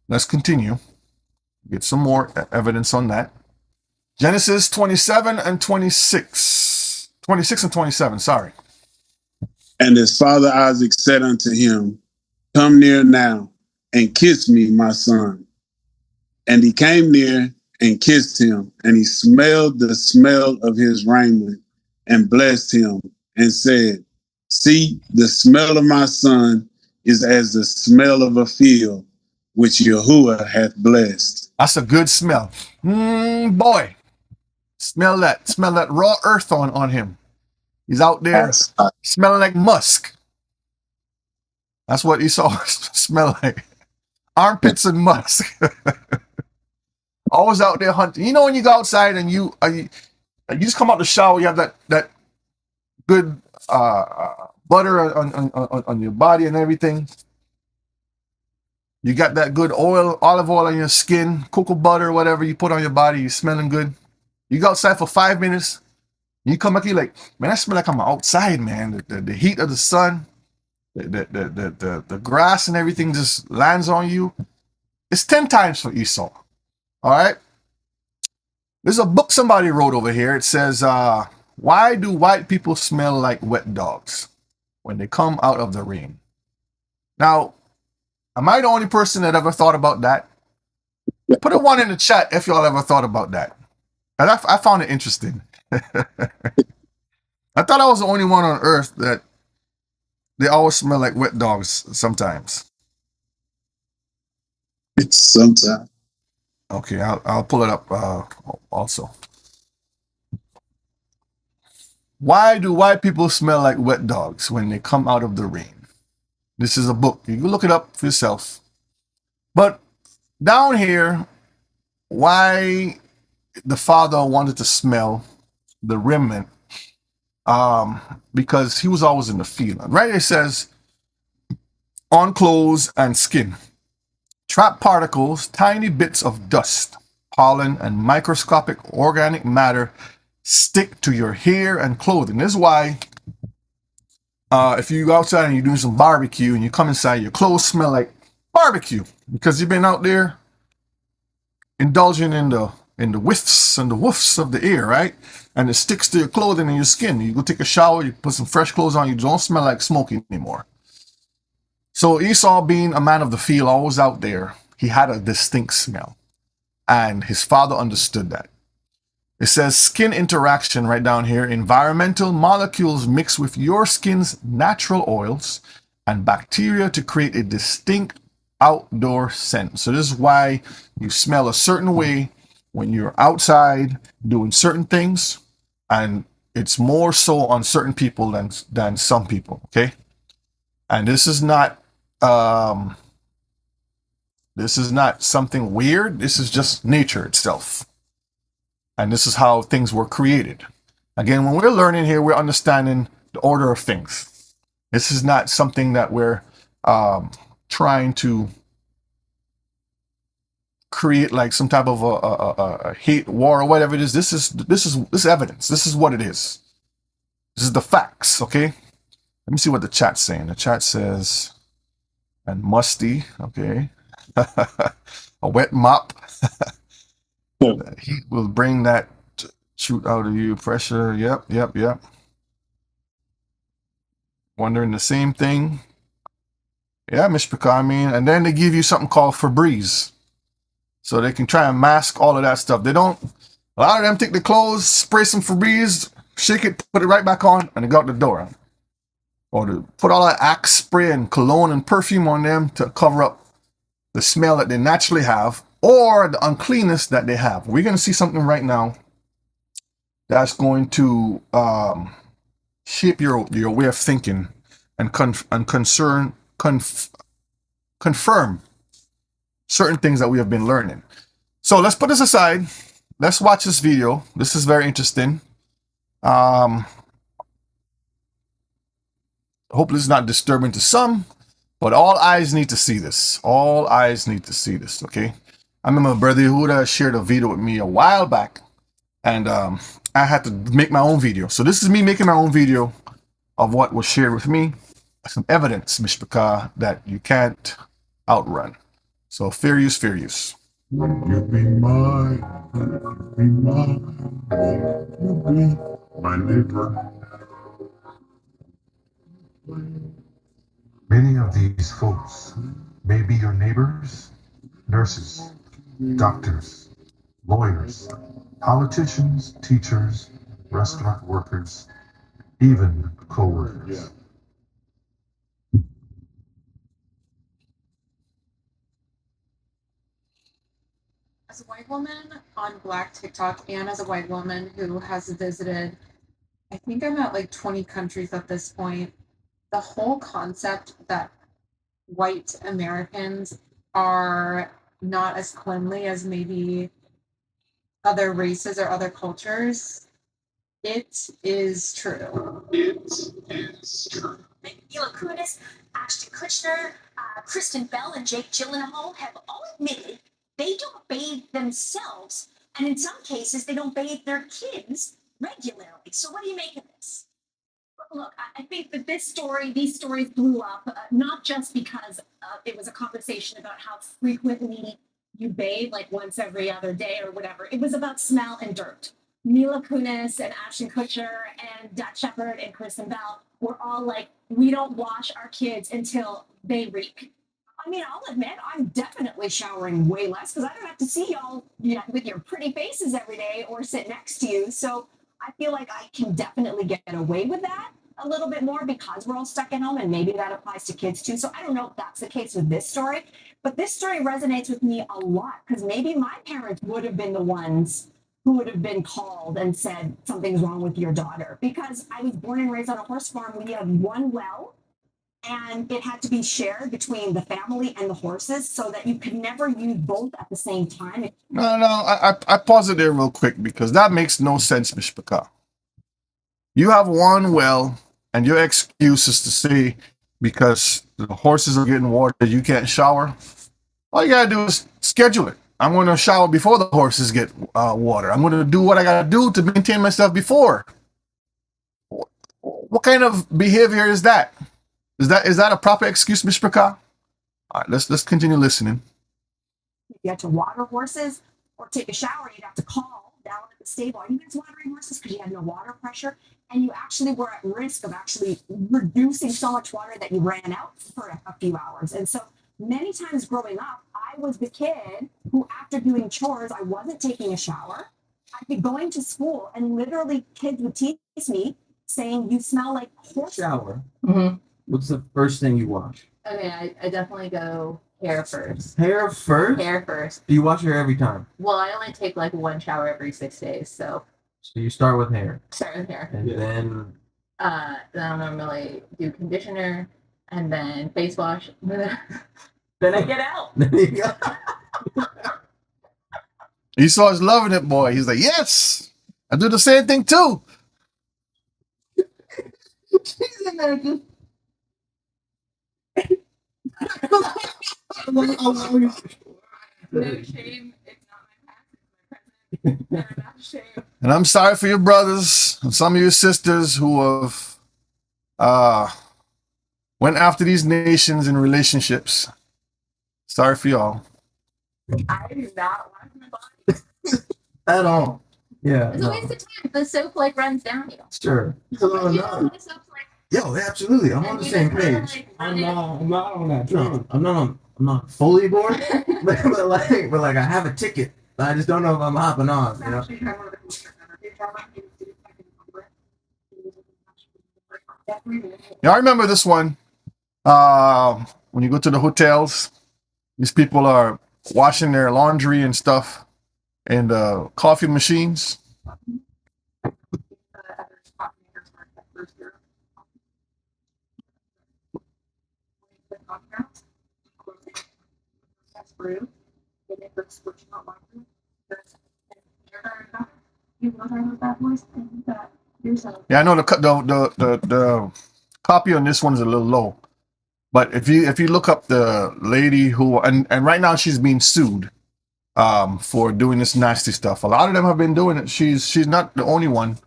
let's continue. Get some more evidence on that. Genesis 27 and 26. 26 and 27, sorry. And his father Isaac said unto him, come near now, and kiss me, my son. And he came near and kissed him, and he smelled the smell of his raiment, and blessed him, and said, see, the smell of my son is as the smell of a field, which Yahuwah hath blessed. That's a good smell. Boy, smell that raw earth on him. He's out there smelling like musk. That's what Esau smell like. Armpits and musk. Always out there hunting. When you go outside and you just come out the shower, you have that good butter on your body and everything. You got that good oil, olive oil on your skin, cocoa butter, whatever you put on your body, you're smelling good. You go outside for 5 minutes, you come back, you're like, man, I smell like I'm outside, man. The heat of the sun, the grass and everything just lands on you. It's 10 times for Esau. All right? There's a book somebody wrote over here. It says, why do white people smell like wet dogs when they come out of the rain? Now, am I the only person that ever thought about that? Put a 1 in the chat if y'all ever thought about that. And I found it interesting. I thought I was the only one on earth that they always smell like wet dogs sometimes. It's sometimes. Okay, I'll pull it up also. Why do white people smell like wet dogs when they come out of the rain? This is a book. You can look it up for yourself. But down here, why the father wanted to smell the remnant, because he was always in the field. Right? It says, on clothes and skin, trap particles, tiny bits of dust, pollen, and microscopic organic matter stick to your hair and clothing. This is why if you go outside and you're doing some barbecue and you come inside, your clothes smell like barbecue because you've been out there indulging in the whiffs and the woofs of the air, right? And it sticks to your clothing and your skin. You go take a shower, you put some fresh clothes on, you don't smell like smoke anymore. So Esau, being a man of the field, always out there, he had a distinct smell. And his father understood that. It says skin interaction right down here. Environmental molecules mix with your skin's natural oils and bacteria to create a distinct outdoor scent. So this is why you smell a certain way when you're outside doing certain things, and it's more so on certain people than some people. Okay, and this is not something weird. This is just nature itself. And this is how things were created. Again, when we're learning here, we're understanding the order of things. This is not something that we're trying to create like some type of a hate war or whatever it is. This is evidence. This is what it is. This is the facts, okay? Let me see what the chat's saying. The chat says, and musty, okay. A wet mop. The heat will bring that shoot out of you. Pressure. Yep. Wondering the same thing. Yeah, Mishpaka, I mean, and then they give you something called Febreze. So they can try and mask all of that stuff. They don't, a lot of them take the clothes, spray some Febreze, shake it, put it right back on, and they go out the door. Or to put all that Axe spray and cologne and perfume on them to cover up the smell that they naturally have, or the uncleanness that they have. We're going to see something right now that's going to shape your way of thinking and confirm certain things that we have been learning. So let's put this aside. Let's watch this video. This is very interesting. Hopefully it's not disturbing to some, but all eyes need to see this. All eyes need to see this, okay? I remember Brother Yehuda shared a video with me a while back, and I had to make my own video. So this is me making my own video of what was shared with me. Some evidence, Mishpaka, that you can't outrun. So fair use, fair use. You be mine, you be mine, you be my neighbor. Many of these folks may be your neighbors, nurses, doctors, lawyers, politicians, teachers, restaurant workers, even co-workers. As a white woman on Black TikTok and as a white woman who has visited, I think I'm at like 20 countries at this point, the whole concept that white Americans are not as cleanly as maybe other races or other cultures, it is true. It is true. You look who it is. Ashton Kutcher, Kristen Bell, and Jake Gyllenhaal have all admitted they don't bathe themselves, and in some cases, they don't bathe their kids regularly. So, what do you make of this? Look, I think that these stories blew up not just because it was a conversation about how frequently you bathe, like once every other day or whatever. It was about smell and dirt. Mila Kunis and Ashton Kutcher and Dax Shepard and Kristen Bell were all like, we don't wash our kids until they reek. I mean, I'll admit, I'm definitely showering way less because I don't have to see y'all with your pretty faces every day or sit next to you. So I feel like I can definitely get away with that a little bit more because we're all stuck at home, and maybe that applies to kids too. So I don't know if that's the case with this story, but this story resonates with me a lot because maybe my parents would have been the ones who would have been called and said something's wrong with your daughter, because I was born and raised on a horse farm. We had one well, and it had to be shared between the family and the horses so that you could never use both at the same time. I pause it there real quick because that makes no sense, Mishpaka. You have one well, and your excuse is to say because the horses are getting water, you can't shower. All you gotta do is schedule it. I'm going to shower before the horses get water. I'm going to do what I gotta do to maintain myself before. What kind of behavior is that? Is that a proper excuse, Mishpaka? All right, let's continue listening. If you had to water horses or take a shower, you'd have to call down at the stable. Are you guys watering horses because you had no water pressure? And you actually were at risk of actually reducing so much water that you ran out for a few hours. And so many times growing up, I was the kid who, after doing chores, I wasn't taking a shower. I'd be going to school, and literally kids would tease me saying, "You smell like horse." Shower. Mm-hmm. What's the first thing you wash? Okay, I definitely go hair first. Hair first? Hair first. Do you wash your hair every time? Well, I only take like one shower every 6 days, so you start with hair. start with hair. And then I'll normally do conditioner and then face wash. Then I get out. there you go. Esau's loving it, boy. He's like, yes, I do the same thing too. She's in there just. No shame. It's not my past, it's my present. Never not shame. And I'm sorry for your brothers and some of your sisters who have went after these nations in relationships. Sorry for y'all. I do not wash my body. At all. Yeah. It's a waste of time. The soap like runs down you. Sure. You know, the soap's like, Yo, absolutely. I'm on the same page. I'm not on that train. I'm not fully bored, but like I have a ticket. I just don't know if I'm hopping on. You know. Yeah, I remember this one. When you go to the hotels, these people are washing their laundry and stuff in the coffee machines. Yeah, I know the copy on this one is a little low, but if you look up the lady who and right now she's being sued for doing this nasty stuff. A lot of them have been doing it. She's not the only one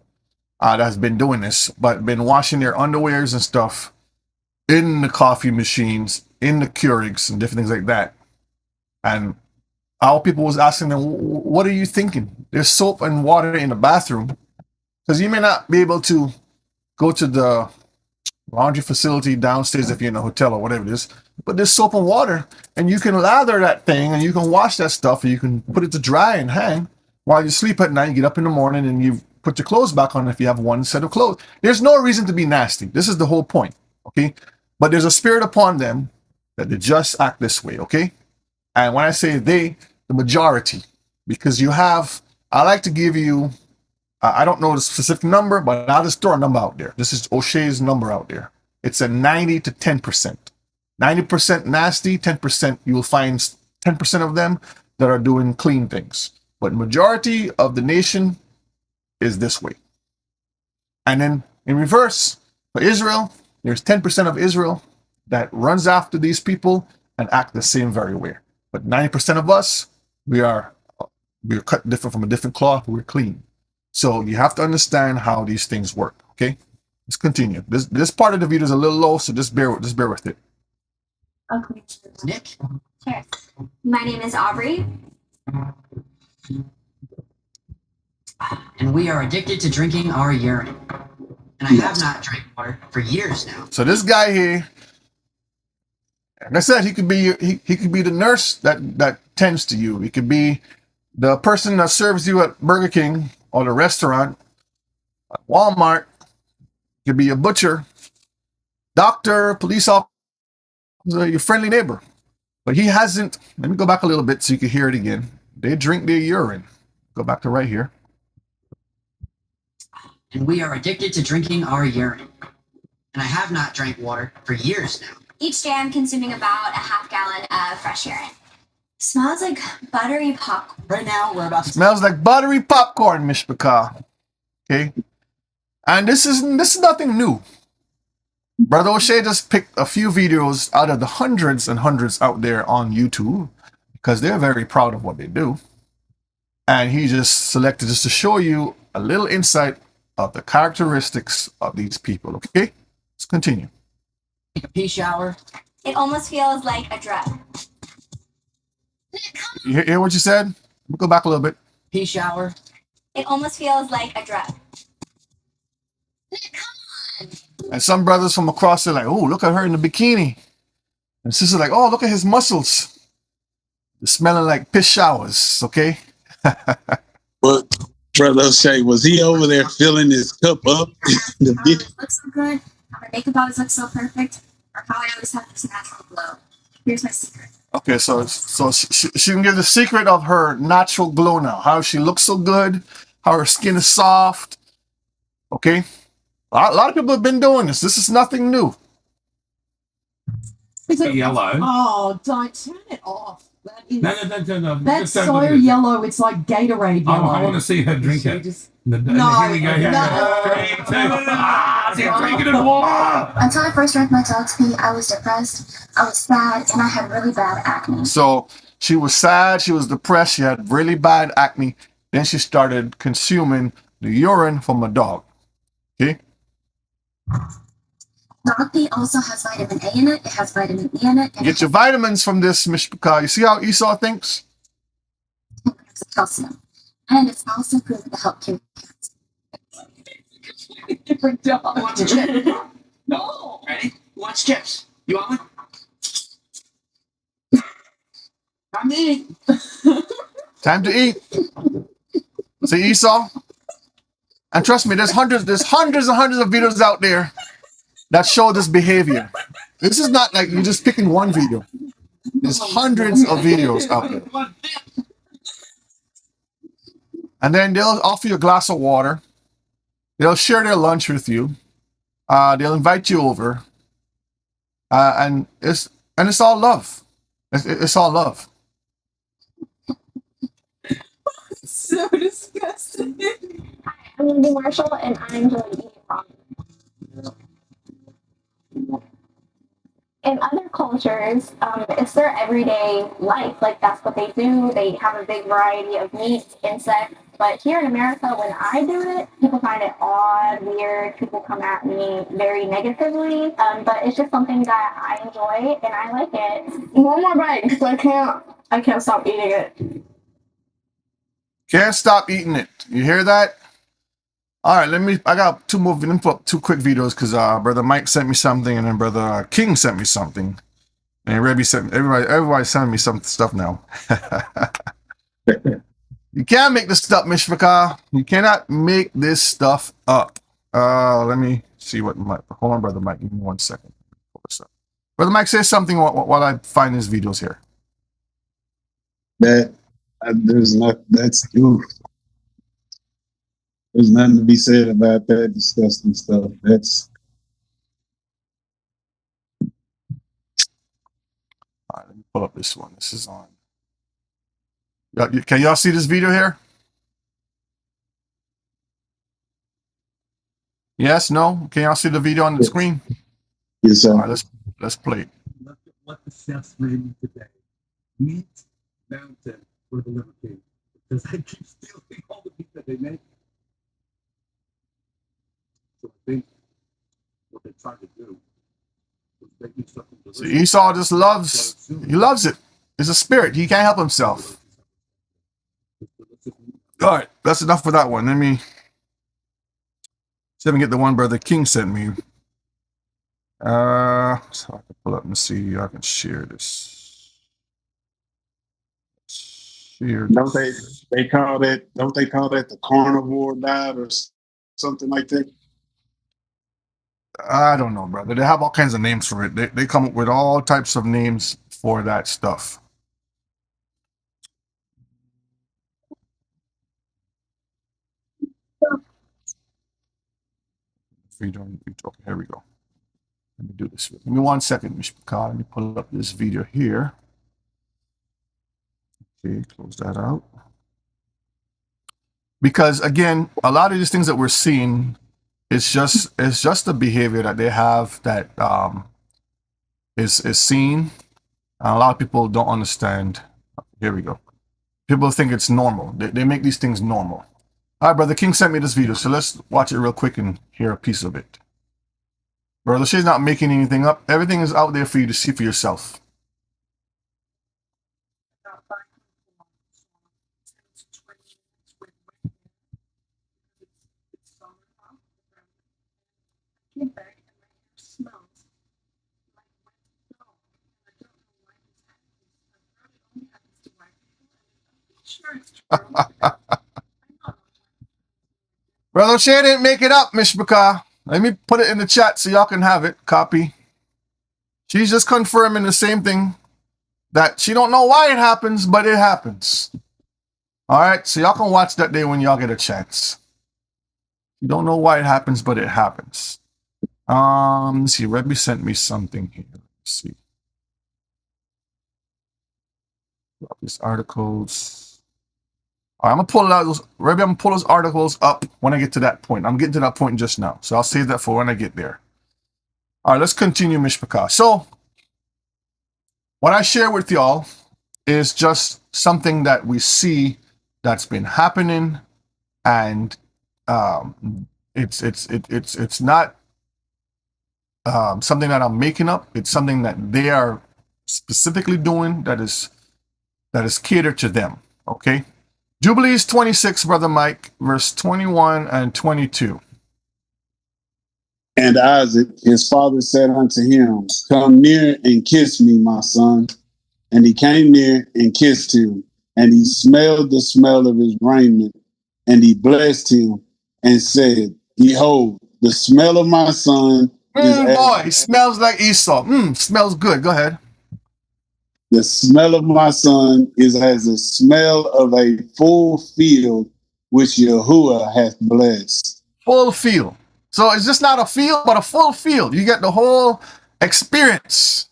that has been doing this, but been washing their underwears and stuff in the coffee machines, in the Keurigs and different things like that. And our people was asking them, what are you thinking? There's soap and water in the bathroom. Because you may not be able to go to the laundry facility downstairs if you're in a hotel or whatever it is, but there's soap and water, and you can lather that thing, and you can wash that stuff, and you can put it to dry and hang while you sleep at night. You get up in the morning, and you put your clothes back on if you have one set of clothes. There's no reason to be nasty. This is the whole point, okay? But there's a spirit upon them that they just act this way, okay? And when I say they, the majority, because you have, I like to give you, I don't know the specific number, but I'll just throw a number out there. This is O'Shea's number out there. It's a 90 to 10%. 90% nasty, 10% you will find 10% of them that are doing clean things. But majority of the nation is this way. And then in reverse, for Israel, there's 10% of Israel that runs after these people and act the same very way. But 90% of us, we're cut different from a different cloth. We're clean. So you have to understand how these things work. Okay, let's continue. This part of the video is a little low, so just bear with it. Okay. Nick? Sure. My name is Aubrey. And we are addicted to drinking our urine. And I have not drank water for years now. So this guy here, like I said, he could be the nurse that tends to you. He could be the person that serves you at Burger King or the restaurant, at Walmart. He could be a butcher, doctor, police officer, your friendly neighbor. But he hasn't. Let me go back a little bit so you can hear it again. They drink their urine. Go back to right here. And we are addicted to drinking our urine. And I have not drank water for years now. Each day I'm consuming about a half gallon of fresh urine. Smells like buttery popcorn. Right now, we're about to... Smells like buttery popcorn, Mishpachah. Okay? And this is nothing new. Brother O'Shea just picked a few videos out of the hundreds and hundreds out there on YouTube because they're very proud of what they do. And he just selected just to show you a little insight of the characteristics of these people. Okay? Let's continue. Take a pee shower. It almost feels like a drug. You hear what you said? Let me go back a little bit. Pee shower. It almost feels like a drug. And some brothers from across are like, oh, look at her in the bikini. And sisters like, oh, look at his muscles. They're smelling like piss showers, okay? But Brother O'Shea, was he over there filling his cup up? How it looks so good, how my makeup always looks so perfect, or how I always have this natural glow. Here's my secret. Okay, so she can give the secret of her natural glow now. How she looks so good, how her skin is soft. Okay? A lot of people have been doing this. This is nothing new. Is it yellow? Oh, don't turn it off. That is, No. That's Just so yellow. It's like Gatorade yellow. I want to see her drink it. No, here we go. Here we go. 3, 2. She's drinking it water. Until I first drank my dog's pee, I was depressed, I was sad, and I had really bad acne. So she was sad, she was depressed, she had really bad acne. Then she started consuming the urine from a dog. Okay? Dog pee also has vitamin A in it. It has vitamin E in it. And Get your vitamins from this, Mishpachah. You see how Esau thinks? it has calcium. And it's also proven to help cure cancer. different dog. Who wants a chip? No. Ready? Who wants chips? You want one? Come eat. Time to eat. See, Esau? And trust me, there's hundreds and hundreds of videos out there that show this behavior. This is not like you're just picking one video. There's hundreds of videos out there. And then they'll offer you a glass of water. They'll share their lunch with you. They'll invite you over. And it's all love. It's all love. So disgusting. Hi, I'm Lindy Marshall, and I enjoy eating ramen. In other cultures, it's their everyday life. Like, that's what they do. They have a big variety of meats, insects. But here in America, when I do it, people find it odd, weird. People come at me very negatively. But it's just something that I enjoy, and I like it. One more bite, because I can't stop eating it. Can't stop eating it. You hear that? All right, I got two quick videos because Brother Mike sent me something and then Brother King sent me something. And everybody sending me some stuff now. You can't make this stuff, Mishpachah. You cannot make this stuff up. Let me see what hold on, Brother Mike. Give me 1 second. Pull this up. Brother Mike, say something while I find his videos here. There's nothing to be said about that disgusting stuff. All right, let me pull up this one. This is on. Can y'all see this video here? Yes, no? Can y'all see the video on the screen? Yes, sir. All right, Let's play it. Look at what the chefs made me today. Meat mountain for the Liver King. Because I keep stealing all the meat that they make. So I think what they tried to do was make me something So delicious. Esau just loves, he loves it. It's a spirit. He can't help himself. All right, that's enough for that one. Let me see if I can get the one Brother King sent me. So I can pull up and see. I can share this. Share Don't this. they call that? Don't they call that the carnivore diet or something like that? I don't know, brother. They have all kinds of names for it. They come up with all types of names for that stuff. Freedom. Okay, here we go. Let me do this. Give me 1 second, Mishpaka. Let me pull up this video here. Okay, close that out. Because again, a lot of these things that we're seeing, it's just the behavior that they have that is seen. And a lot of people don't understand. Here we go. People think it's normal. They make these things normal. All right, Brother King sent me this video, so let's watch it real quick and hear a piece of it. Brother Shay's not making anything up. Everything is out there for you to see for yourself. Brother Shay didn't make it up, Mishpaka. Let me put it in the chat so y'all can have it. Copy. She's just confirming the same thing, that she don't know why it happens, but it happens. All right, so y'all can watch that day when y'all get a chance. You don't know why it happens, but it happens. Let's see. Rebbe sent me something here. Let's see. Drop these articles. All right, I'm gonna pull out those. Rebbe, I'm gonna pull those articles up when I get to that point. I'm getting to that point just now, so I'll save that for when I get there. All right, let's continue, Mishpaka. So, what I share with y'all is just something that we see that's been happening, and it's not something that I'm making up. It's something that they are specifically doing that is catered to them. Okay, Jubilees 26, Brother Mike, verse 21 and 22. And Isaac, his father, said unto him, Come near and kiss me, my son. And he came near and kissed him, and he smelled the smell of his raiment, and he blessed him and said, Behold, the smell of my son is Boy, it smells like Esau. Smells good. Go ahead. the smell of my son is as the smell of a full field which Yahuwah hath blessed. Full field. So it's just not a field, but a full field. You get the whole experience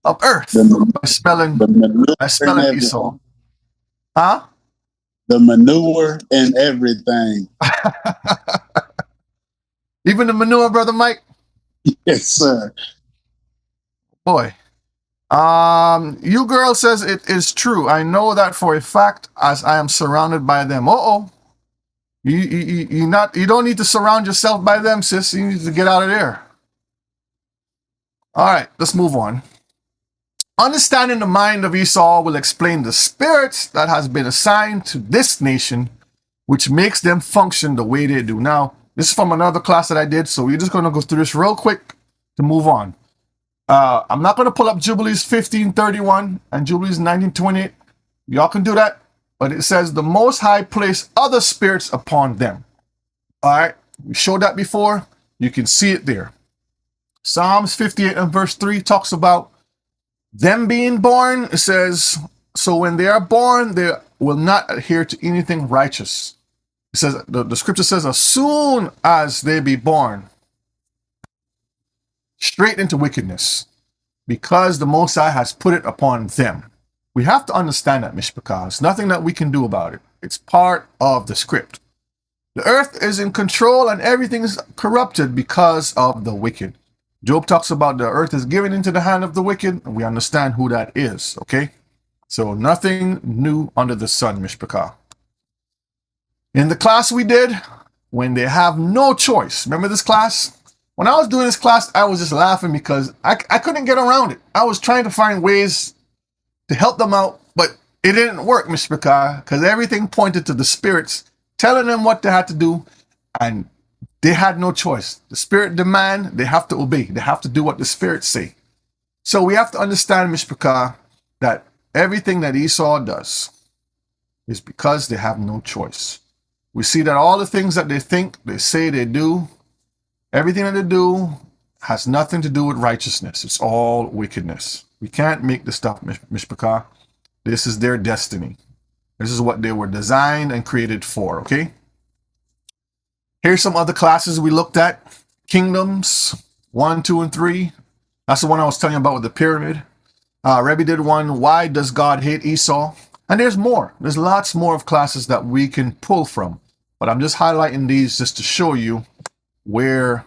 of earth by smelling Esau. Huh? The manure and everything. Even the manure, Brother Mike? Yes, sir. Boy. You girl says it is true. I know that for a fact, as I am surrounded by them. You don't need to surround yourself by them, sis. You need to get out of there. All right, let's move on. Understanding the mind of Esau will explain the spirit that has been assigned to this nation, which makes them function the way they do. Now, this is from another class that I did, so we're just going to go through this real quick to move on. I'm not going to pull up Jubilees 15:31 and Jubilees 19:28. Y'all can do that. But it says, the Most High placed other spirits upon them. All right. We showed that before. You can see it there. Psalms 58 and verse 3 talks about them being born. It says, so when they are born, they will not adhere to anything righteous. It says, the scripture says, as soon as they be born, straight into wickedness, because the Most High has put it upon them. We have to understand that, Mishpaka. There's nothing that we can do about it. It's part of the script. The earth is in control and everything is corrupted because of the wicked. Job talks about the earth is given into the hand of the wicked, and we understand who that is, okay? So nothing new under the sun, Mishpachah. In the class we did, when they have no choice. Remember this class? When I was doing this class, I was just laughing because I couldn't get around it. I was trying to find ways to help them out, but it didn't work, Mishpachah, because everything pointed to the spirits telling them what they had to do, and they had no choice. The spirit demand, they have to obey. They have to do what the spirits say. So we have to understand, Mishpachah, that everything that Esau does is because they have no choice. We see that all the things that they think, they say, they do, everything that they do has nothing to do with righteousness. It's all wickedness. We can't make this stuff, Mishpachah. This is their destiny. This is what they were designed and created for, okay? Here's some other classes we looked at. Kingdoms, 1, 2, and 3. That's the one I was telling you about with the pyramid. Rebbe did one, why does God hate Esau? And there's more. There's lots more of classes that we can pull from. But I'm just highlighting these just to show you where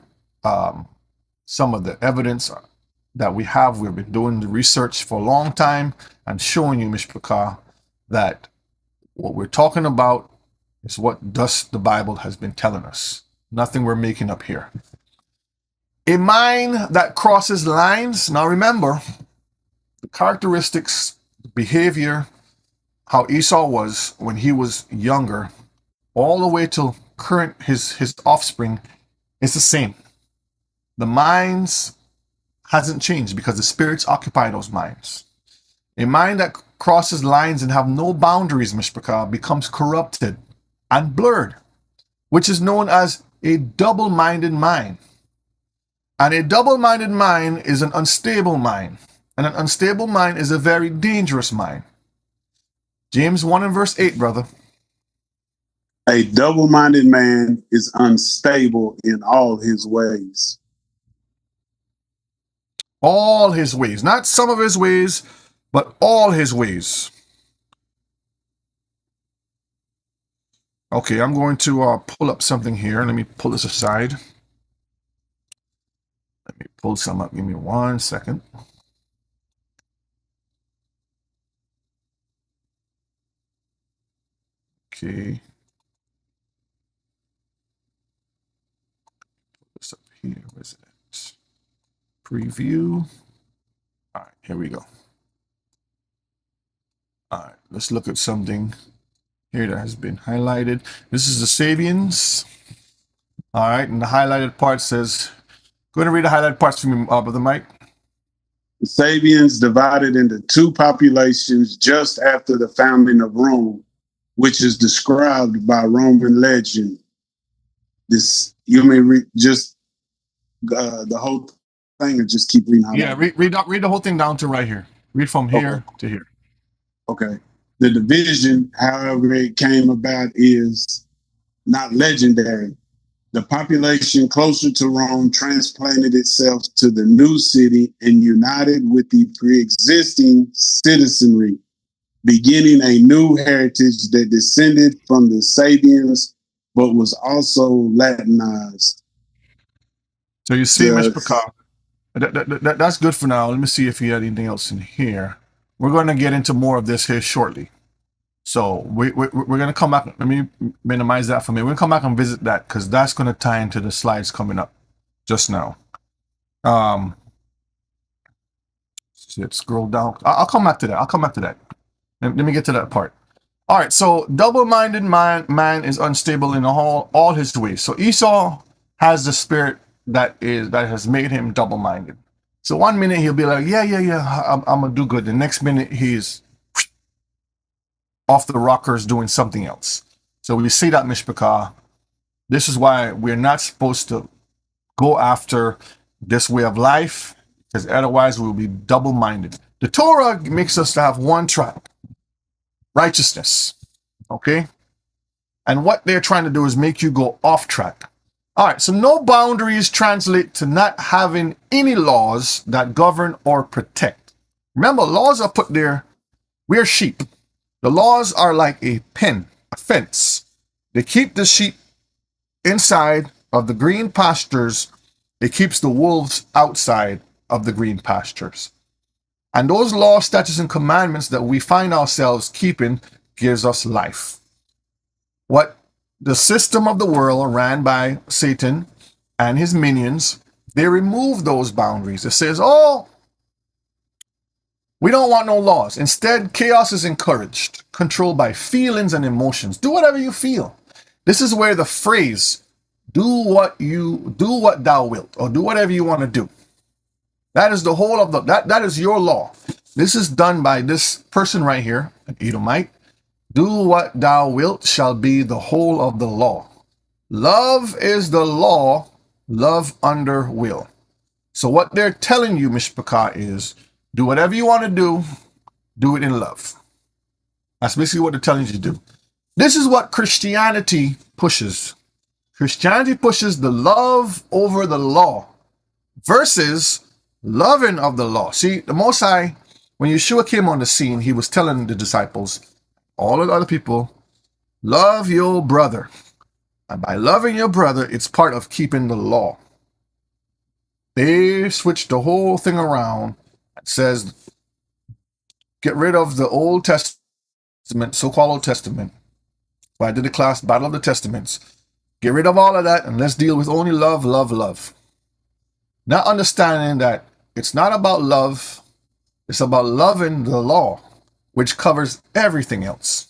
some of the evidence that we have. We've been doing the research for a long time and showing you, Mishpachah, that what we're talking about is what thus the Bible has been telling us. Nothing we're making up here. A mind that crosses lines. Now remember, the characteristics, behavior, how Esau was when he was younger, all the way to current his offspring, is the same. The minds hasn't changed because the spirits occupy those minds. A mind that crosses lines and have no boundaries, Mishpachah, becomes corrupted and blurred, which is known as a double-minded mind. And a double-minded mind is an unstable mind. And an unstable mind is a very dangerous mind. James 1 and verse 8, brother. A double-minded man is unstable in all his ways. All his ways. Not some of his ways, but all his ways. Okay, I'm going to pull up something here. Let me pull this aside. Let me pull some up. Give me 1 second. Okay. Pull this up here. Where's it? Preview. All right, here we go. All right, let's look at something here that has been highlighted. This is the Sabians. All right, and the highlighted part says, go ahead and read the highlighted parts for me, Brother Mike. The Sabians divided into two populations just after the founding of Rome, which is described by Roman legend. This, you may read just the whole thing or just keep reading. Yeah, read the whole thing down to right here. Read from here to here. Okay. The division, however it came about, is not legendary. The population closer to Rome transplanted itself to the new city and united with the pre-existing citizenry, beginning a new heritage that descended from the Sabians, but was also Latinized. So you see, Mishpachah, that's good for now. Let me see if you had anything else in here. We're going to get into more of this here shortly. So we're going to come back. Let me minimize that for me. We're going to come back and visit that because that's going to tie into the slides coming up just now. Let's scroll down. I'll come back to that. Let me get to that part. All right. So double-minded man is unstable in all his ways. So Esau has the spirit that has made him double-minded. So one minute he'll be like, yeah, I'm going to do good. The next minute he's off the rockers doing something else. So we see that, Mishpachah. This is why we're not supposed to go after this way of life, because otherwise we'll be double-minded. The Torah makes us to have one track, righteousness, okay? And what they're trying to do is make you go off track. All right, so no boundaries translate to not having any laws that govern or protect. Remember, laws are put there. We're sheep. The laws are like a pen, a fence. They keep the sheep inside of the green pastures It keeps the wolves outside of the green pastures. And those laws, statutes, and commandments that we find ourselves keeping gives us life. What the system of the world ran by Satan and his minions, they removed those boundaries. It says, oh, we don't want no laws. Instead, chaos is encouraged, controlled by feelings and emotions. Do whatever you feel. This is where the phrase, do what thou wilt, or do whatever you want to do. That is the whole of that is your law. This is done by this person right here, an Edomite. Do what thou wilt shall be the whole of the law. Love is the law, love under will. So what they're telling you, Mishpachah, is do whatever you want to do it in love. That's basically what they're telling you to do. This is what Christianity pushes. Christianity pushes the love over the law versus loving of the law. See, the Most High, when Yeshua came on the scene, he was telling the disciples, all of the other people, love your brother. And by loving your brother, it's part of keeping the law. They switched the whole thing around. It says, get rid of the Old Testament, so-called Old Testament. So I did the class, Battle of the Testaments. Get rid of all of that and let's deal with only love, love, love. Not understanding that it's not about love, it's about loving the law, which covers everything else.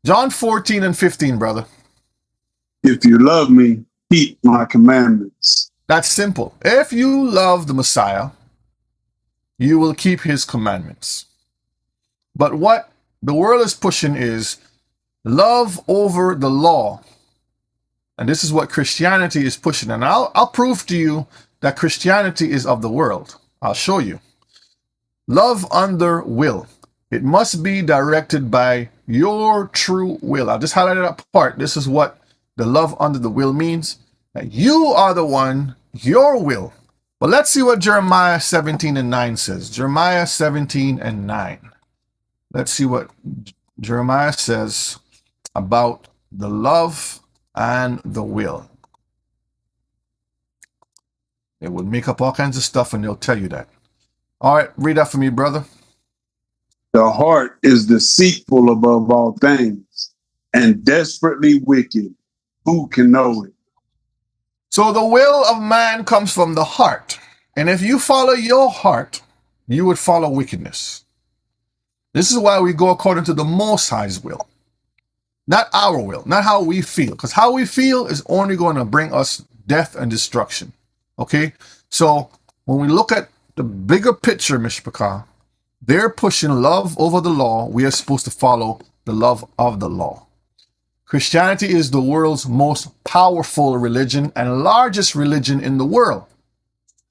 John 14 and 15, brother. If you love me, keep my commandments. That's simple. If you love the Messiah, you will keep his commandments. But what the world is pushing is love over the law. And this is what Christianity is pushing. And I'll prove to you that Christianity is of the world. I'll show you. Love under will. It must be directed by your true will. I'll just highlight that part. This is what the love under the will means. That you are the one, your will. But let's see what Jeremiah 17 and 9 says. Jeremiah 17 and 9. Let's see what Jeremiah says about the love and the will. They will make up all kinds of stuff and they'll tell you that. All right, read that for me, brother. The heart is deceitful above all things and desperately wicked. Who can know it? So the will of man comes from the heart. And if you follow your heart, you would follow wickedness. This is why we go according to the Most High's will. Not our will, not how we feel. Because how we feel is only going to bring us death and destruction. Okay? So when we look at the bigger picture, Mishpachah, they're pushing love over the law. We are supposed to follow the love of the law. Christianity is the world's most powerful religion and largest religion in the world.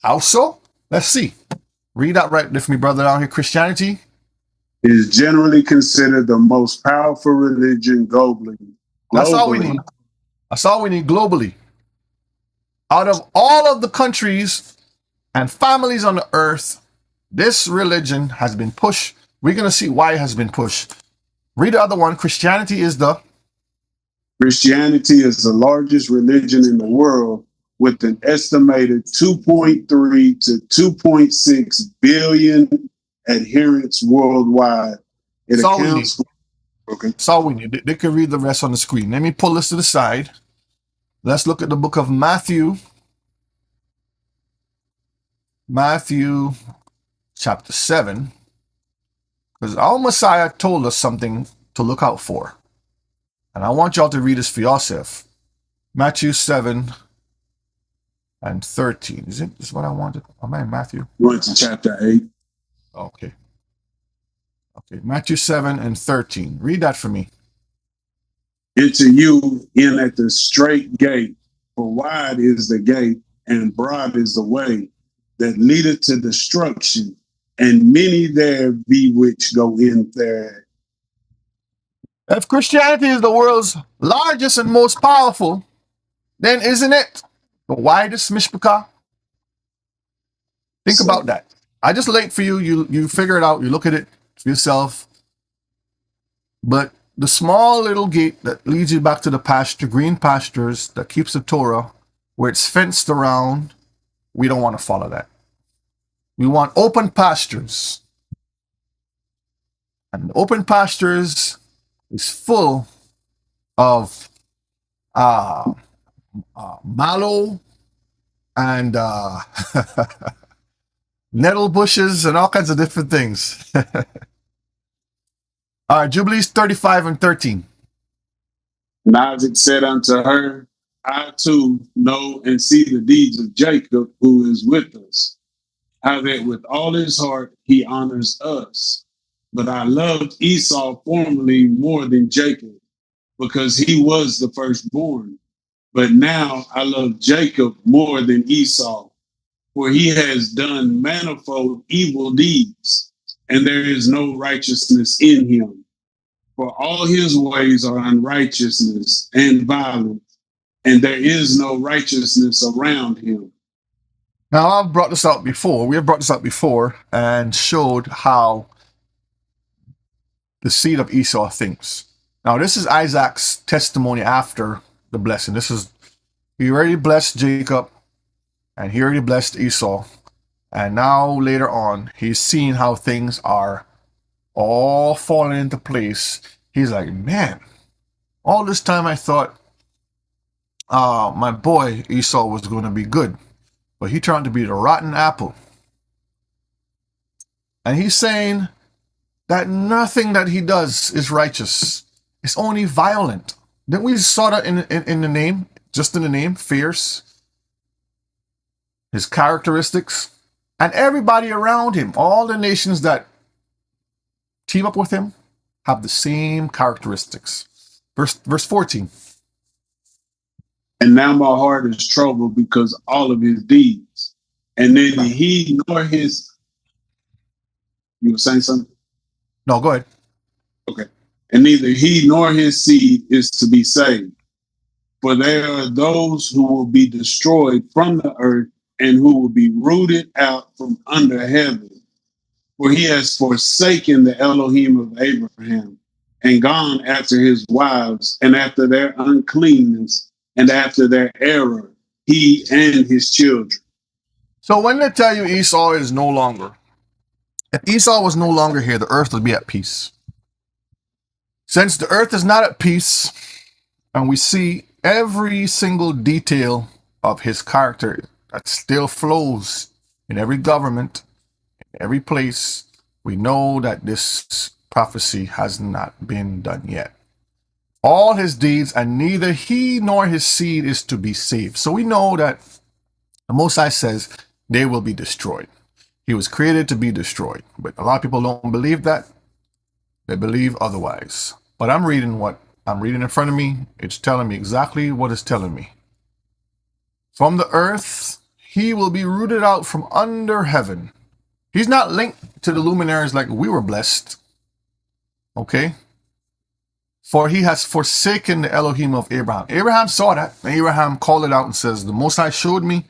How so? Let's see. Read that right with me, brother, down here. Christianity is generally considered the most powerful religion globally. That's all we need. That's all we need globally. Out of all of the countries and families on the earth, this religion has been pushed. We're going to see why it has been pushed. Read the other one. Christianity is the largest religion in the world with an estimated 2.3 to 2.6 billion adherents worldwide. It accounts for... Okay. That's all we need. They can read the rest on the screen. Let me pull this to the side. Let's look at the book of Matthew. Matthew chapter 7. Because our Messiah told us something to look out for. And I want y'all to read this for yourself. Matthew 7 and 13. Is it? This is what I wanted. Am I in Matthew? Going to chapter 8. Okay. Okay. Matthew 7 and 13. Read that for me. Enter you in at the straight gate, for wide is the gate, and broad is the way that leadeth to destruction, and many there be which go in there. If Christianity is the world's largest and most powerful, then isn't it the widest, Mishpachah? Think about that. I just laid for you. You figure it out. You look at it for yourself. But the small little gate that leads you back to the pasture, green pastures, that keeps the Torah, where it's fenced around, We don't want to follow that. We want open pastures. And open pastures is full of mallow and nettle bushes and all kinds of different things. All right, Jubilees 35 and 13. And Isaac said unto her, I too know and see the deeds of Jacob, who is with us, how that with all his heart he honors us. But I loved Esau formerly more than Jacob, because he was the firstborn. But now I love Jacob more than Esau, for he has done manifold evil deeds, and there is no righteousness in him. For all his ways are unrighteousness and violence, and there is no righteousness around him. Now, I've brought this out before. We have brought this out before and showed how the seed of Esau thinks. Now, this is Isaac's testimony after the blessing. He already blessed Jacob, and he already blessed Esau. And now, later on, he's seeing how things are all falling into place. He's like, man, all this time I thought my boy Esau was going to be good, but he turned to be the rotten apple. And he's saying that nothing that he does is righteous. It's only violent. Then we saw that in the name, just in the name, fierce. His characteristics. And everybody around him, all the nations that team up with him, have the same characteristics. Verse 14. And now my heart is troubled because all of his deeds. And neither he nor his... You were saying something? No, go ahead. Okay. And neither he nor his seed is to be saved. For there are those who will be destroyed from the earth and who will be rooted out from under heaven. For he has forsaken the Elohim of Abraham and gone after his wives and after their uncleanness and after their error, he and his children. So when they tell you Esau is no longer, if Esau was no longer here, the earth would be at peace. Since the earth is not at peace, and we see every single detail of his character that still flows in every government, in every place, we know that this prophecy has not been done yet. All his deeds, and neither he nor his seed is to be saved. So we know that the Most High says they will be destroyed. He was created to be destroyed. But a lot of people don't believe that. They believe otherwise. But I'm reading what I'm reading in front of me. It's telling me exactly what it's telling me. From the earth, he will be rooted out from under heaven. He's not linked to the luminaries like we were blessed. Okay? For he has forsaken the Elohim of Abraham. Abraham saw that. And Abraham called it out and says, the Most High showed me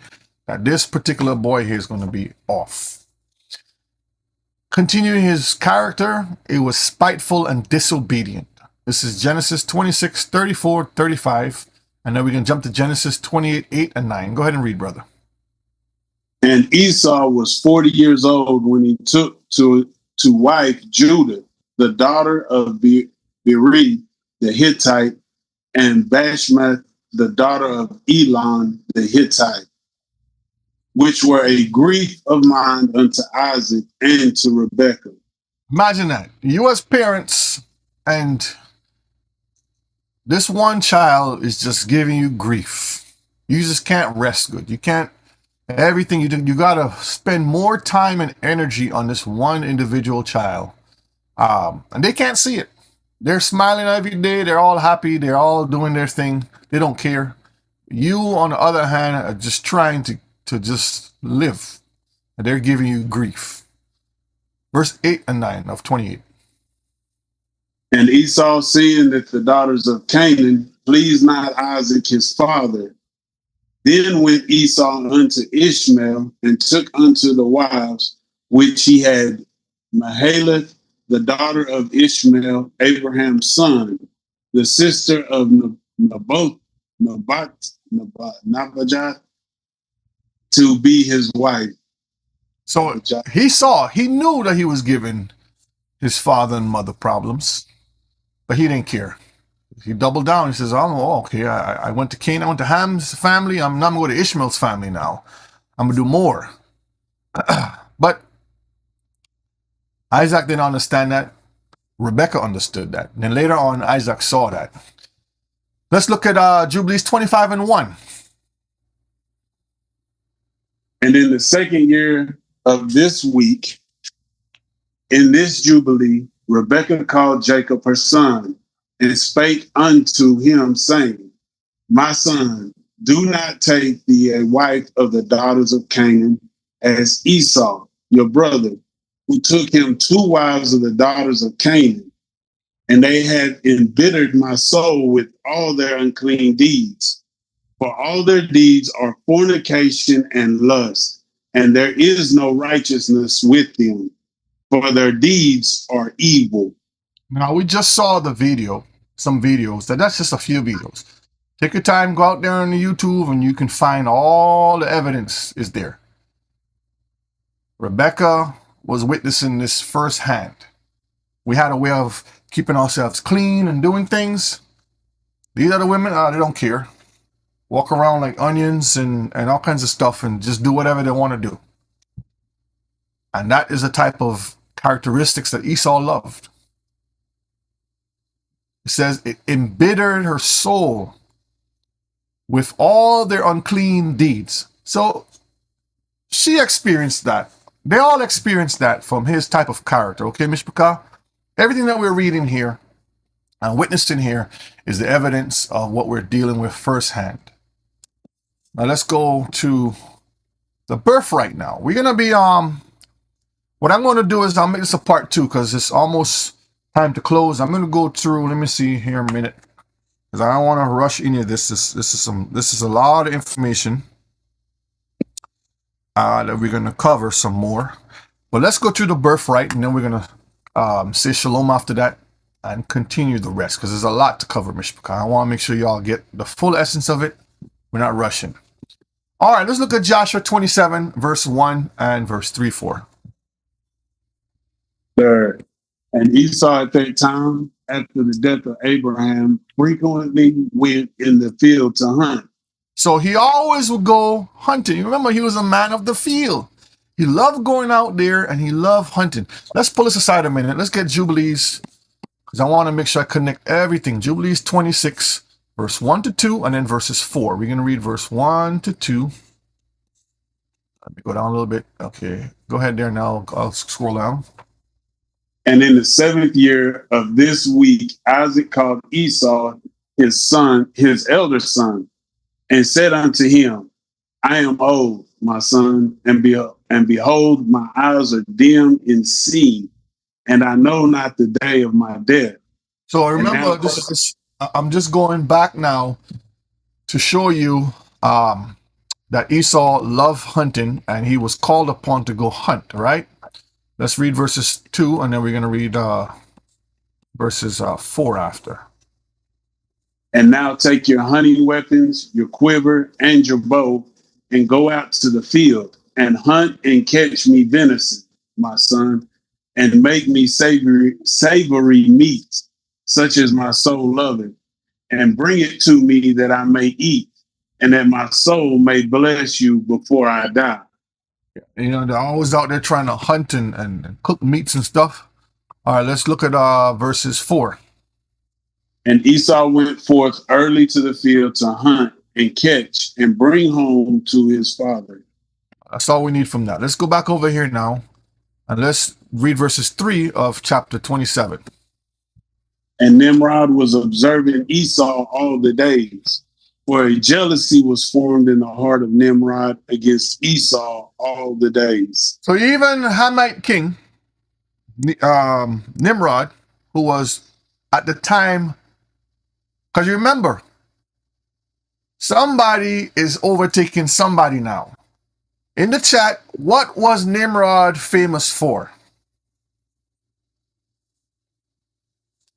that this particular boy here is going to be off. Continuing his character, it was spiteful and disobedient. This is Genesis 26, 34, 35. And then we can jump to Genesis 28, 8 and 9. Go ahead and read, brother. And Esau was 40 years old when he took to wife Judah, the daughter of Beri, the Hittite, and Bashmath, the daughter of Elon, the Hittite, which were a grief of mine unto Isaac and to Rebekah. Imagine that. You as parents, and this one child is just giving you grief. You just can't rest good. You can't, everything you do, you got to spend more time and energy on this one individual child. And they can't see it. They're smiling every day. They're all happy. They're all doing their thing. They don't care. You, on the other hand, are just trying to just live. And they're giving you grief. Verse 8 and 9 of 28. And Esau, seeing that the daughters of Canaan pleased not Isaac his father, then went Esau unto Ishmael and took unto the wives which he had Mahalath, the daughter of Ishmael, Abraham's son, the sister of Nabajat, to be his wife. So he knew that he was giving his father and mother problems, but he didn't care. He doubled down. He says, "Oh, okay. I went to Canaan. I went to Ham's family. I'm not going to Ishmael's family now. I'm gonna do more." But Isaac didn't understand that. Rebecca understood that. And then later on, Isaac saw that. Let's look at Jubilees 25:1. And in the second year of this week, in this Jubilee, Rebekah called Jacob her son, and spake unto him, saying, My son, do not take thee a wife of the daughters of Canaan, as Esau, your brother, who took him 2 wives of the daughters of Canaan, and they had embittered my soul with all their unclean deeds. For all their deeds are fornication and lust, and there is no righteousness with them, for their deeds are evil. Now, we just saw the video, some videos. That's just a few videos. Take your time, go out there on the YouTube, and you can find all the evidence is there. Rebecca was witnessing this firsthand. We had a way of keeping ourselves clean and doing things. These other women, they don't care. Walk around like onions and all kinds of stuff and just do whatever they want to do. And that is the type of characteristics that Esau loved. It says it embittered her soul with all their unclean deeds. So she experienced that. They all experienced that from his type of character. Okay, Mishpachah? Everything that we're reading here and witnessing here is the evidence of what we're dealing with firsthand. Now let's go to the birthright now. We're going to be, what I'm going to do is I'll make this a part 2 because it's almost time to close. I'm going to go through, let me see here a minute, because I don't want to rush any of this. This is a lot of information that we're going to cover some more. But let's go through the birthright, and then we're going to say shalom after that and continue the rest, because there's a lot to cover, Mishpachah. I want to make sure y'all get the full essence of it. We're not rushing. All right, let's look at Joshua 27, verse 1 and verse 3-4. Third, and Esau at that time, after the death of Abraham, frequently went in the field to hunt. So he always would go hunting. You remember, he was a man of the field. He loved going out there and he loved hunting. Let's pull this aside a minute. Let's get Jubilees, because I want to make sure I connect everything. Jubilees 26, verse 1-2, and then verses 4. We're going to read verse 1-2. Let me go down a little bit. Okay, go ahead there now. I'll scroll down. And in the 7th year of this week, Isaac called Esau, his son, his elder son, and said unto him, I am old, my son, and behold, my eyes are dim in seeing, and I know not the day of my death. So remember, I'm just going back now to show you that Esau loved hunting and he was called upon to go hunt, right? Let's read verses 2, and then we're going to read verses 4 after. And now take your hunting weapons, your quiver, and your bow, and go out to the field, and hunt and catch me venison, my son, and make me savory meat, such as my soul loveth, and bring it to me that I may eat, and that my soul may bless you before I die. You know, they're always out there trying to hunt and cook meats and stuff. All right, let's look at verses 4. And Esau went forth early to the field to hunt and catch and bring home to his father. That's all we need from that. Let's go back over here now, and let's read verses 3 of chapter 27. And Nimrod was observing Esau all the days, for a jealousy was formed in the heart of Nimrod against Esau all the days. So even Hamite king, Nimrod, who was at the time, because you remember, somebody is overtaking somebody now. In the chat, what was Nimrod famous for?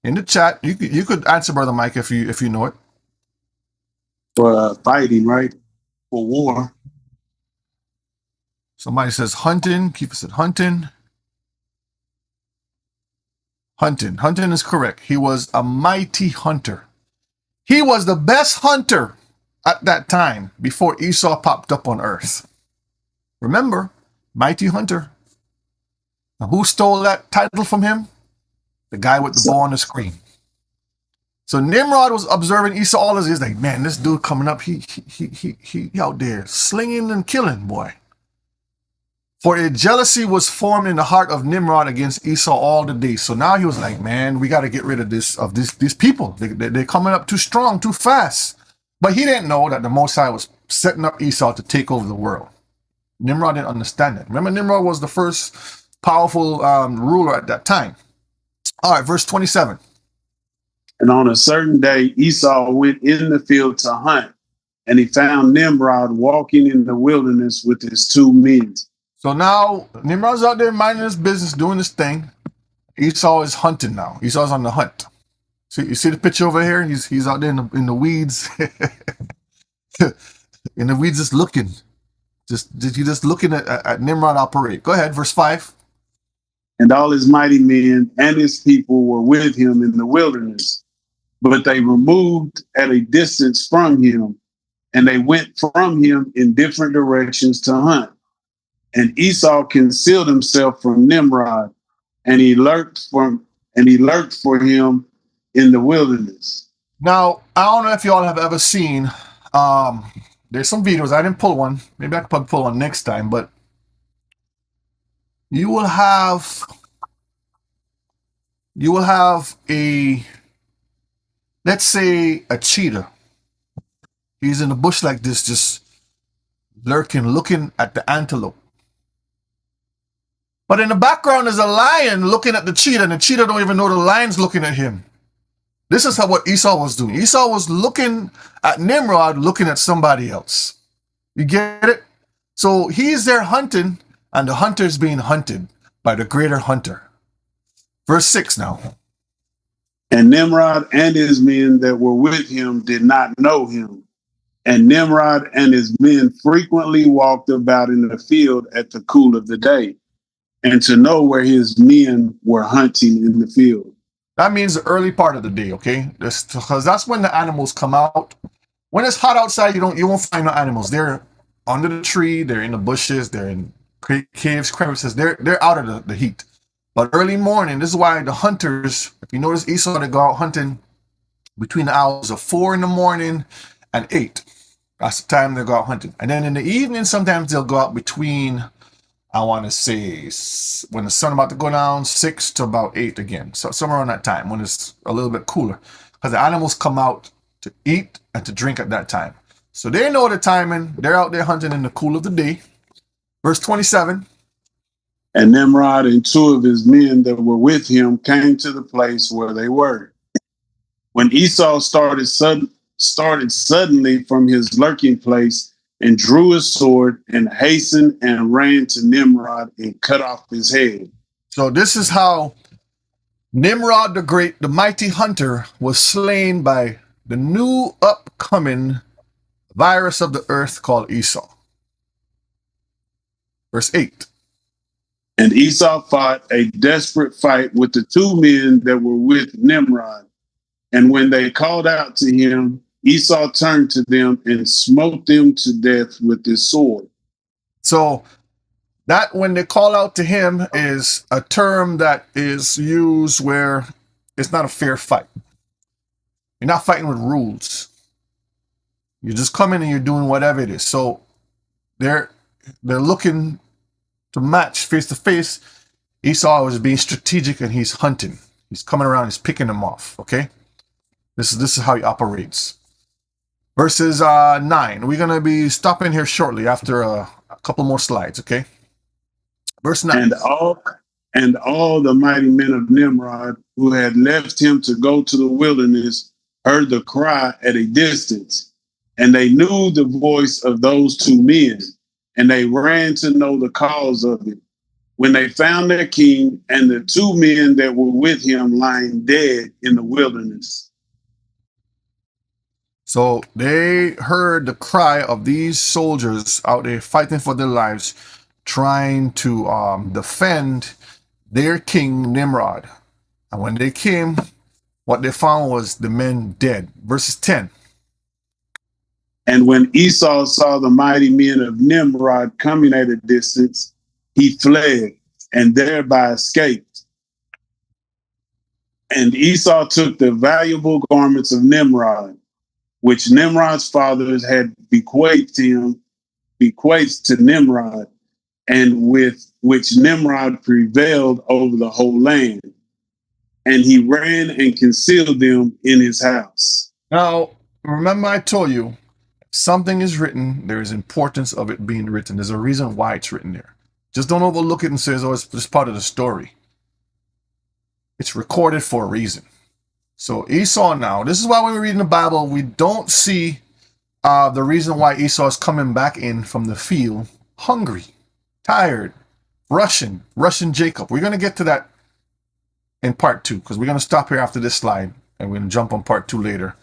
In the chat, you could answer, Brother Mike, if you know it. For fighting, right? For war. Somebody says hunting. Keeper said hunting. Hunting. Hunting is correct. He was a mighty hunter. He was the best hunter at that time before Esau popped up on earth. Remember, mighty hunter. Now, who stole that title from him? The guy with the bow on the screen. So Nimrod was observing Esau all as he's like, man, this dude coming up, he out there slinging and killing, boy. For a jealousy was formed in the heart of Nimrod against Esau all the day. So now he was like, man, we got to get rid of these people. They're coming up too strong, too fast. But he didn't know that the Most High was setting up Esau to take over the world. Nimrod didn't understand that. Remember, Nimrod was the first powerful ruler at that time. All right, verse 27. And on a certain day, Esau went in the field to hunt, and he found Nimrod walking in the wilderness with his 2 men. So now Nimrod's out there minding his business, doing his thing. Esau is hunting now. Esau's on the hunt. See, you see the picture over here? He's out there in the weeds. In the weeds, just looking. Just looking at Nimrod operate. Go ahead, verse 5. And all his mighty men and his people were with him in the wilderness, but they removed at a distance from him, and they went from him in different directions to hunt. And Esau concealed himself from Nimrod, and he lurked for him in the wilderness. Now, I don't know if y'all have ever seen, there's some videos, I didn't pull one, maybe I could probably pull one next time, but you will have a, let's say a cheetah. He's in the bush like this, just lurking, looking at the antelope. But in the background is a lion looking at the cheetah, and the cheetah don't even know the lion's looking at him. This is what Esau was doing. Esau was looking at Nimrod, looking at somebody else. You get it? So he's there hunting, and the hunter is being hunted by the greater hunter. Verse 6 now. And Nimrod and his men that were with him did not know him. And Nimrod and his men frequently walked about in the field at the cool of the day, and to know where his men were hunting in the field. That means the early part of the day, okay? Because that's when the animals come out. When it's hot outside, you won't find no animals. They're under the tree, they're in the bushes, they're in caves, crevices. They're out of the heat. But early morning, this is why the hunters, if you notice Esau, they go out hunting between the hours of 4 in the morning and 8. That's the time they go out hunting. And then in the evening, sometimes they'll go out between, I want to say, when the sun about to go down, 6 to about 8 again. So somewhere around that time when it's a little bit cooler. Because the animals come out to eat and to drink at that time. So they know the timing. They're out there hunting in the cool of the day. Verse 27. And Nimrod and 2 of his men that were with him came to the place where they were. When Esau started suddenly from his lurking place and drew his sword and hastened and ran to Nimrod and cut off his head. So this is how Nimrod the great, the mighty hunter, was slain by the new upcoming virus of the earth called Esau. Verse 8. And Esau fought a desperate fight with the 2 men that were with Nimrod. And when they called out to him, Esau turned to them and smote them to death with his sword. So that when they call out to him is a term that is used where it's not a fair fight. You're not fighting with rules. You're just coming and you're doing whatever it is. So they're looking to match face to face. Esau is being strategic and he's hunting. He's coming around, he's picking them off. Okay, this is how he operates. Verses 9. We're gonna be stopping here shortly after a couple more slides. Okay, verse 9. And all the mighty men of Nimrod who had left him to go to the wilderness heard the cry at a distance, and they knew the voice of those 2 men. And they ran to know the cause of it. When they found their king and the 2 men that were with him lying dead in the wilderness. So they heard the cry of these soldiers out there fighting for their lives, trying to defend their king Nimrod. And when they came, what they found was the men dead. Verses 10. And when Esau saw the mighty men of Nimrod coming at a distance, he fled and thereby escaped. And Esau took the valuable garments of Nimrod, which Nimrod's fathers had bequeathed to Nimrod, and with which Nimrod prevailed over the whole land. And he ran and concealed them in his house. Now, remember I told you, something is written, there is importance of it being written. There's a reason why it's written there. Just don't overlook it and say, oh, it's just part of the story. It's recorded for a reason. So Esau now, this is why when we read in the Bible, we don't see the reason why Esau is coming back in from the field hungry, tired, rushing Jacob. We're going to get to that in part 2, because we're going to stop here after this slide and we're going to jump on part 2 later,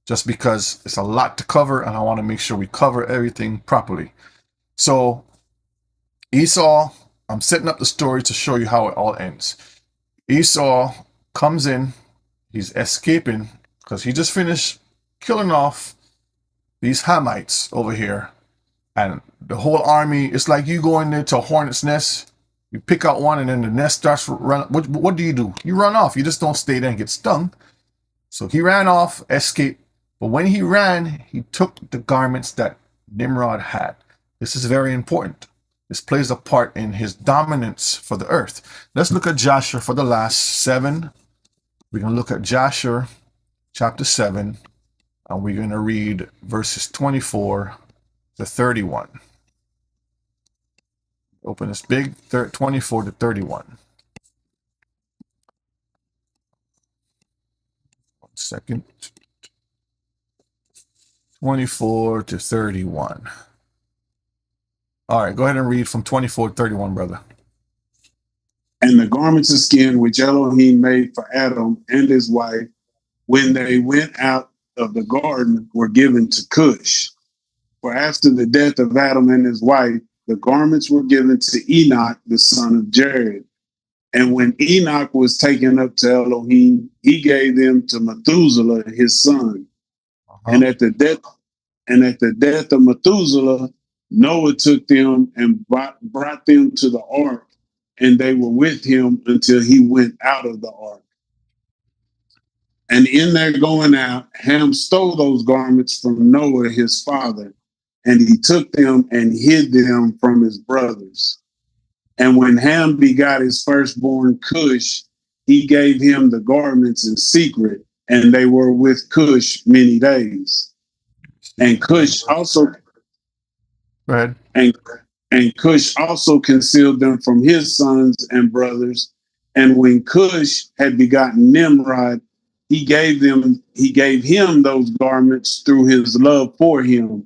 just because it's a lot to cover and I want to make sure we cover everything properly. So Esau, I'm setting up the story to show you how it all ends. Esau comes in, he's escaping because he just finished killing off these Hamites over here, and the whole army, it's like you go in there to a hornet's nest, you pick out one and then the nest starts to run. What do? You run off. You just don't stay there and get stung. So he ran off, escaped, but when he ran, he took the garments that Nimrod had. This is very important. This plays a part in his dominance for the earth. Let's look at Joshua for the last 7. We're going to look at Joshua chapter 7, and we're going to read verses 24 to 31. Open this big, 24 to 31. 1 second. 24 to 31. All right, go ahead and read from 24 to 31, brother. And the garments of skin which Elohim made for Adam and his wife when they went out of the garden were given to Cush. For after the death of Adam and his wife, the garments were given to Enoch, the son of Jared. And when Enoch was taken up to Elohim, he gave them to Methuselah, his son. And at the death of Methuselah, Noah took them and brought them to the ark, and they were with him until he went out of the ark. And in their going out, Ham stole those garments from Noah, his father, and he took them and hid them from his brothers. And when Ham begot his firstborn Cush, he gave him the garments in secret, and they were with Cush many days. And Cush also Go ahead. And Cush also concealed them from his sons and brothers. And when Cush had begotten Nimrod, he gave him those garments through his love for him.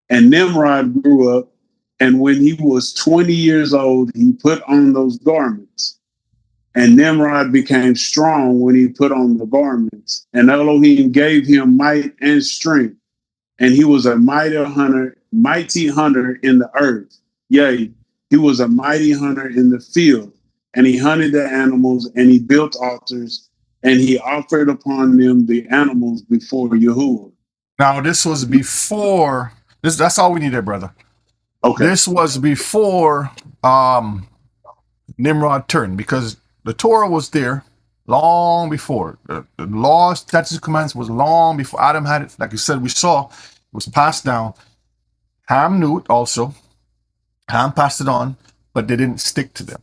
And Nimrod grew up, and when he was 20 years old, he put on those garments. And Nimrod became strong when he put on the garments. And Elohim gave him might and strength. And he was a mighty hunter in the earth. Yea, he was a mighty hunter in the field. And he hunted the animals, and he built altars, and he offered upon them the animals before Yahuwah. Now, this was before, that's all we needed, brother. Okay. This was before Nimrod turned, because the Torah was there long before. The law, statutes, and commands was long before Adam had it. Like you said, we saw it was passed down. Ham knew it also. Ham passed it on, but they didn't stick to them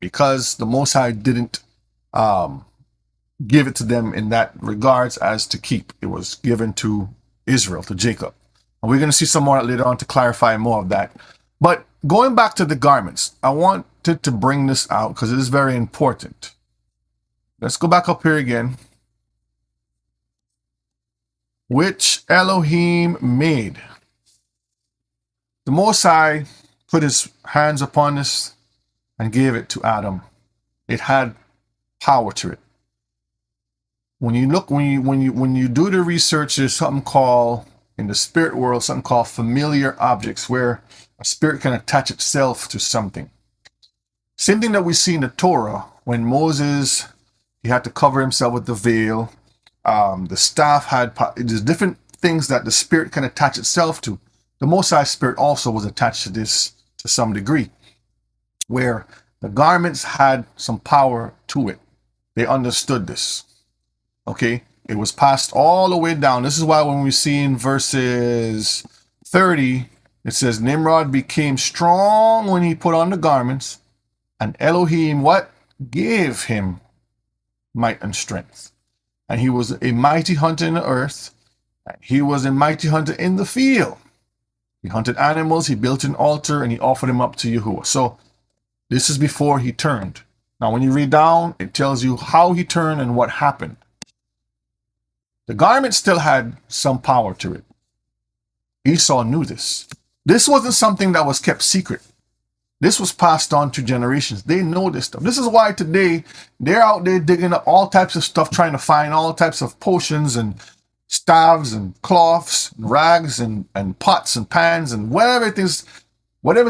because the Most High didn't give it to them in that regards as to keep. It was given to Israel, to Jacob. And we're going to see some more later on to clarify more of that. But going back to the garments, I wanted to bring this out because it is very important. Let's go back up here again. Which Elohim made. The Most High put his hands upon this and gave it to Adam. It had power to it. When you look, when you do the research, there's something called in the spirit world something called familiar objects, where a spirit can attach itself to something. Same thing that we see in the Torah when Moses, he had to cover himself with the veil. The staff had, there's different things that the spirit can attach itself to. The Most High Spirit also was attached to this to some degree, where the garments had some power to it. They understood this. Okay, it was passed all the way down. This is why when we see in verses 30, it says Nimrod became strong when he put on the garments, and Elohim what? Gave him might and strength. And he was a mighty hunter in the earth, and he was a mighty hunter in the field. He hunted animals, he built an altar, and he offered them up to Yahuwah. So this is before he turned. Now when you read down, it tells you how he turned and what happened. The garment still had some power to it. Esau knew this. This wasn't something that was kept secret. This was passed on to generations. They know this stuff. This is why today they're out there digging up all types of stuff, trying to find all types of potions and staves and cloths and rags and pots and pans and whatever's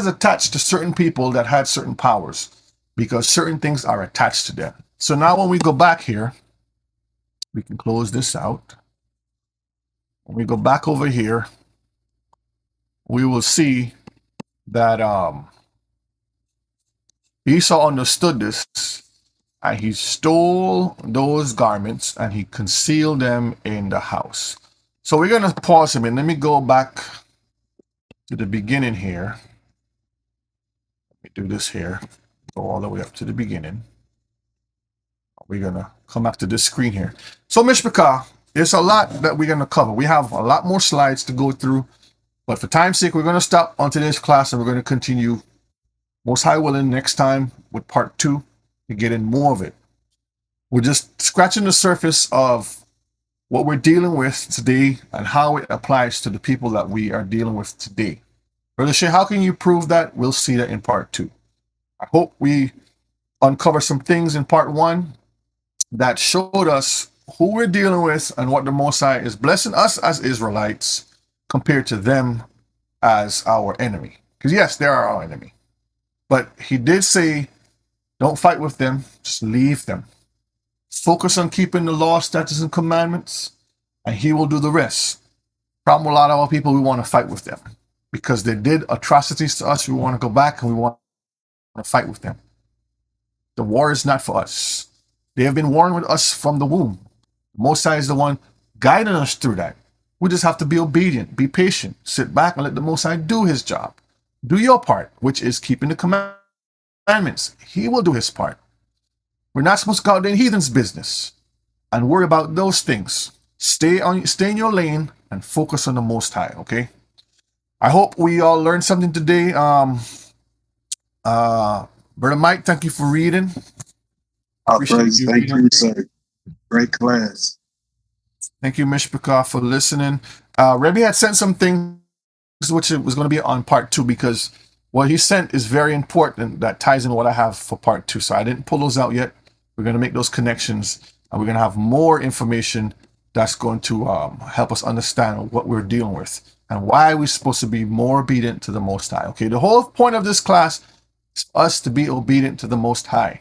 attached to certain people that had certain powers, because certain things are attached to them. So now when we go back here, we can close this out. When we go back over here, we will see that Esau understood this, and he stole those garments and he concealed them in the house. So we're going to pause a minute. Let me go back to the beginning here. Let me do this here. Go all the way up to the beginning. We're going to come back to this screen here. So Mishpachah, there's a lot that we're going to cover. We have a lot more slides to go through, but for time's sake, we're going to stop on today's class and we're going to continue, most high willing, next time with part 2 to get in more of it. We're just scratching the surface of what we're dealing with today and how it applies to the people that we are dealing with today. Brother Shay, how can you prove that? We'll see that in part 2. I hope we uncover some things in part 1 that showed us who we're dealing with and what the Most High is blessing us as Israelites compared to them as our enemy. Because yes, they are our enemy. But he did say, don't fight with them, just leave them. Focus on keeping the law, statutes, and commandments, and he will do the rest. Problem with a lot of our people, we want to fight with them because they did atrocities to us. We want to go back and we want to fight with them. The war is not for us. They have been warring with us from the womb. The Most High is the one guiding us through that. We just have to be obedient, be patient, sit back and let the Most High do his job. Do your part, which is keeping the commandments. He will do his part. We're not supposed to go out in heathen's business and worry about those things. Stay in your lane and focus on the Most High, okay? I hope we all learned something today. Brother Mike, thank you for reading. Thank you, sir. Great class. Thank you, Mishpachah, for listening. Rebbe had sent some things which it was going to be on part 2 because what he sent is very important. That ties in what I have for part 2. So I didn't pull those out yet. We're going to make those connections and we're going to have more information that's going to help us understand what we're dealing with and why we're supposed to be more obedient to the Most High. Okay, the whole point of this class is for us to be obedient to the Most High.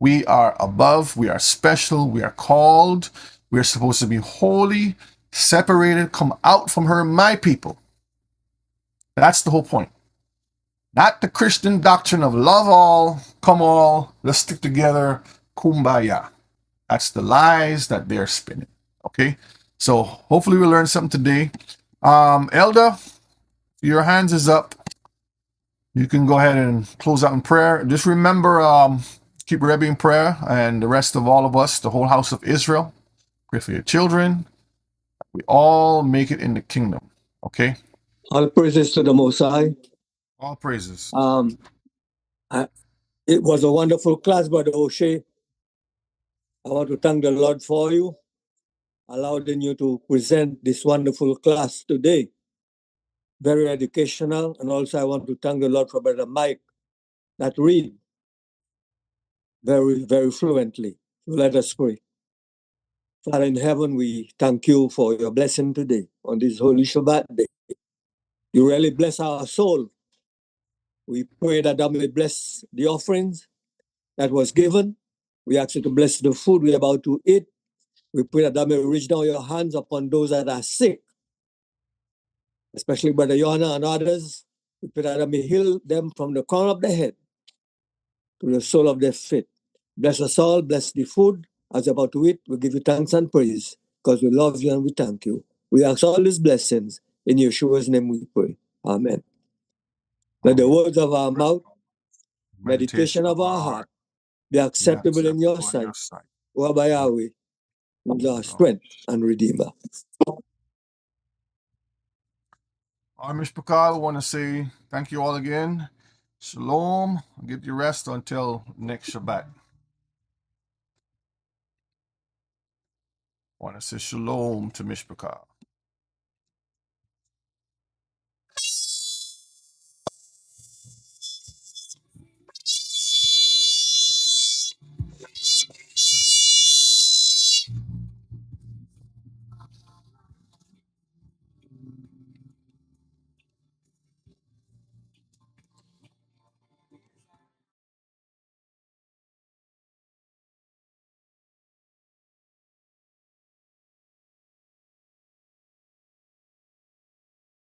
We are above, we are special, we are called, we are supposed to be holy, separated, come out from her, my people. That's the whole point. Not the Christian doctrine of love all, come all, let's stick together, kumbaya. That's the lies that they're spinning. Okay? So hopefully we learned something today. Elder, your hands is up. You can go ahead and close out in prayer. Just remember, keep Rebbe in prayer and the rest of all of us, the whole house of Israel. Pray for your children. We all make it in the kingdom. Okay? All praises to the Most High. All praises. It was a wonderful class, Brother O'Shea. I want to thank the Lord for you, allowing you to present this wonderful class today. Very educational. And also I want to thank the Lord for Brother Mike that read very, very fluently. So let us pray. Father in heaven, we thank you for your blessing today on this holy Shabbat day. You really bless our soul. We pray that thou may bless the offerings that was given. We ask you to bless the food we're about to eat. We pray that thou may reach down your hands upon those that are sick, especially Brother Yona and others. We pray that thou may heal them from the crown of their head to the sole of their feet. Bless us all, bless the food as we're about to eat. We give you thanks and praise because we love you and we thank you. We ask all these blessings in Yeshua's name we pray. Amen. Let the words of our mouth, meditation of our heart be acceptable in your sight. O Abba Yahweh, who's our strength and redeemer. Our Mishpachah, we want to say thank you all again. Shalom. Get your rest until next Shabbat. I want to say shalom to Mishpachah.